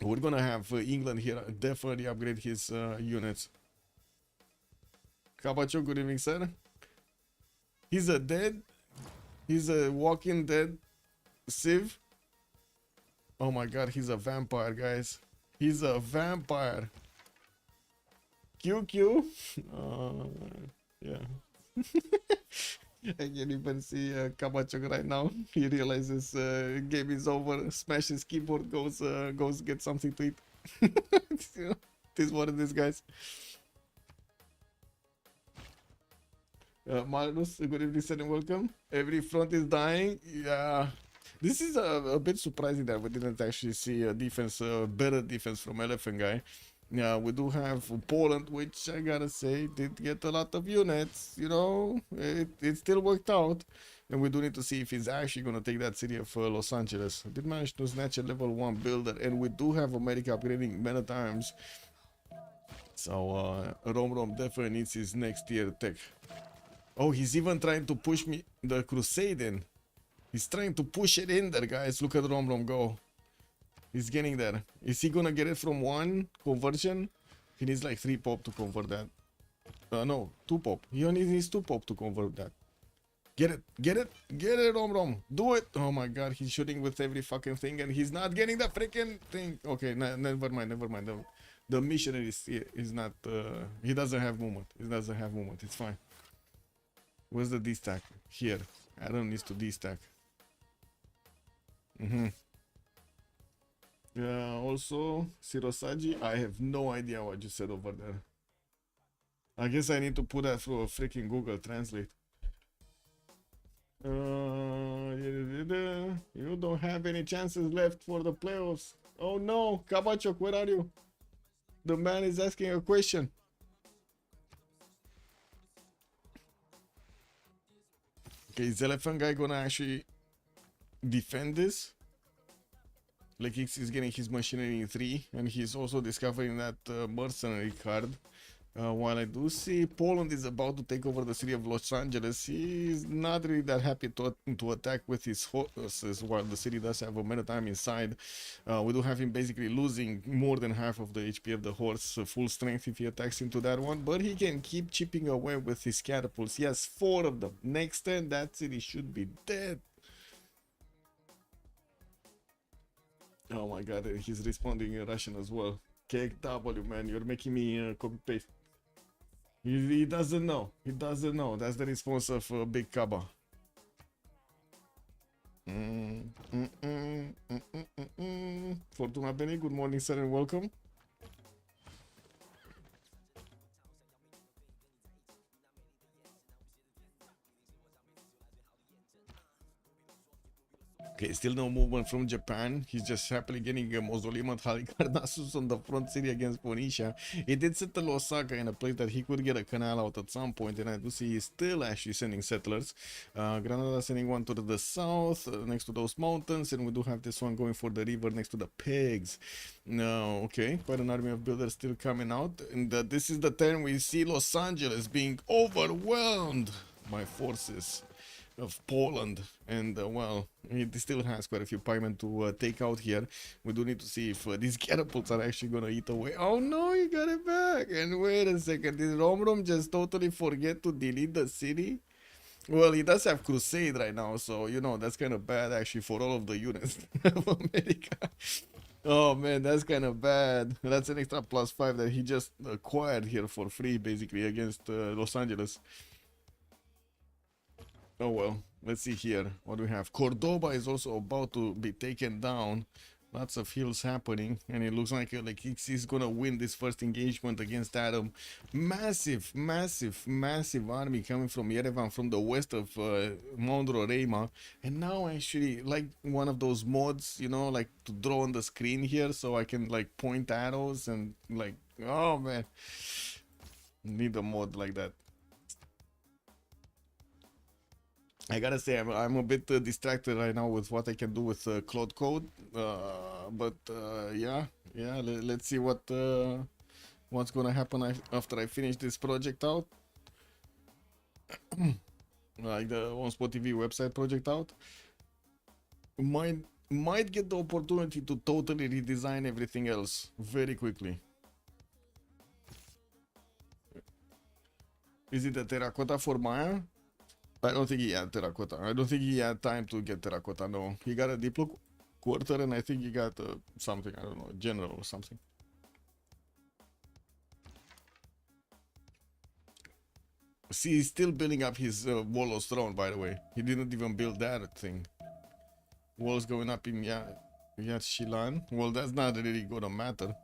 We're gonna have England here definitely upgrade his units. Cabacho, good evening, sir. He's a dead. He's a walking dead Civ. Oh my god, he's a vampire, guys. He's a vampire. QQ. Yeah. I can even see Kabachok right now. He realizes game is over. Smashes keyboard, goes get something to eat. This is what it is, guys. Magnus, good evening, sir, and welcome. Every front is dying. Yeah. This is a bit surprising that we didn't actually see a defense, better defense from Elephant Guy. Yeah, we do have Poland, which I gotta say did get a lot of units. You know, it still worked out, and we do need to see if he's actually gonna take that city of Los Angeles. Did manage to snatch a level 1 builder, and we do have America upgrading men at arms. So Rom definitely needs his next tier tech. Oh, he's even trying to push me the Crusade in. He's trying to push it in there, guys. Look at Rom go. He's getting there. Is he gonna get it from 1 conversion? He needs like 3 pop to convert that. No, 2 pop. He only needs 2 pop to convert that. Get it, get it, get it, Rom. Do it. Oh my god, he's shooting with every fucking thing and he's not getting the freaking thing. Okay, never mind. The missionary is not, he doesn't have movement. He doesn't have movement. It's fine. Where's the D-stack? Here. Adam needs to D-stack. Also, Sirosagi, I have no idea what you said over there. I guess I need to put that through a freaking Google Translate. You don't have any chances left for the playoffs. Oh no, Kabachok, where are you? The man is asking a question. Okay, is the Elephant Guy gonna actually defend this? Like he's getting his machinery in 3, and he's also discovering that mercenary card. While I do see Poland is about to take over the city of Los Angeles, he's not really that happy to attack with his horses, while the city does have a men at arms inside. We do have him basically losing more than half of the HP of the horse, full strength if he attacks into that one, but he can keep chipping away with his catapults. He has 4 of them. Next turn, that city should be dead. Oh my god, he's responding in Russian as well. KW, man, you're making me copy paste. He doesn't know. He doesn't know. That's the response of Big Kaba. Fortuna Benny, good morning, sir, and welcome. Okay, still no movement from Japan. He's just happily getting a mausoleum at Halikarnassus on the front city against Phoenicia. He did settle Osaka in a place that he could get a canal out at some point, and I do see he's still actually sending settlers. Granada sending one to the south, next to those mountains, and we do have this one going for the river next to the pigs. No, okay, quite an army of builders still coming out, and this is the turn we see Los Angeles being overwhelmed by forces of Poland, and well, he still has quite a few pikemen to take out here. We do need to see if these catapults are actually gonna eat away. Oh no, he got it back. And wait a second, did Rom just totally forget to delete the city? Well, he does have Crusade right now, so you know that's kind of bad actually for all of the units of America. Oh man, that's kind of bad. That's an extra +5 that he just acquired here for free basically against Los Angeles. Oh well, let's see here what we have. Cordoba is also about to be taken down. Lots of heals happening, and it looks like he's gonna win this first engagement against Adam. Massive, massive, massive army coming from Yerevan, from the west of Mount Roraima. And now actually, like one of those mods, you know, like to draw on the screen here, so I can like point arrows and like, oh man, need a mod like that. I gotta say, I'm a bit distracted right now with what I can do with Cloud Code, but yeah, let's see what's gonna happen after I finish this project out, like the OnSpotTV website project out. Might get the opportunity to totally redesign everything else very quickly. Is it a terracotta for Maya? I don't think he had terracotta. I don't think he had time to get terracotta. No, he got a Diplo quarter, and I think he got something. I don't know, general or something. See, he's still building up his Warlord's throne. By the way, he didn't even build that thing. Walls going up in Yat Shilan. Well, that's not really gonna matter.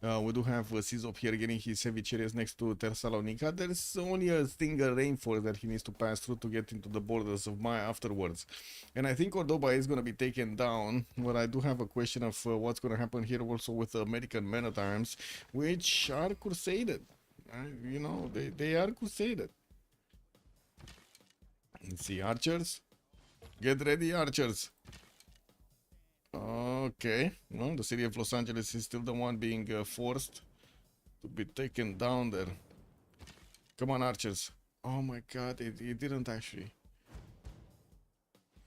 We do have Sizop here getting his heavy chariots next to Thessalonica. There's only a single rainforest that he needs to pass through to get into the borders of Maya afterwards. And I think Cordoba is going to be taken down, but I do have a question of what's going to happen here also with the American men at arms, which are crusaded. You know, they are crusaded. Let's see, archers. Get ready, archers. Okay, well, the city of Los Angeles is still the one being forced to be taken down there. Come on, archers. Oh my god, it didn't actually.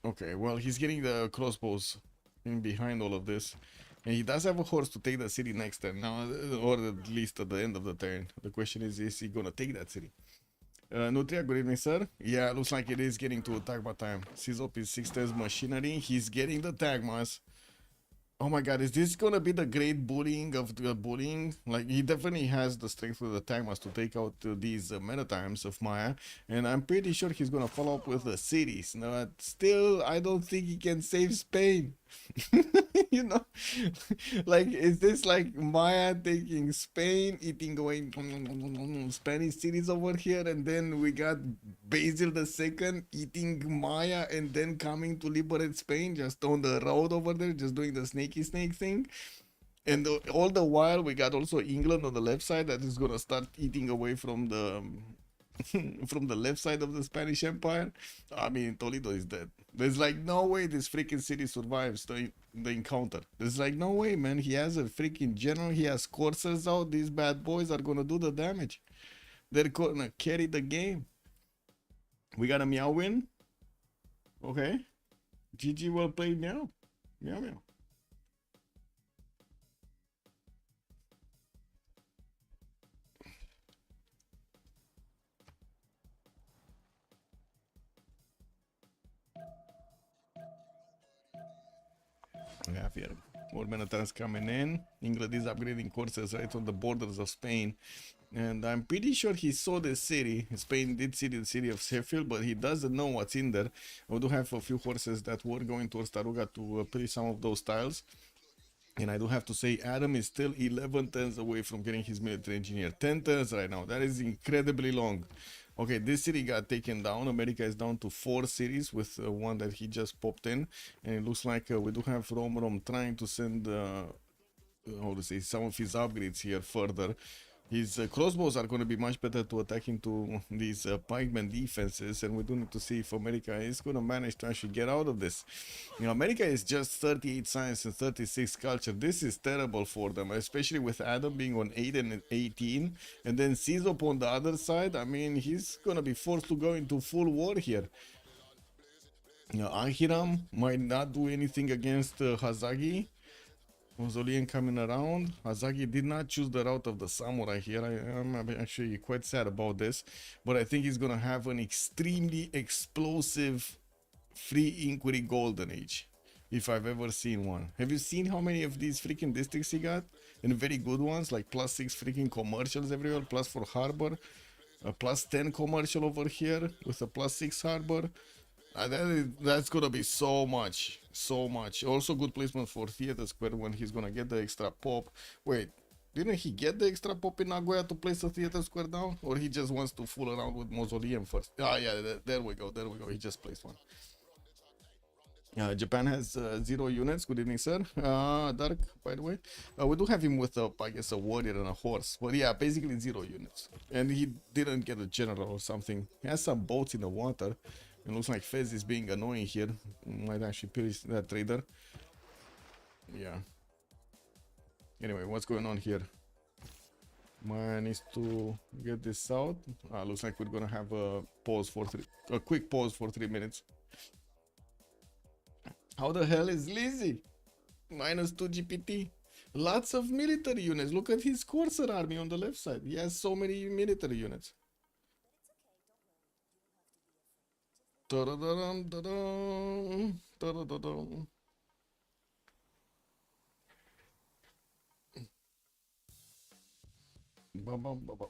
Okay, well, he's getting the crossbows in behind all of this. And he does have a horse to take the city next turn now, or at least at the end of the turn. The question is he gonna take that city? Nutria, good evening, sir. Yeah, looks like it is getting to Tagma time. Sizop is 6 times machinery. He's getting the Tagmas. Oh my god, is this gonna be the great bullying of the bullying? Like, he definitely has the strength of the Tagmas to take out these Menatimes of Maya, and I'm pretty sure he's gonna follow up with the cities. No, still, I don't think he can save Spain. You know, like, is this like Maya taking Spain, eating away Spanish cities over here, and then we got Basil II eating Maya and then coming to liberate Spain just on the road over there, just doing the snake thing. And all the while we got also England on the left side that is gonna start eating away from the from the left side of the Spanish Empire. I mean, Toledo is dead. There's like no way this freaking city survives the encounter. There's like no way, man. He has a freaking general. He has coursers out. These bad boys are gonna do the damage. They're gonna carry the game. We got a meow win. Okay. GG, well played, meow. Meow meow. We have here more Menatans coming in. England is upgrading courses right on the borders of Spain. And I'm pretty sure he saw the city. Spain did see the city of Sheffield, but he doesn't know what's in there. We do have a few horses that were going towards Taruga to play some of those tiles. And I do have to say, Adam is still 11 turns away from getting his military engineer. 10 turns right now. That is incredibly long. Okay, this city got taken down. America is down to 4 cities with one that he just popped in. And it looks like we do have Rom trying to send, how to say, some of his upgrades here further. His crossbows are going to be much better to attack into these pikeman defenses, and we do need to see if America is going to manage to actually get out of this. You know, America is just 38 science and 36 culture. This is terrible for them, especially with Adam being on 8 and 18, and then Sizop on the other side. I mean, he's going to be forced to go into full war here. You know, Ahiram might not do anything against Hazagi. Mausoleum coming around. Hazagi did not choose the route of the samurai here. I'm actually quite sad about this, but I think he's gonna have an extremely explosive free inquiry golden age, if I've ever seen one. Have you seen how many of these freaking districts he got? And very good ones, like +6 freaking commercials everywhere, +4 harbor, a +10 commercial over here with a +6 harbor. That's gonna be so much so much. Also good placement for Theater Square when he's gonna get the extra pop. Wait, didn't he get the extra pop in Nagoya to place the Theater Square down? Or he just wants to fool around with Mausoleum first? Ah, yeah, there we go, there we go. He just placed one. Japan has 0 units. Good evening, sir. Dark, by the way. We do have him with, I guess, a warrior and a horse. But yeah, basically 0 units. And he didn't get a general or something. He has some boats in the water. It looks like Fez is being annoying here. Might actually pierce that trader. Yeah. Anyway, what's going on here? Man needs to get this out. Looks like we're gonna have a pause for a quick pause for 3 minutes. How the hell is Lizzie? -2 GPT. Lots of military units. Look at his Corsair army on the left side. He has so many military units. Ta-da-da-dum, ta-dum, ta-da-da-dum. Ba-bum, ba-bum.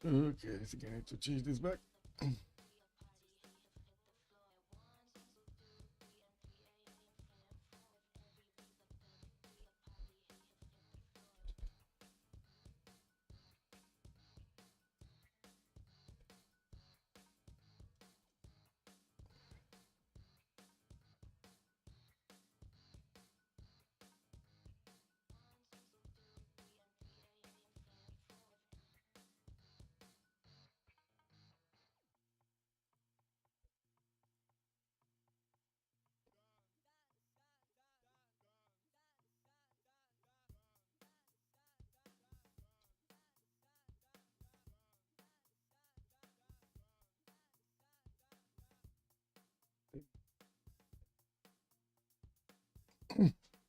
Okay, I think I need to change this back.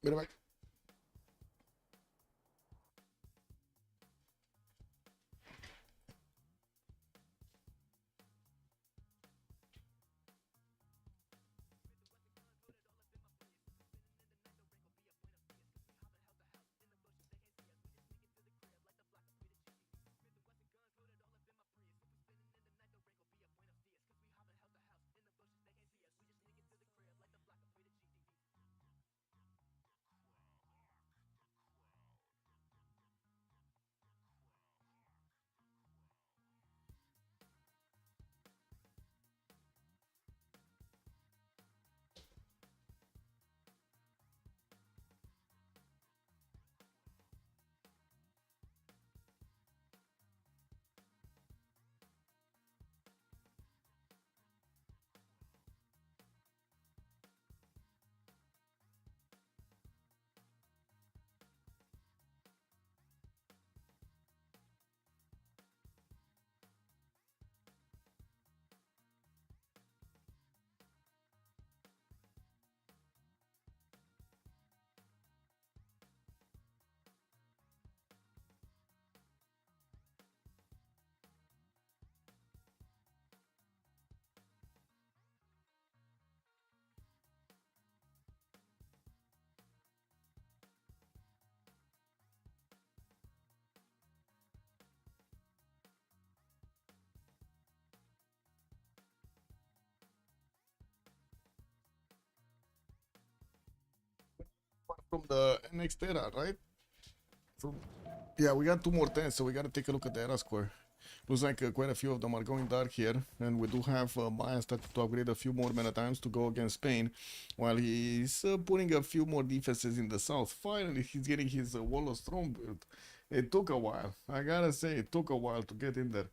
Bit back. from the next era, right? From, yeah, we got 2 more 10s, so we gotta take a look at the era score. Looks like quite a few of them are going dark here, and we do have Maya starting to upgrade a few more mana times to go against Spain, while he's putting a few more defenses in the south. Finally, he's getting his Wall of Throne built. It took a while. I gotta say, it took a while to get in there.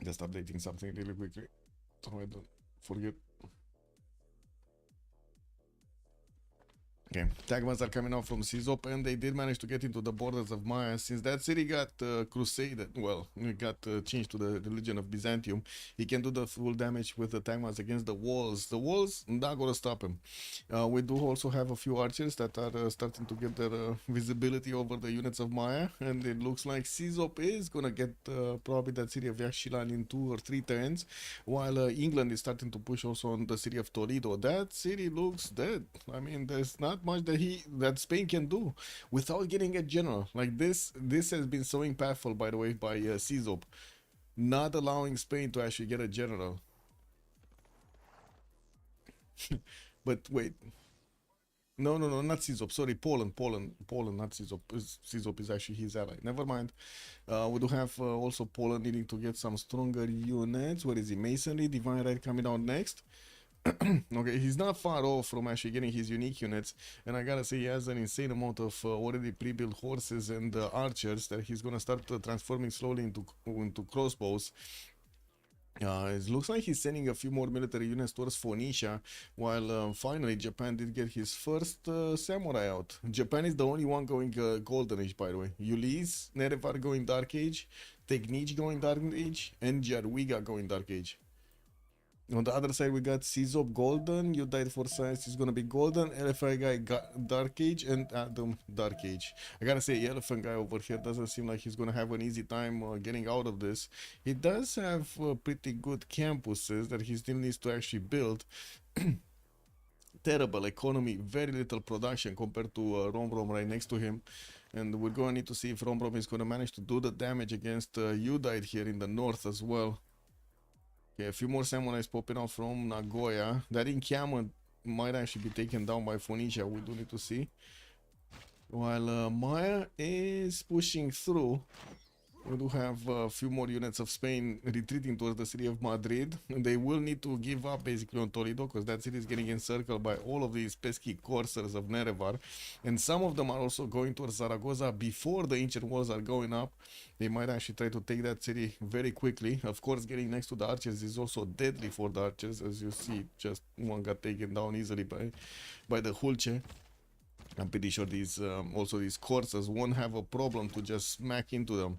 Just updating something really quickly so I don't forget. Okay, Tagmas are coming out from Civ6, and they did manage to get into the borders of Maya. Since that city got crusaded, well, it got changed to the religion of Byzantium, he can do the full damage with the Tagmas against the walls. The walls not gonna stop him. We do also have a few archers that are starting to get their visibility over the units of Maya, and it looks like Civ6 is gonna get probably that city of Yaxchilan in 2 or 3 turns, while England is starting to push also on the city of Toledo. That city looks dead. I mean, there's not much that Spain can do without getting a general. Like this has been so impactful, by the way, by Civ6, not allowing Spain to actually get a general. But wait, no, not Civ6. Sorry, Poland, not Civ6. Civ6 is actually his ally. Never mind. We do have also Poland needing to get some stronger units. Where is he? Masonry, Divine Right coming out next. Okay, he's not far off from actually getting his unique units, and I gotta say he has an insane amount of already pre-built horses and archers that he's gonna start transforming slowly into crossbows. It looks like he's sending a few more military units towards Phoenicia, while finally Japan did get his first samurai out. Japan is the only one going Golden Age, by the way. Ulyss, Nerevar going Dark Age, Technique going Dark Age, and Jarwiga going Dark Age. On the other side, we got Civ6 Golden, You Died for Science is gonna be Golden, Elephant Guy Dark Age, and Adam Dark Age. I gotta say, Elephant Guy over here doesn't seem like he's gonna have an easy time getting out of this. He does have pretty good campuses that he still needs to actually build. Terrible economy, very little production compared to Rombrom right next to him. And we're going to need to see if Rombrom is going to manage to do the damage against Udite here in the north as well. Okay, a few more samurais popping out from Nagoya. That encampment might actually be taken down by Phoenicia. We do need to see. While Maya is pushing through, we do have a few more units of Spain retreating towards the city of Madrid. And they will need to give up basically on Toledo, because that city is getting encircled by all of these pesky coursers of Nerevar. And some of them are also going towards Zaragoza before the ancient walls are going up. They might actually try to take that city very quickly. Of course, getting next to the archers is also deadly for the archers. As you see, just one got taken down easily by the Hulce. I'm pretty sure these also these coursers won't have a problem to just smack into them.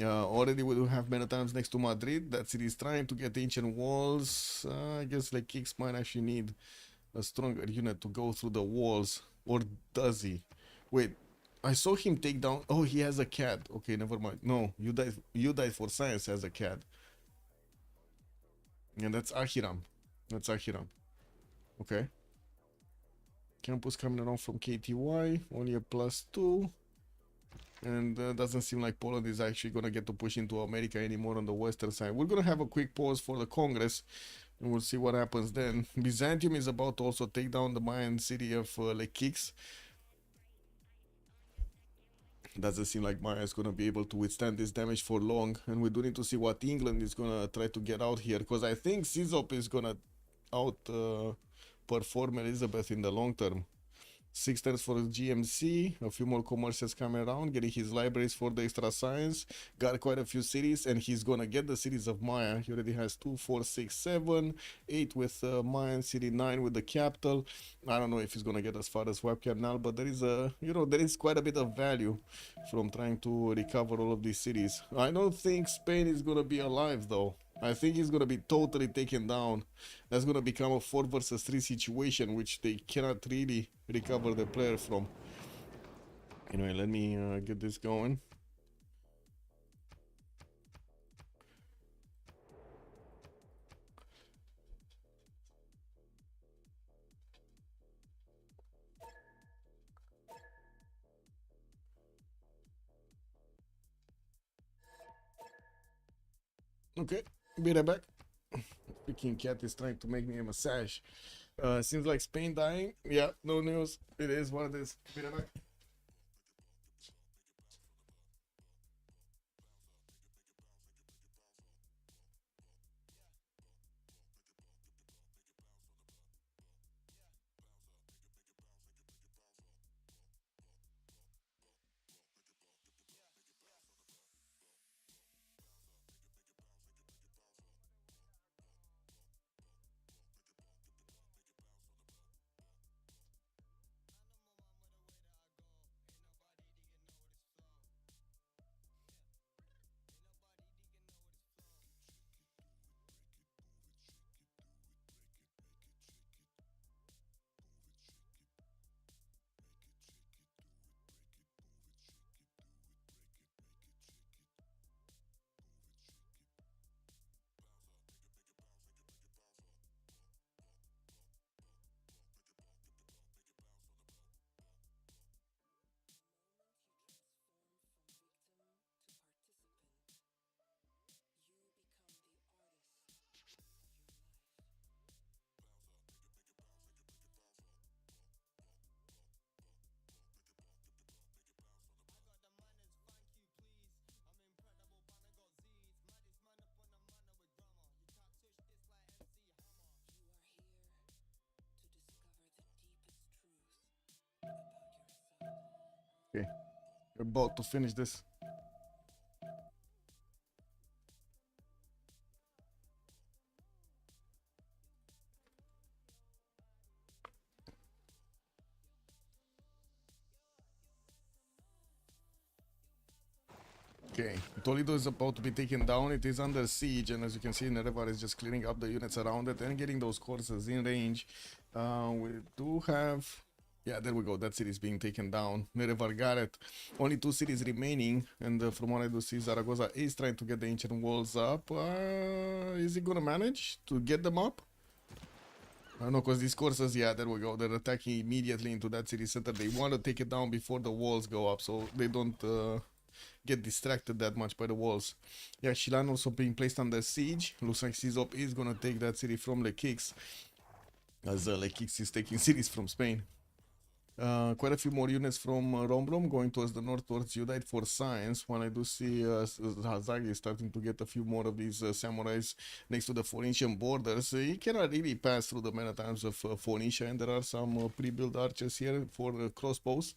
Already we do have many times next to Madrid. That city is trying to get ancient walls. I guess like Kicks might actually need a stronger unit to go through the walls. Or does he? Wait, I saw him take down... Oh, he has a cat. Okay, never mind. No, you died for Science has a cat. And that's Ahiram. That's Ahiram. Okay. Campus coming around from KTY, only a +2. And doesn't seem like Poland is actually going to get to push into America anymore on the western side. We're going to have a quick pause for the Congress, and we'll see what happens then. Byzantium is about to also take down the Mayan city of Lekix. Doesn't seem like Maya is going to be able to withstand this damage for long, and we do need to see what England is going to try to get out here, because I think Civ6 is going to out... perform Elizabeth in the long term. 6 turns for GMC, a few more commercials coming around, getting his libraries for the extra science, got quite a few cities, and he's gonna get the cities of Maya. He already has 2, 4, 6, 7, 8 with Mayan city, 9 with the capital. I don't know if he's gonna get as far as Webcam now, but there is a, there is quite a bit of value from trying to recover all of these cities. I don't think Spain is gonna be alive though. I think he's gonna be totally taken down. That's gonna become a 4 versus 3 situation, which they cannot really recover the player from. Anyway, let me get this going. Okay, be right back. Freaking cat is trying to make me a massage. Seems like Spain dying. Yeah, no news. It is what it is. Be right back. Okay, we're about to finish this. Okay, Toledo is about to be taken down. It is under siege, and as you can see, Nerevar is just clearing up the units around it and getting those courses in range. We do have... Yeah, there we go. That city is being taken down. Nerevar got it. Only 2 cities remaining, and from what I do see, Zaragoza is trying to get the ancient walls up. Is he gonna manage to get them up? I don't know, because these courses, yeah, there we go. They're attacking immediately into that city center. They want to take it down before the walls go up, so they don't... get distracted that much by the walls. Yeah, Shilan also being placed under siege. Looks like Czop is gonna take that city from Lekix, as Lekix is taking cities from Spain. Quite a few more units from Rombrom going towards the north, towards Judite for science. When I do see Hazagi is starting to get a few more of these samurais next to the Phoenician borders. He cannot really pass through the Maritimes of Phoenicia, and there are some pre-built archers here for crossbows.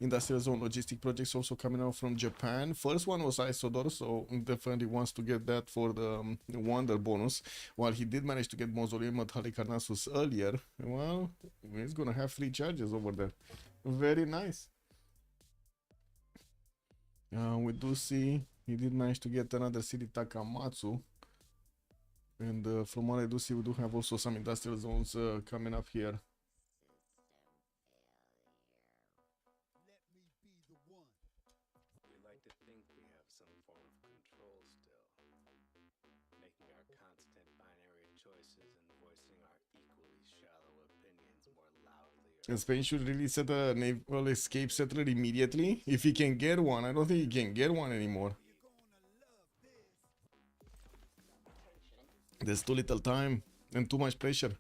Industrial zone logistic projects also coming out from Japan. First one was Isodor, so definitely wants to get that for the wonder bonus. While he did manage to get Mausoleum at Halicarnassus earlier, well, he's gonna have 3 charges over there. Very nice. We do see he did manage to get another city, Takamatsu. And from what I do see, we do have also some industrial zones coming up here. And Spain should really set a naval escape settler immediately. If he can get one, I don't think he can get one anymore. There's too little time and too much pressure.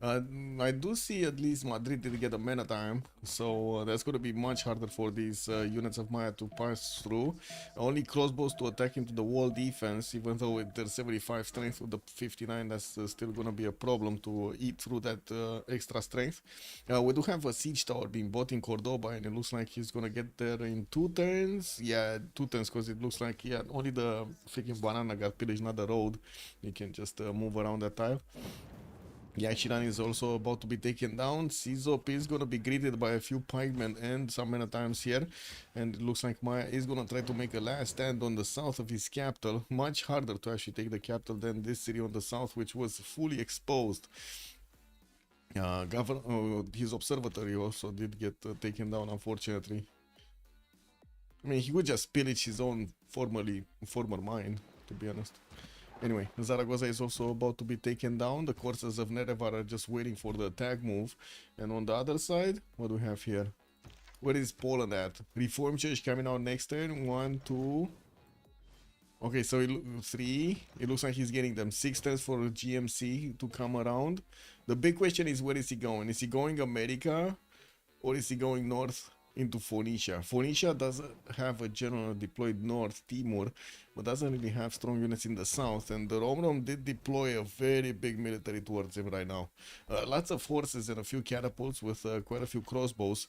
I do see at least Madrid did get a mana time, so that's going to be much harder for these units of Maya to pass through. Only crossbows to attack into the wall defense, even though with their 75 strength with the 59, that's still going to be a problem to eat through that extra strength. We do have a siege tower being bought in Cordoba, and it looks like he's going to get there in 2 turns. Yeah, 2 turns, because it looks like, yeah, only the freaking banana got pillaged, not the road. You can just move around that tile. Yeah, Shiran is also about to be taken down. Czop is gonna be greeted by a few pikemen and some many times here. And it looks like Maya is gonna try to make a last stand on the south of his capital. Much harder to actually take the capital than this city on the south, which was fully exposed. His observatory also did get taken down, unfortunately. I mean, he would just pillage his own former mine, to be honest. Anyway, Zaragoza is also about to be taken down. The courses of Nerevar are just waiting for the attack move. And on the other side, what do we have here? Where is Poland at? Reform Church coming out next turn. 1, 2... Okay, so 3. It looks like he's getting them 6 turns for GMC to come around. The big question is, where is he going? Is he going America, or is he going north into Phoenicia? Phoenicia doesn't have a general deployed north, Timur, but doesn't really have strong units in the south. And the Rom did deploy a very big military towards him right now. Lots of horses and a few catapults with quite a few crossbows.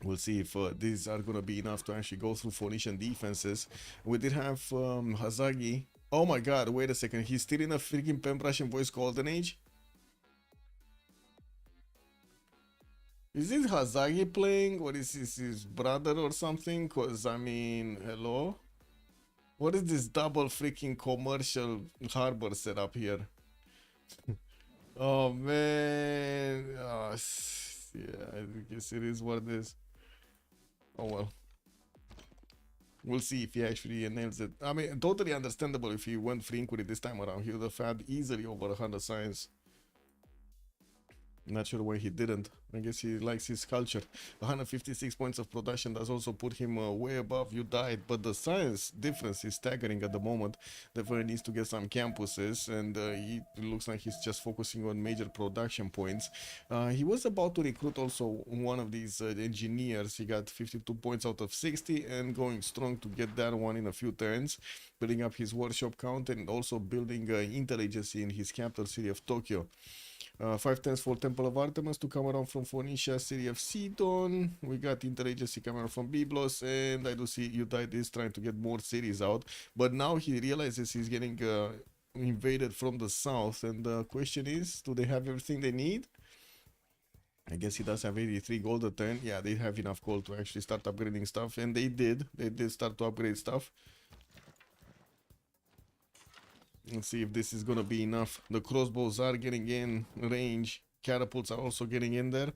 We'll see if these are going to be enough to actually go through Phoenician defenses. We did have Hazagi. Oh my god, wait a second. He's still in a freaking Pen-Russian voice golden age? Is this Hazagi playing, or is this his brother or something? Cause I mean, hello? What is this double freaking commercial harbor setup here? Oh man. Oh, yeah, I guess it is what it is. Oh well. We'll see if he actually nails it. I mean, totally understandable if he went free inquiry this time around. He would have had easily over 100 science. Not sure why he didn't. I guess he likes his culture. 156 points of production does also put him way above You Died, but the science difference is staggering at the moment. Definitely needs to get some campuses, and it looks like he's just focusing on major production points. He was about to recruit also one of these engineers. He got 52 points out of 60 and going strong to get that one in a few turns, building up his workshop count and also building interagency in his capital city of Tokyo. 5 turns for Temple of Artemis to come around from Phoenicia, city of Sidon. We got interagency coming from Byblos, and I do see Udite is trying to get more cities out. But now he realizes he's getting invaded from the south, and the question is, do they have everything they need? I guess he does have 83 gold a turn. Yeah, they have enough gold to actually start upgrading stuff, and they did. They did start to upgrade stuff. Let's see if this is gonna be enough. The crossbows are getting in range. Catapults are also getting in there.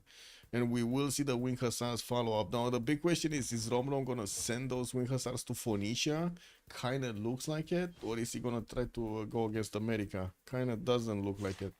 And we will see the Wing Hussars follow up. Now, the big question is Romron gonna send those Wing Hussars to Phoenicia? Kinda looks like it. Or is he gonna try to go against America? Kinda doesn't look like it.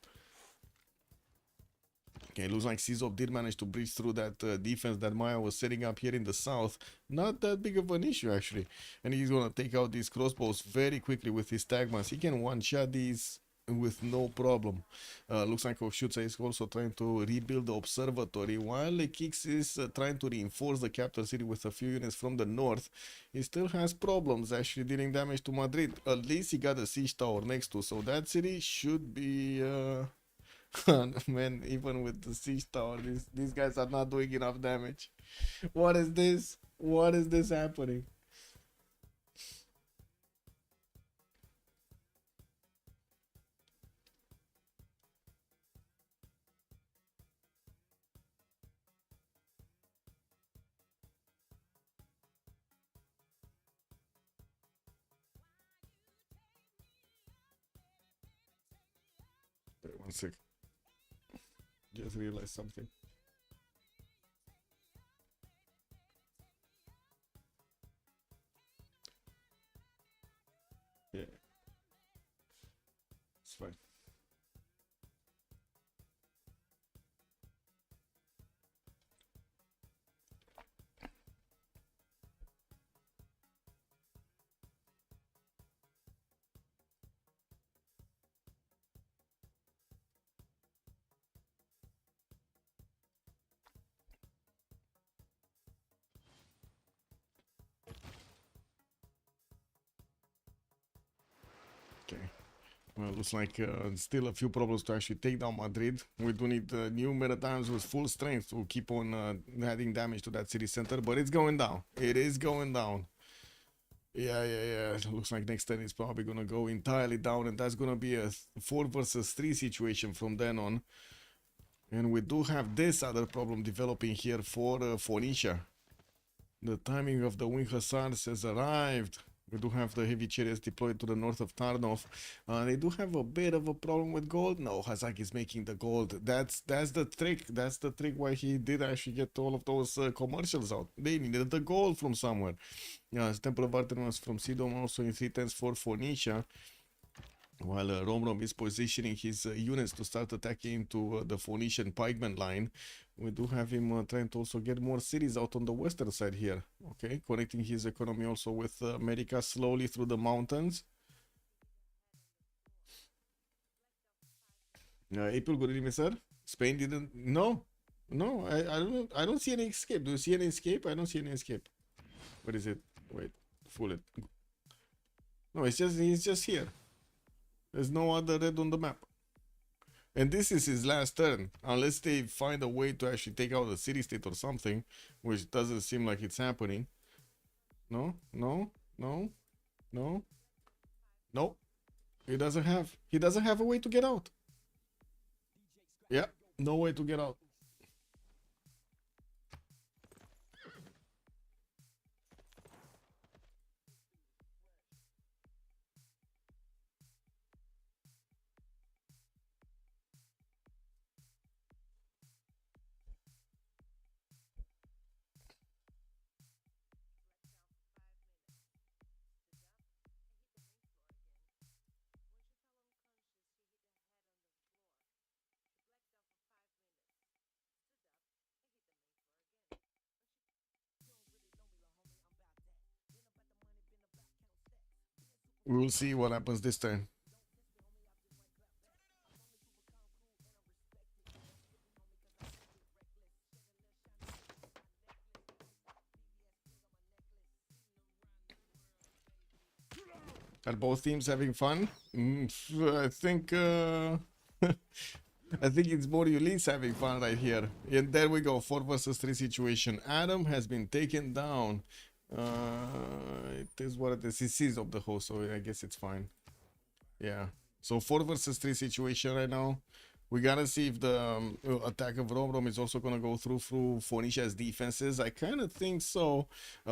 Okay, it looks like Civ6 did manage to breach through that defense that Maya was setting up here in the south. Not that big of an issue, actually. And he's going to take out these crossbows very quickly with his Tagmans. He can one-shot these with no problem. Looks like Oshutsa is also trying to rebuild the observatory, while Lekix is trying to reinforce the capital city with a few units from the north. He still has problems actually dealing damage to Madrid. At least he got a siege tower next to, so that city should be... Man, even with the siege tower, these guys are not doing enough damage. What is this? What is this happening? Wait, one sec. Just realized something. Yeah. It's fine. Okay. Well, looks like still a few problems to actually take down Madrid. We do need new Maritimes with full strength to keep on adding damage to that city center, but it's going down. It is going down. Yeah. It looks like next turn is probably going to go entirely down, and that's going to be a 4 versus 3 situation from then on. And we do have this other problem developing here for Phoenicia. The timing of the Wing Hussars has arrived. We do have the heavy chariots deployed to the north of Tarnov. They do have a bit of a problem with gold. No, Hazak is making the gold. That's the trick. That's the trick why he did actually get all of those commercials out. They needed the gold from somewhere. Temple of Artemis from Sidon also in 3 turns for Phoenicia. While Romrom is positioning his units to start attacking into the Phoenician pikeman line, we do have him trying to also get more cities out on the western side here. Okay, connecting his economy also with America slowly through the mountains. April, good evening, sir. Spain didn't. No, no, I don't see any escape. Do you see any escape? I don't see any escape. What is it? Wait, full it. No, he's just here. There's no other red on the map. And this is his last turn, unless they find a way to actually take out the city state or something, which doesn't seem like it's happening. No, no, no, no, no. He doesn't have a way to get out. Yeah, no way to get out. We'll see what happens this turn. Are both teams having fun? I think I think it's more Ulyss having fun right here. And there we go, 4 versus 3 situation. Adam has been taken down. It is what it is. He sees up the host, so I guess it's fine. Yeah. So 4 versus 3 situation right now. We gotta see if the attack of Romrom is also gonna go through Phoenicia's defenses. I kind of think so.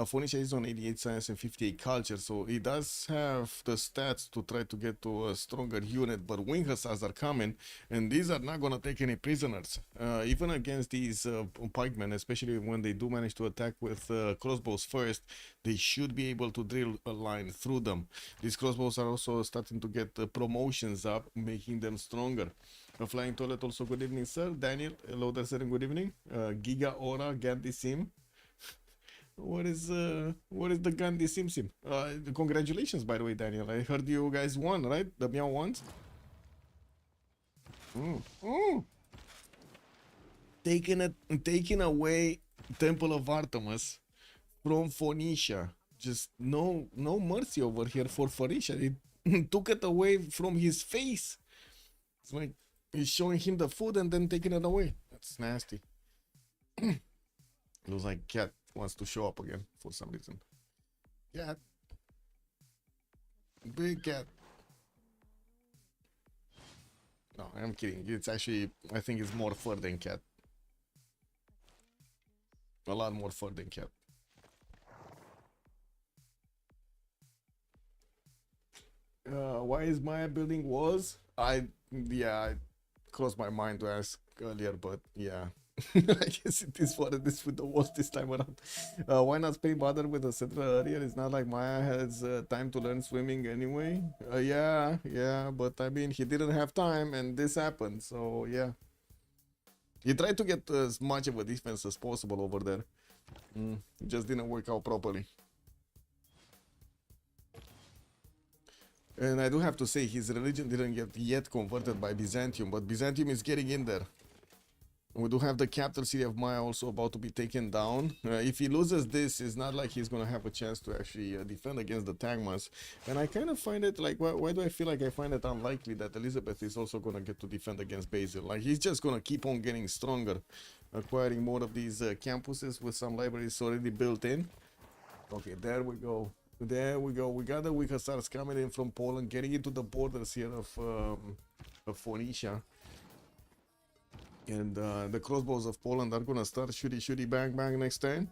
Phoenicia is on 88 science and 58 culture, so he does have the stats to try to get to a stronger unit. But wing hussars are coming, and these are not gonna take any prisoners, even against these pikemen, especially when they do manage to attack with crossbows first. They should be able to drill a line through them. These crossbows are also starting to get promotions up, making them stronger. A flying toilet also, good evening, sir. Daniel, hello there, sir, and good evening. Giga Aura, Gandhi Sim. What is the Gandhi Sim Sim? Congratulations, by the way, Daniel. I heard you guys won, right? The Meow won. Taking away Temple of Artemis from Phoenicia. Just no mercy over here for Phoenicia. It took it away from his face. It's like he's showing him the food and then taking it away. That's nasty. Looks like Cat wants to show up again for some reason. Cat. Big Cat. No, I'm kidding. It's actually, I think it's more fur than Cat. A lot more fur than Cat. Why is Maya building walls? I crossed my mind to ask earlier, but yeah. I guess it is what it is with the walls this time around. Why not Spain bother with the central area? It's not like Maya has time to learn swimming anyway. Yeah, but I mean, he didn't have time and this happened, so yeah. He tried to get as much of a defense as possible over there. It just didn't work out properly. And I do have to say, his religion didn't get yet converted by Byzantium, but Byzantium is getting in there. We do have the capital city of Maya also about to be taken down. If he loses this, it's not like he's going to have a chance to actually defend against the Tagmas. And I kind of find it like, why do I feel like I find it unlikely that Elizabeth is also going to get to defend against Basil? Like, he's just going to keep on getting stronger, acquiring more of these campuses with some libraries already built in. Okay, there we go. There we go. We got the weaker stars coming in from Poland, getting into the borders here of Phoenicia. And the crossbows of Poland are gonna start shooty bang bang next turn.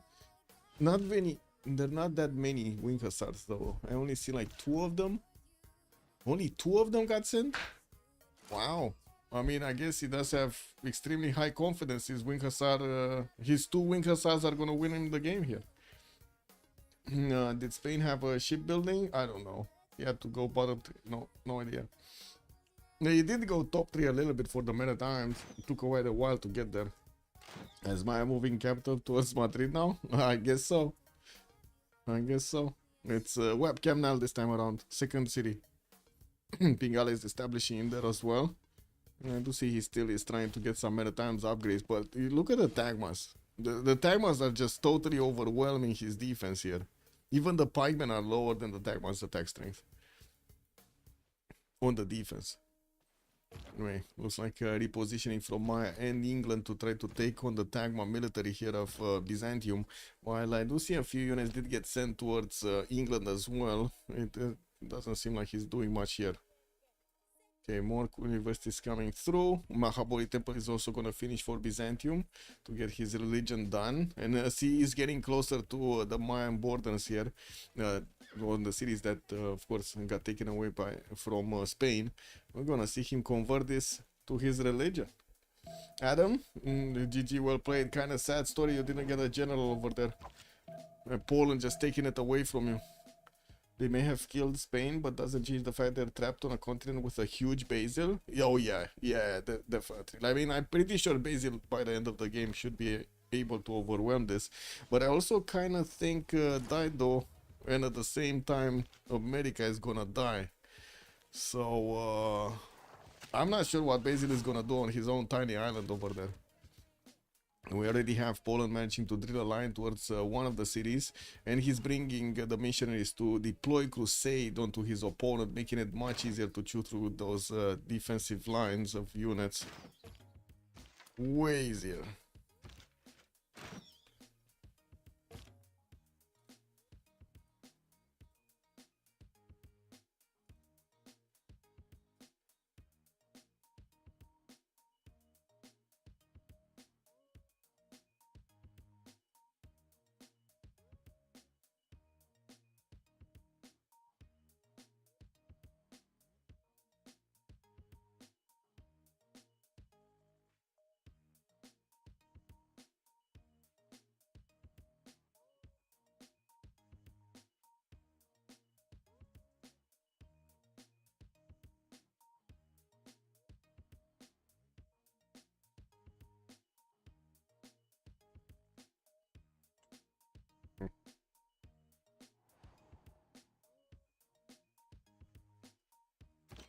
Not many. There are not that many wing hussars though. I only see like 2 of them. Only 2 of them got sent. Wow. I mean, I guess he does have extremely high confidence. His wing hussar, his 2 wing hussars are gonna win him the game here. Did Spain have a shipbuilding? I don't know. He had to go bottom 3. No idea. No, he did go top 3 a little bit for the meta times. It took quite a while to get there. Is Maya moving capital towards Madrid now? I guess so. It's webcam now this time around. Second city. Pingala is establishing in there as well. And I do see he still is trying to get some meta times upgrades, but you look at the Tagmas. The Tagmas are just totally overwhelming his defense here. Even the pikemen are lower than the Tagmas attack strength on the defense. Anyway, looks like repositioning from Maya and England to try to take on the Tagma military here of Byzantium. While I do see a few units did get sent towards England as well, it doesn't seem like he's doing much here. Okay, more universities coming through. Mahabali Temple is also going to finish for Byzantium to get his religion done. And see, he's getting closer to the Mayan borders here. On the cities that, of course, got taken away from Spain. We're going to see him convert this to his religion. Adam, GG, well played. Kind of sad story. You didn't get a general over there. Poland just taking it away from you. They may have killed Spain, but doesn't change the fact they're trapped on a continent with a huge Basil. Oh yeah, definitely. I mean, I'm pretty sure Basil by the end of the game should be able to overwhelm this. But I also kind of think Dido, and at the same time, America is gonna die. So I'm not sure what Basil is gonna do on his own tiny island over there. We already have Poland managing to drill a line towards one of the cities, and he's bringing the missionaries to deploy crusade onto his opponent, making it much easier to chew through those defensive lines of units. Way easier.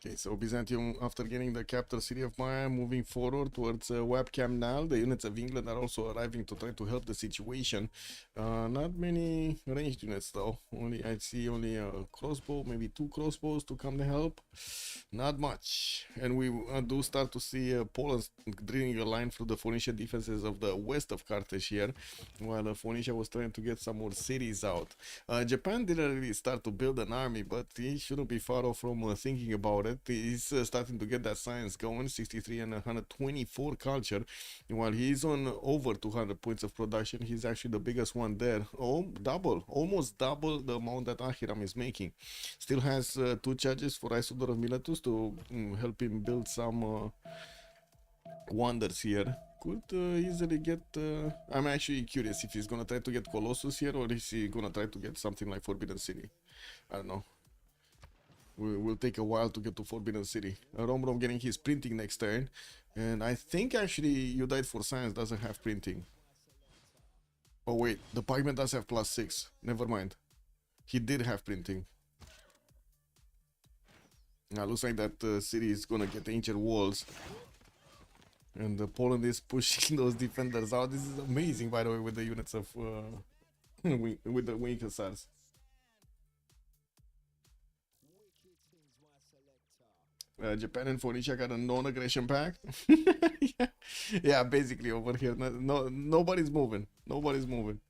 Okay, so Byzantium, after getting the capital city of Maya, moving forward towards webcam now. The units of England are also arriving to try to help the situation. Not many ranged units though. I see only a crossbow, maybe 2 crossbows to come to help. Not much. And we do start to see Poland drilling a line through the Phoenician defenses of the west of Carthage here, while Phoenicia was trying to get some more cities out. Japan didn't really start to build an army, but he shouldn't be far off from thinking about it. He's starting to get that science going, 63 and 124 culture. While he's on over 200 points of production, he's actually the biggest one there. Oh, almost double the amount that Ahiram is making. Still has 2 charges for Isodor of Miletus to help him build some wonders here. Could easily get... I'm actually curious if he's gonna try to get Colossus here, or is he gonna try to get something like Forbidden City. I don't know. Will take a while to get to Forbidden City. Romrom getting his printing next turn. And I think actually You Died for Science doesn't have printing. Oh wait, the pikeman does have +6. Never mind. He did have printing. Now looks like that city is gonna get ancient walls. And Poland is pushing those defenders out. This is amazing, by the way, with the units of... with the wing hussars. Japan and Phoenicia got a non-aggression pact. Yeah, basically over here. Nobody's moving. Nobody's moving.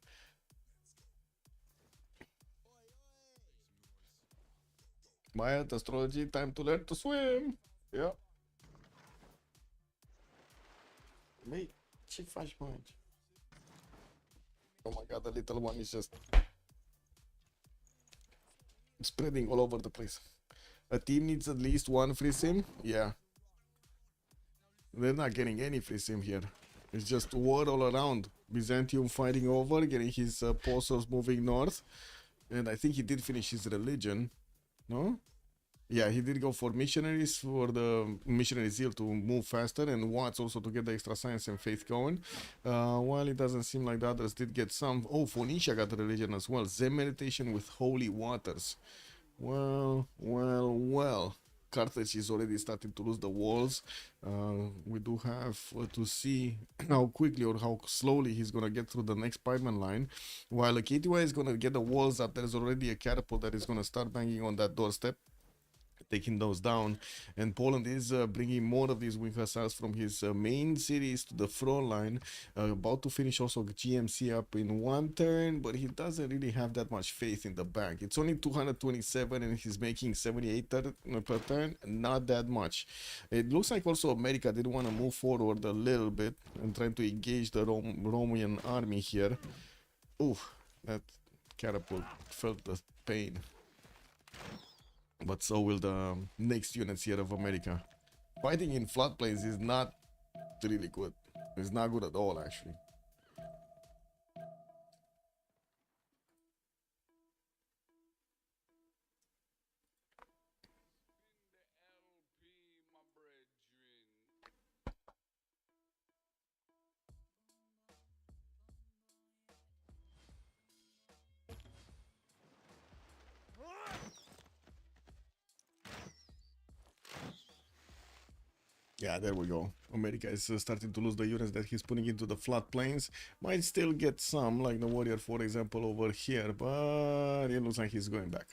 Maya, astrology, time to learn to swim. Yeah. Mate, ce faci, mă, aici? Oh my god, the little one is just spreading all over the place. A team needs at least 1 free sim? Yeah. They're not getting any free sim here. It's just war all around. Byzantium fighting over, getting his apostles moving north. And I think he did finish his religion. No? Yeah, he did go for missionaries, for the missionary zeal to move faster, and Watts also to get the extra science and faith going. While it doesn't seem like the others did get some. Oh, Phoenicia got the religion as well. Zen meditation with holy waters. Well, well, well. Carthage is already starting to lose the walls. We do have to see how quickly or how slowly he's going to get through the next pikeman line. While KTY is going to get the walls up, there's already a catapult that is going to start banging on that doorstep, taking those down. And Poland is bringing more of these wing hussars from his main cities to the front line, about to finish also GMC up in one turn, but he doesn't really have that much faith in the bank. It's only 227 and he's making 78 per turn, not that much. It looks like also America did want to move forward a little bit and trying to engage the Roman army here. Oof, that catapult felt the pain. But so will the next units here of America. Fighting in floodplains is not really good. It's not good at all, actually. Yeah, there we go. America is starting to lose the units that he's putting into the floodplains. Might still get some, like the warrior, for example, over here, but it looks like he's going back.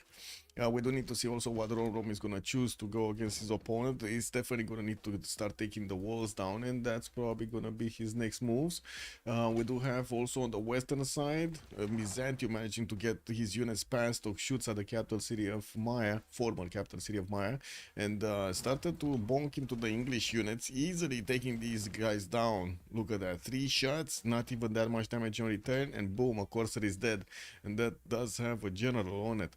We do need to see also what Rome is going to choose to go against his opponent. He's definitely going to need to start taking the walls down, and that's probably going to be his next moves. We do have also on the western side, Byzantium managing to get his units past Okshuts at the capital city of Maya, former capital city of Maya, and started to bonk into the English units, easily taking these guys down. Look at that, 3 shots, not even that much damage on return, and boom, a Corsair is dead, and that does have a general on it.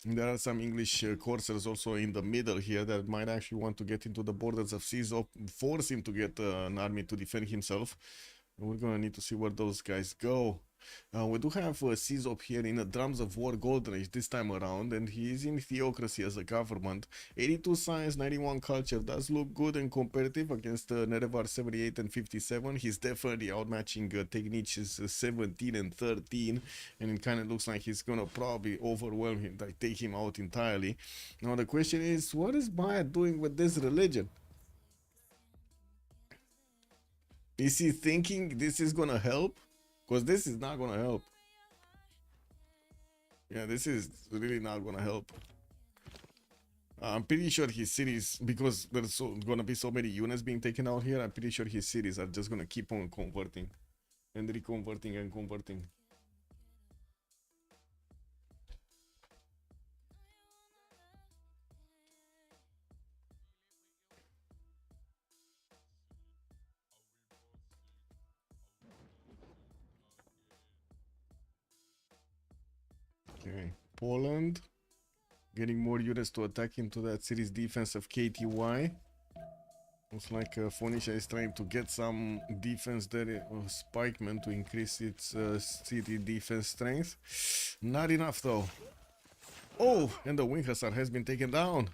There are some English coursers also in the middle here that might actually want to get into the borders of CISO, force him to get an army to defend himself. We're gonna need to see where those guys go. We do have CISOP here in the Drums of War Golden Age this time around, and he is in Theocracy as a government. 82 science, 91 culture, does look good and competitive against Nerevar 78 and 57. He's definitely outmatching Techniches 17 and 13, and it kind of looks like he's gonna probably overwhelm him, like take him out entirely. Now the question is, what is Maya doing with this religion? Is he thinking this is gonna help? Because this is not gonna help. Yeah, this is really not gonna help. I'm pretty sure his cities, because there's gonna be so many units being taken out here, I'm pretty sure his cities are just gonna keep on converting and reconverting and converting. Okay, Poland getting more units to attack into that city's defense of KTY. Looks like Phoenicia is trying to get some defense there, Spikeman, to increase its city defense strength. Not enough though. Oh, and the Wing Hussar has been taken down.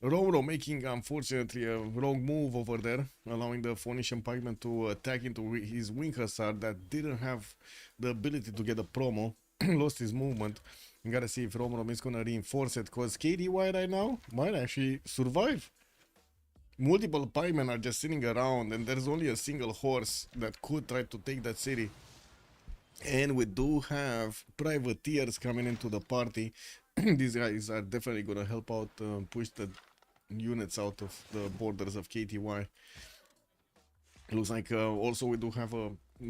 Roro making, unfortunately, a wrong move over there, allowing the Phoenician pikeman to attack into his Wing Hussar that didn't have the ability to get a promo. Lost his movement. You gotta see if Romero is gonna reinforce it, because KDY right now might actually survive. Multiple pikemen are just sitting around, and there's only a single horse that could try to take that city. And we do have privateers coming into the party. These guys are definitely gonna help out, push the units out of the borders of KTY. It looks like also we do have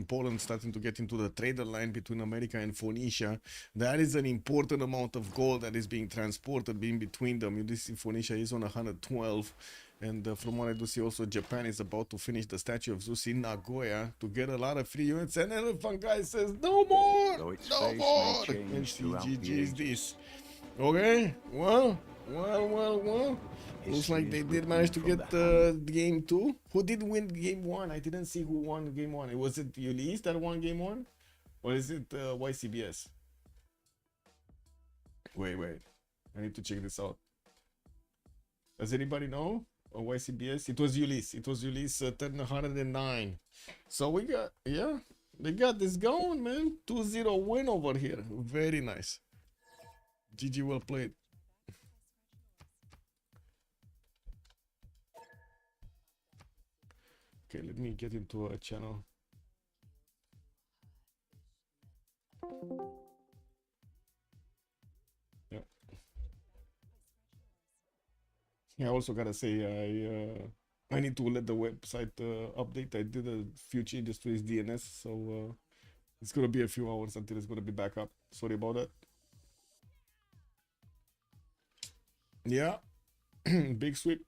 Poland starting to get into the trader line between America and Phoenicia. That is an important amount of gold that is being transported in between them. You see Phoenicia is on 112. And from what I do see also, Japan is about to finish the statue of Zeus in Nagoya to get a lot of free units. And Elephant Guy says, no more! No more! And CGG is this. Okay, well. Looks like they did manage to get game 2. Who did win game 1? I didn't see who won game 1. Was it Ulyss that won game 1? Or is it YCBS? Wait. I need to check this out. Does anybody know? On YCBS? It was Ulyss. It was Ulyss 1009. So we got, yeah, they got this going, man. 2-0 win over here. Very nice. GG, well played. Okay, let me get into a channel. Yeah. I also gotta say I need to let the website update. I did a few changes to its DNS, so it's gonna be a few hours until it's gonna be back up. Sorry about that. Yeah, big sweep.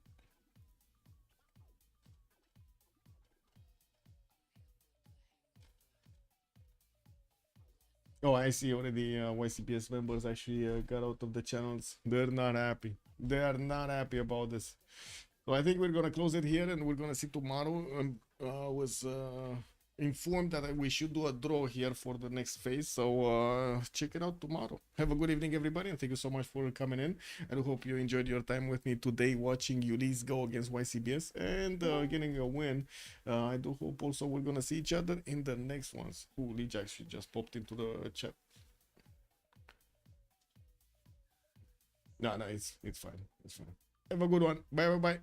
Oh, I see already YCPS members actually got out of the channels. They're not happy. They are not happy about this. So I think we're gonna close it here and we're gonna see tomorrow. Was informed that we should do a draw here for the next phase. So check it out tomorrow. Have a good evening, everybody, and thank you so much for coming in. And I hope you enjoyed your time with me today watching Ulyss go against YCBS and getting a win. I do hope also we're gonna see each other in the next ones. Ooh, Leech actually just popped into the chat. No, it's fine. It's fine. Have a good one. Bye.